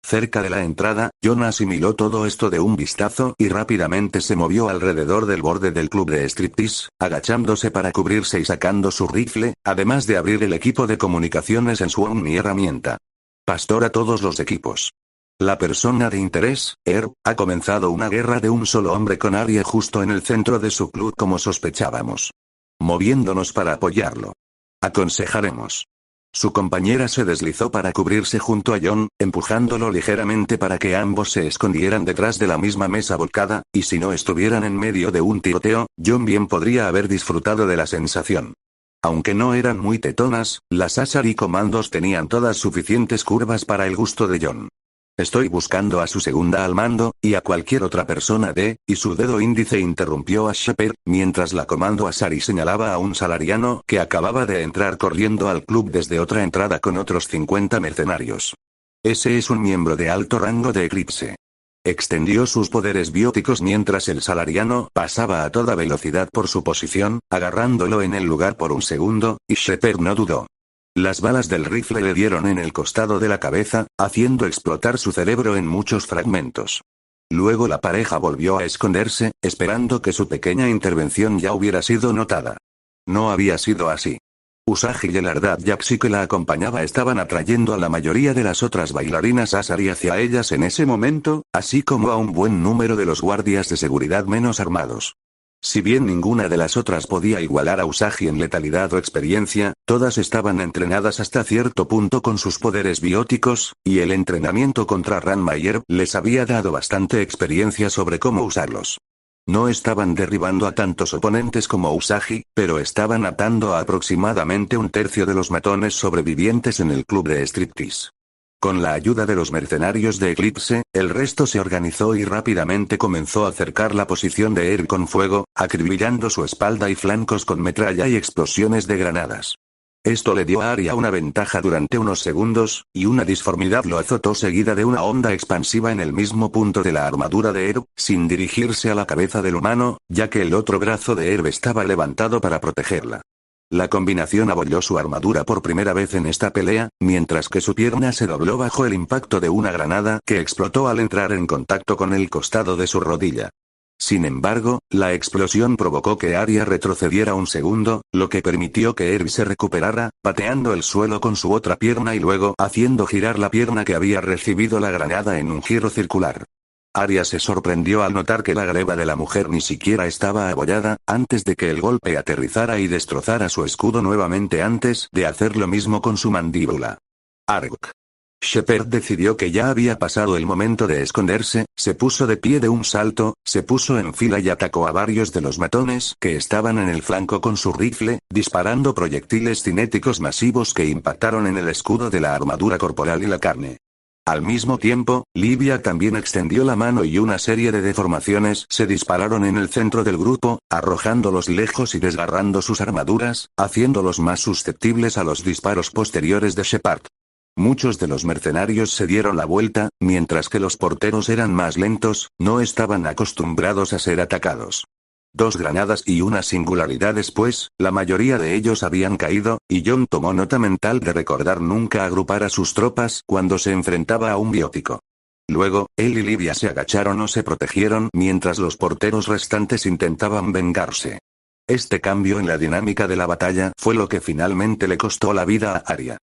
Cerca de la entrada, Jon asimiló todo esto de un vistazo y rápidamente se movió alrededor del borde del club de striptease, agachándose para cubrirse y sacando su rifle, además de abrir el equipo de comunicaciones en su Omni herramienta. Pastor a todos los equipos. La persona de interés, Herb, ha comenzado una guerra de un solo hombre con Arya justo en el centro de su club como sospechábamos. Moviéndonos para apoyarlo. Aconsejaremos. Su compañera se deslizó para cubrirse junto a Jon, empujándolo ligeramente para que ambos se escondieran detrás de la misma mesa volcada, y si no estuvieran en medio de un tiroteo, Jon bien podría haber disfrutado de la sensación. Aunque no eran muy tetonas, las Asari comandos tenían todas suficientes curvas para el gusto de Jon. Estoy buscando a su segunda al mando, y a cualquier otra persona y su dedo índice interrumpió a Shepard, mientras la comando Asari señalaba a un salariano que acababa de entrar corriendo al club desde otra entrada con otros 50 mercenarios. Ese es un miembro de alto rango de Eclipse. Extendió sus poderes bióticos mientras el salariano pasaba a toda velocidad por su posición, agarrándolo en el lugar por un segundo, y Shepard no dudó. Las balas del rifle le dieron en el costado de la cabeza, haciendo explotar su cerebro en muchos fragmentos. Luego la pareja volvió a esconderse, esperando que su pequeña intervención ya hubiera sido notada. No había sido así. Usagi y el Ardad Yaxi que la acompañaba estaban atrayendo a la mayoría de las otras bailarinas Asari hacia ellas en ese momento, así como a un buen número de los guardias de seguridad menos armados. Si bien ninguna de las otras podía igualar a Usagi en letalidad o experiencia, todas estaban entrenadas hasta cierto punto con sus poderes bióticos, y el entrenamiento contra Ranma y Erb les había dado bastante experiencia sobre cómo usarlos. No estaban derribando a tantos oponentes como Usagi, pero estaban atando a aproximadamente un tercio de los matones sobrevivientes en el club de striptease. Con la ayuda de los mercenarios de Eclipse, el resto se organizó y rápidamente comenzó a acercar la posición de Erb con fuego, acribillando su espalda y flancos con metralla y explosiones de granadas. Esto le dio a Arya una ventaja durante unos segundos, y una disformidad lo azotó seguida de una onda expansiva en el mismo punto de la armadura de Erb, sin dirigirse a la cabeza del humano, ya que el otro brazo de Erb estaba levantado para protegerla. La combinación abolló su armadura por primera vez en esta pelea, mientras que su pierna se dobló bajo el impacto de una granada que explotó al entrar en contacto con el costado de su rodilla. Sin embargo, la explosión provocó que Arya retrocediera un segundo, lo que permitió que Erb se recuperara, pateando el suelo con su otra pierna y luego haciendo girar la pierna que había recibido la granada en un giro circular. Arya se sorprendió al notar que la gleba de la mujer ni siquiera estaba abollada, antes de que el golpe aterrizara y destrozara su escudo nuevamente antes de hacer lo mismo con su mandíbula. Arg. Shepard decidió que ya había pasado el momento de esconderse, se puso de pie de un salto, se puso en fila y atacó a varios de los matones que estaban en el flanco con su rifle, disparando proyectiles cinéticos masivos que impactaron en el escudo de la armadura corporal y la carne. Al mismo tiempo, Livia también extendió la mano y una serie de deformaciones se dispararon en el centro del grupo, arrojándolos lejos y desgarrando sus armaduras, haciéndolos más susceptibles a los disparos posteriores de Shepard. Muchos de los mercenarios se dieron la vuelta, mientras que los porteros eran más lentos, no estaban acostumbrados a ser atacados. 2 granadas y una singularidad después, la mayoría de ellos habían caído, y John tomó nota mental de recordar nunca agrupar a sus tropas cuando se enfrentaba a un biótico. Luego, él y Livia se agacharon o se protegieron mientras los porteros restantes intentaban vengarse. Este cambio en la dinámica de la batalla fue lo que finalmente le costó la vida a Arya.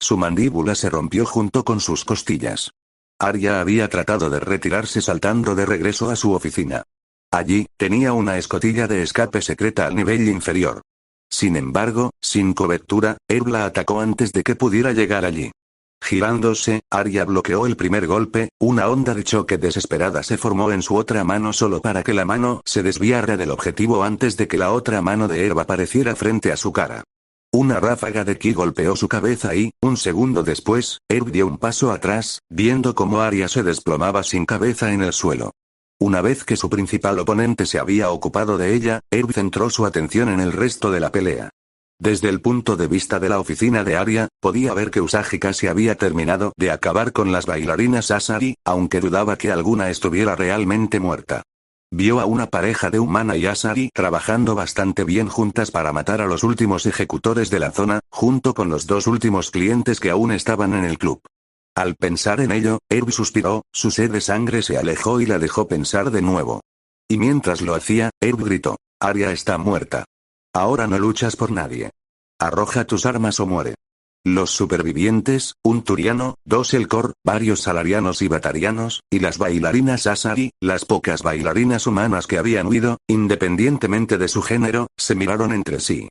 Su mandíbula se rompió junto con sus costillas. Arya había tratado de retirarse saltando de regreso a su oficina. Allí, tenía una escotilla de escape secreta al nivel inferior. Sin embargo, sin cobertura, Erb la atacó antes de que pudiera llegar allí. Girándose, Arya bloqueó el primer golpe, una onda de choque desesperada se formó en su otra mano solo para que la mano se desviara del objetivo antes de que la otra mano de Erb apareciera frente a su cara. Una ráfaga de ki golpeó su cabeza y, un segundo después, Erb dio un paso atrás, viendo cómo Arya se desplomaba sin cabeza en el suelo. Una vez que su principal oponente se había ocupado de ella, Erb centró su atención en el resto de la pelea. Desde el punto de vista de la oficina de Arya, podía ver que Usagi casi había terminado de acabar con las bailarinas Asari, aunque dudaba que alguna estuviera realmente muerta. Vio a una pareja de Humana y Asari trabajando bastante bien juntas para matar a los últimos ejecutores de la zona, junto con los 2 últimos clientes que aún estaban en el club. Al pensar en ello, Erb suspiró, su sed de sangre se alejó y la dejó pensar de nuevo. Y mientras lo hacía, Erb gritó: Arya está muerta. Ahora no luchas por nadie. Arroja tus armas o muere. Los supervivientes, un turiano, 2 Elcor, varios salarianos y batarianos, y las bailarinas Asari, las pocas bailarinas humanas que habían huido, independientemente de su género, se miraron entre sí.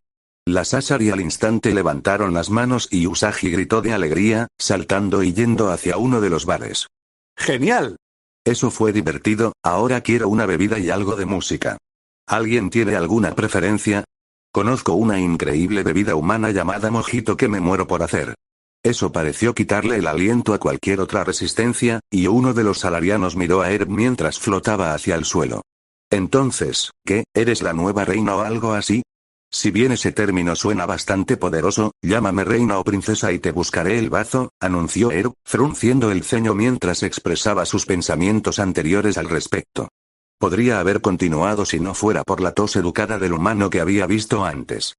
Las Asari al instante levantaron las manos y Usagi gritó de alegría, saltando y yendo hacia uno de los bares. ¡Genial! Eso fue divertido, ahora quiero una bebida y algo de música. ¿Alguien tiene alguna preferencia? Conozco una increíble bebida humana llamada mojito que me muero por hacer. Eso pareció quitarle el aliento a cualquier otra resistencia, y uno de los salarianos miró a Erb mientras flotaba hacia el suelo. Entonces, ¿qué? ¿Eres la nueva reina o algo así? Si bien ese término suena bastante poderoso, llámame reina o princesa y te buscaré el bazo, anunció Erb, frunciendo el ceño mientras expresaba sus pensamientos anteriores al respecto. Podría haber continuado si no fuera por la tos educada del humano que había visto antes.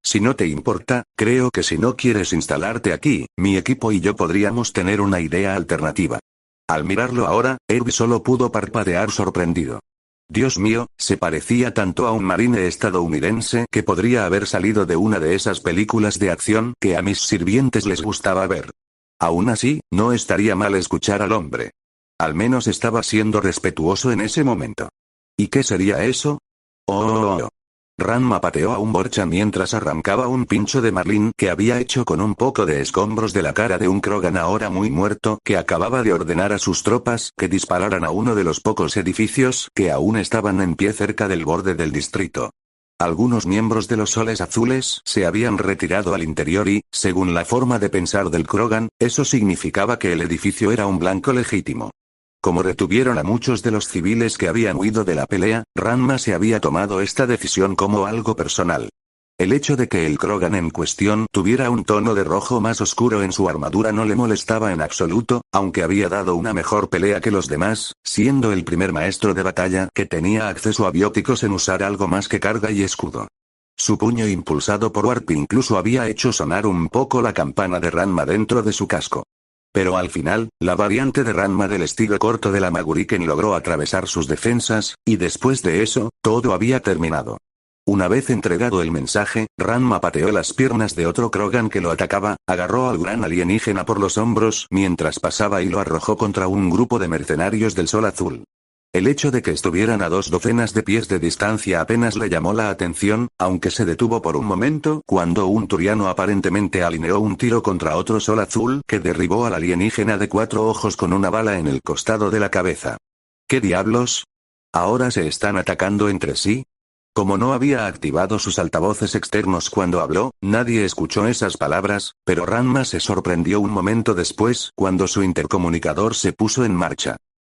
Si no te importa, creo que si no quieres instalarte aquí, mi equipo y yo podríamos tener una idea alternativa. Al mirarlo ahora, Erby solo pudo parpadear sorprendido. Dios mío, se parecía tanto a un marine estadounidense que podría haber salido de una de esas películas de acción que a mis sirvientes les gustaba ver. Aún así, no estaría mal escuchar al hombre. Al menos estaba siendo respetuoso en ese momento. ¿Y qué sería eso? Oh. Ranma pateó a un Borcha mientras arrancaba un pincho de marlín que había hecho con un poco de escombros de la cara de un Krogan ahora muy muerto que acababa de ordenar a sus tropas que dispararan a uno de los pocos edificios que aún estaban en pie cerca del borde del distrito. Algunos miembros de los Soles Azules se habían retirado al interior y, según la forma de pensar del Krogan, eso significaba que el edificio era un blanco legítimo. Como retuvieron a muchos de los civiles que habían huido de la pelea, Ranma se había tomado esta decisión como algo personal. El hecho de que el Krogan en cuestión tuviera un tono de rojo más oscuro en su armadura no le molestaba en absoluto, aunque había dado una mejor pelea que los demás, siendo el primer maestro de batalla que tenía acceso a bióticos en usar algo más que carga y escudo. Su puño impulsado por Warp incluso había hecho sonar un poco la campana de Ranma dentro de su casco. Pero al final, la variante de Ranma del estilo corto de la Maguriken logró atravesar sus defensas, y después de eso, todo había terminado. Una vez entregado el mensaje, Ranma pateó las piernas de otro Krogan que lo atacaba, agarró al gran alienígena por los hombros mientras pasaba y lo arrojó contra un grupo de mercenarios del Sol Azul. El hecho de que estuvieran a 2 docenas de pies de distancia apenas le llamó la atención, aunque se detuvo por un momento cuando un turiano aparentemente alineó un tiro contra otro Sol Azul que derribó al alienígena de 4 ojos con una bala en el costado de la cabeza. ¿Qué diablos? ¿Ahora se están atacando entre sí? Como no había activado sus altavoces externos cuando habló, nadie escuchó esas palabras, pero Ranma se sorprendió un momento después cuando su intercomunicador se puso en marcha.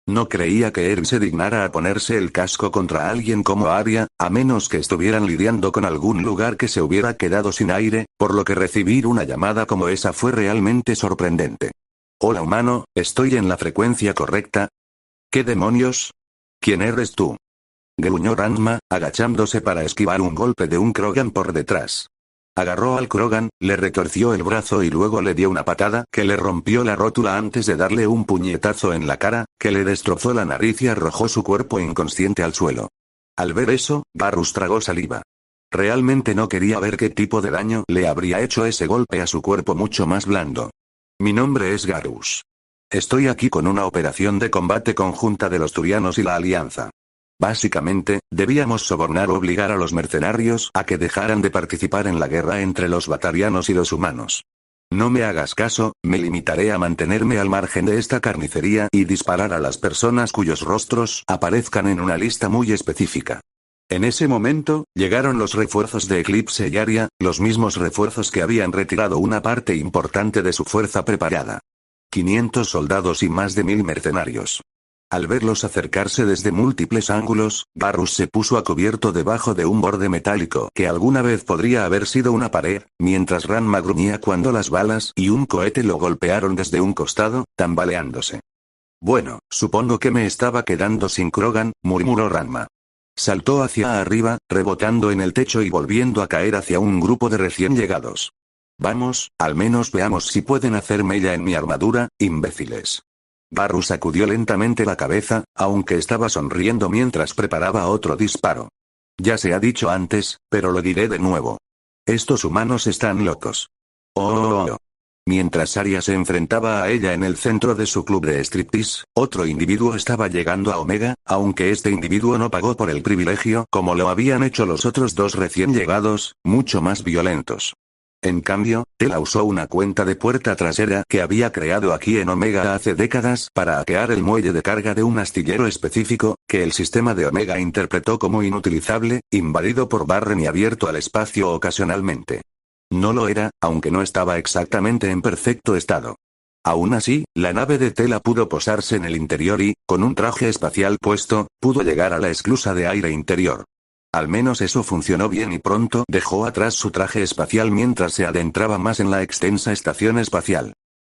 No creía que Erby se dignara a ponerse el casco contra alguien como Arya, a menos que estuvieran lidiando con algún lugar que se hubiera quedado sin aire, por lo que recibir una llamada como esa fue realmente sorprendente. Hola humano, ¿estoy en la frecuencia correcta? ¿Qué demonios? ¿Quién eres tú? Gruñó Ranma, agachándose para esquivar un golpe de un Krogan por detrás. Agarró al Krogan, le retorció el brazo y luego le dio una patada que le rompió la rótula antes de darle un puñetazo en la cara, que le destrozó la nariz y arrojó su cuerpo inconsciente al suelo. Al ver eso, Garrus tragó saliva. Realmente no quería ver qué tipo de daño le habría hecho ese golpe a su cuerpo mucho más blando. Mi nombre es Garrus. Estoy aquí con una operación de combate conjunta de los Turianos y la Alianza. Básicamente, debíamos sobornar o obligar a los mercenarios a que dejaran de participar en la guerra entre los batarianos y los humanos. No me hagas caso, me limitaré a mantenerme al margen de esta carnicería y disparar a las personas cuyos rostros aparezcan en una lista muy específica. En ese momento, llegaron los refuerzos de Eclipse y Arya, los mismos refuerzos que habían retirado una parte importante de su fuerza preparada. 500 soldados y más de 1000 mercenarios. Al verlos acercarse desde múltiples ángulos, Garrus se puso a cubierto debajo de un borde metálico que alguna vez podría haber sido una pared, mientras Ranma gruñía cuando las balas y un cohete lo golpearon desde un costado, tambaleándose. Bueno, supongo que me estaba quedando sin Krogan, murmuró Ranma. Saltó hacia arriba, rebotando en el techo y volviendo a caer hacia un grupo de recién llegados. Vamos, al menos veamos si pueden hacer mella en mi armadura, imbéciles. Garrus sacudió lentamente la cabeza, aunque estaba sonriendo mientras preparaba otro disparo. Ya se ha dicho antes, pero lo diré de nuevo. Estos humanos están locos. Oh. Mientras Arya se enfrentaba a ella en el centro de su club de striptease, otro individuo estaba llegando a Omega, aunque este individuo no pagó por el privilegio como lo habían hecho los otros 2 recién llegados, mucho más violentos. En cambio, Tela usó una cuenta de puerta trasera que había creado aquí en Omega hace décadas para hackear el muelle de carga de un astillero específico, que el sistema de Omega interpretó como inutilizable, invadido por Barren y abierto al espacio ocasionalmente. No lo era, aunque no estaba exactamente en perfecto estado. Aún así, la nave de Tela pudo posarse en el interior y, con un traje espacial puesto, pudo llegar a la esclusa de aire interior. Al menos eso funcionó bien y pronto dejó atrás su traje espacial mientras se adentraba más en la extensa estación espacial.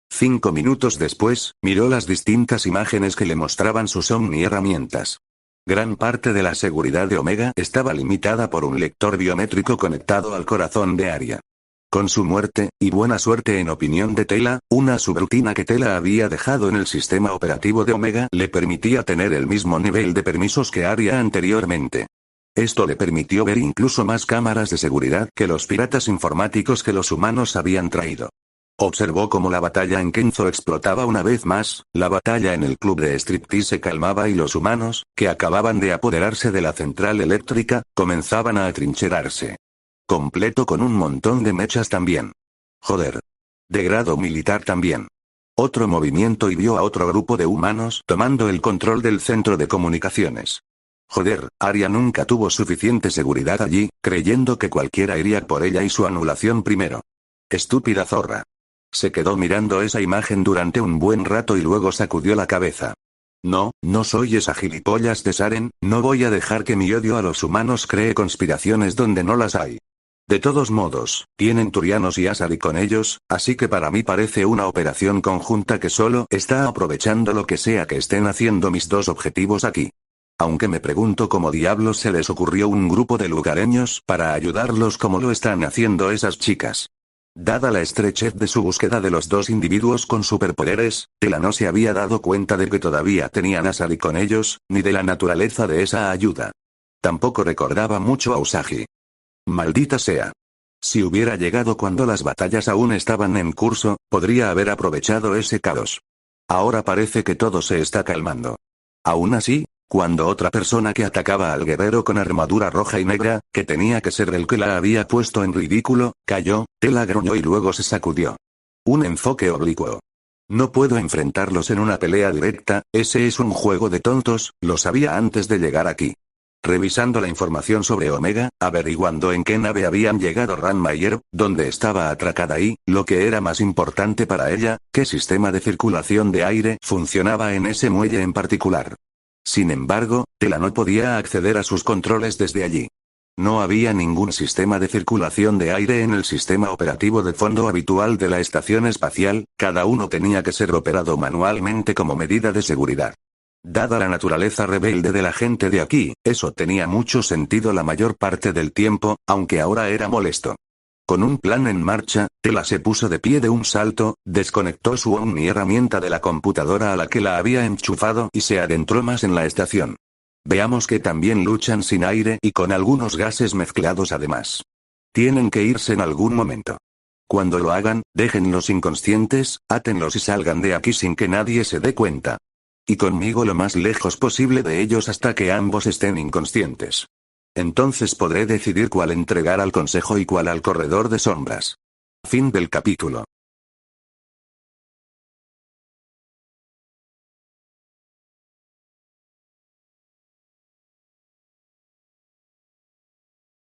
5 minutos después, miró las distintas imágenes que le mostraban sus Omni herramientas. Gran parte de la seguridad de Omega estaba limitada por un lector biométrico conectado al corazón de Arya. Con su muerte, y buena suerte en opinión de Tela, una subrutina que Tela había dejado en el sistema operativo de Omega le permitía tener el mismo nivel de permisos que Aria anteriormente. Esto le permitió ver incluso más cámaras de seguridad que los piratas informáticos que los humanos habían traído. Observó cómo la batalla en Kenzo explotaba una vez más, la batalla en el club de striptease se calmaba y los humanos, que acababan de apoderarse de la central eléctrica, comenzaban a atrincherarse. Completo con un montón de mechas también. Joder. De grado militar también. Otro movimiento y vio a otro grupo de humanos tomando el control del centro de comunicaciones. Joder, Aria nunca tuvo suficiente seguridad allí, creyendo que cualquiera iría por ella y su anulación primero. Estúpida zorra. Se quedó mirando esa imagen durante un buen rato y luego sacudió la cabeza. No, no soy esa gilipollas de Saren, no voy a dejar que mi odio a los humanos cree conspiraciones donde no las hay. De todos modos, tienen turianos y Asari con ellos, así que para mí parece una operación conjunta que solo está aprovechando lo que sea que estén haciendo mis dos objetivos aquí. Aunque me pregunto cómo diablos se les ocurrió un grupo de lugareños para ayudarlos como lo están haciendo esas chicas. Dada la estrechez de su búsqueda de los dos individuos con superpoderes, Tela no se había dado cuenta de que todavía tenían a Asari con ellos, ni de la naturaleza de esa ayuda. Tampoco recordaba mucho a Usagi. Maldita sea. Si hubiera llegado cuando las batallas aún estaban en curso, podría haber aprovechado ese caos. Ahora parece que todo se está calmando. Aún así, cuando otra persona que atacaba al guerrero con armadura roja y negra, que tenía que ser el que la había puesto en ridículo, cayó, Tela gruñó y luego se sacudió. Un enfoque oblicuo. No puedo enfrentarlos en una pelea directa, ese es un juego de tontos, lo sabía antes de llegar aquí. Revisando la información sobre Omega, averiguando en qué nave habían llegado Ranma y Ero, dónde estaba atracada y, lo que era más importante para ella, qué sistema de circulación de aire funcionaba en ese muelle en particular. Sin embargo, Tela no podía acceder a sus controles desde allí. No había ningún sistema de circulación de aire en el sistema operativo de fondo habitual de la estación espacial, cada uno tenía que ser operado manualmente como medida de seguridad. Dada la naturaleza rebelde de la gente de aquí, eso tenía mucho sentido la mayor parte del tiempo, aunque ahora era molesto. Con un plan en marcha, Tela se puso de pie de un salto, desconectó su Omni herramienta de la computadora a la que la había enchufado y se adentró más en la estación. Veamos que también luchan sin aire y con algunos gases mezclados además. Tienen que irse en algún momento. Cuando lo hagan, déjenlos inconscientes, átenlos y salgan de aquí sin que nadie se dé cuenta. Y conmigo lo más lejos posible de ellos hasta que ambos estén inconscientes. Entonces podré decidir cuál entregar al consejo y cuál al corredor de sombras. Fin del capítulo.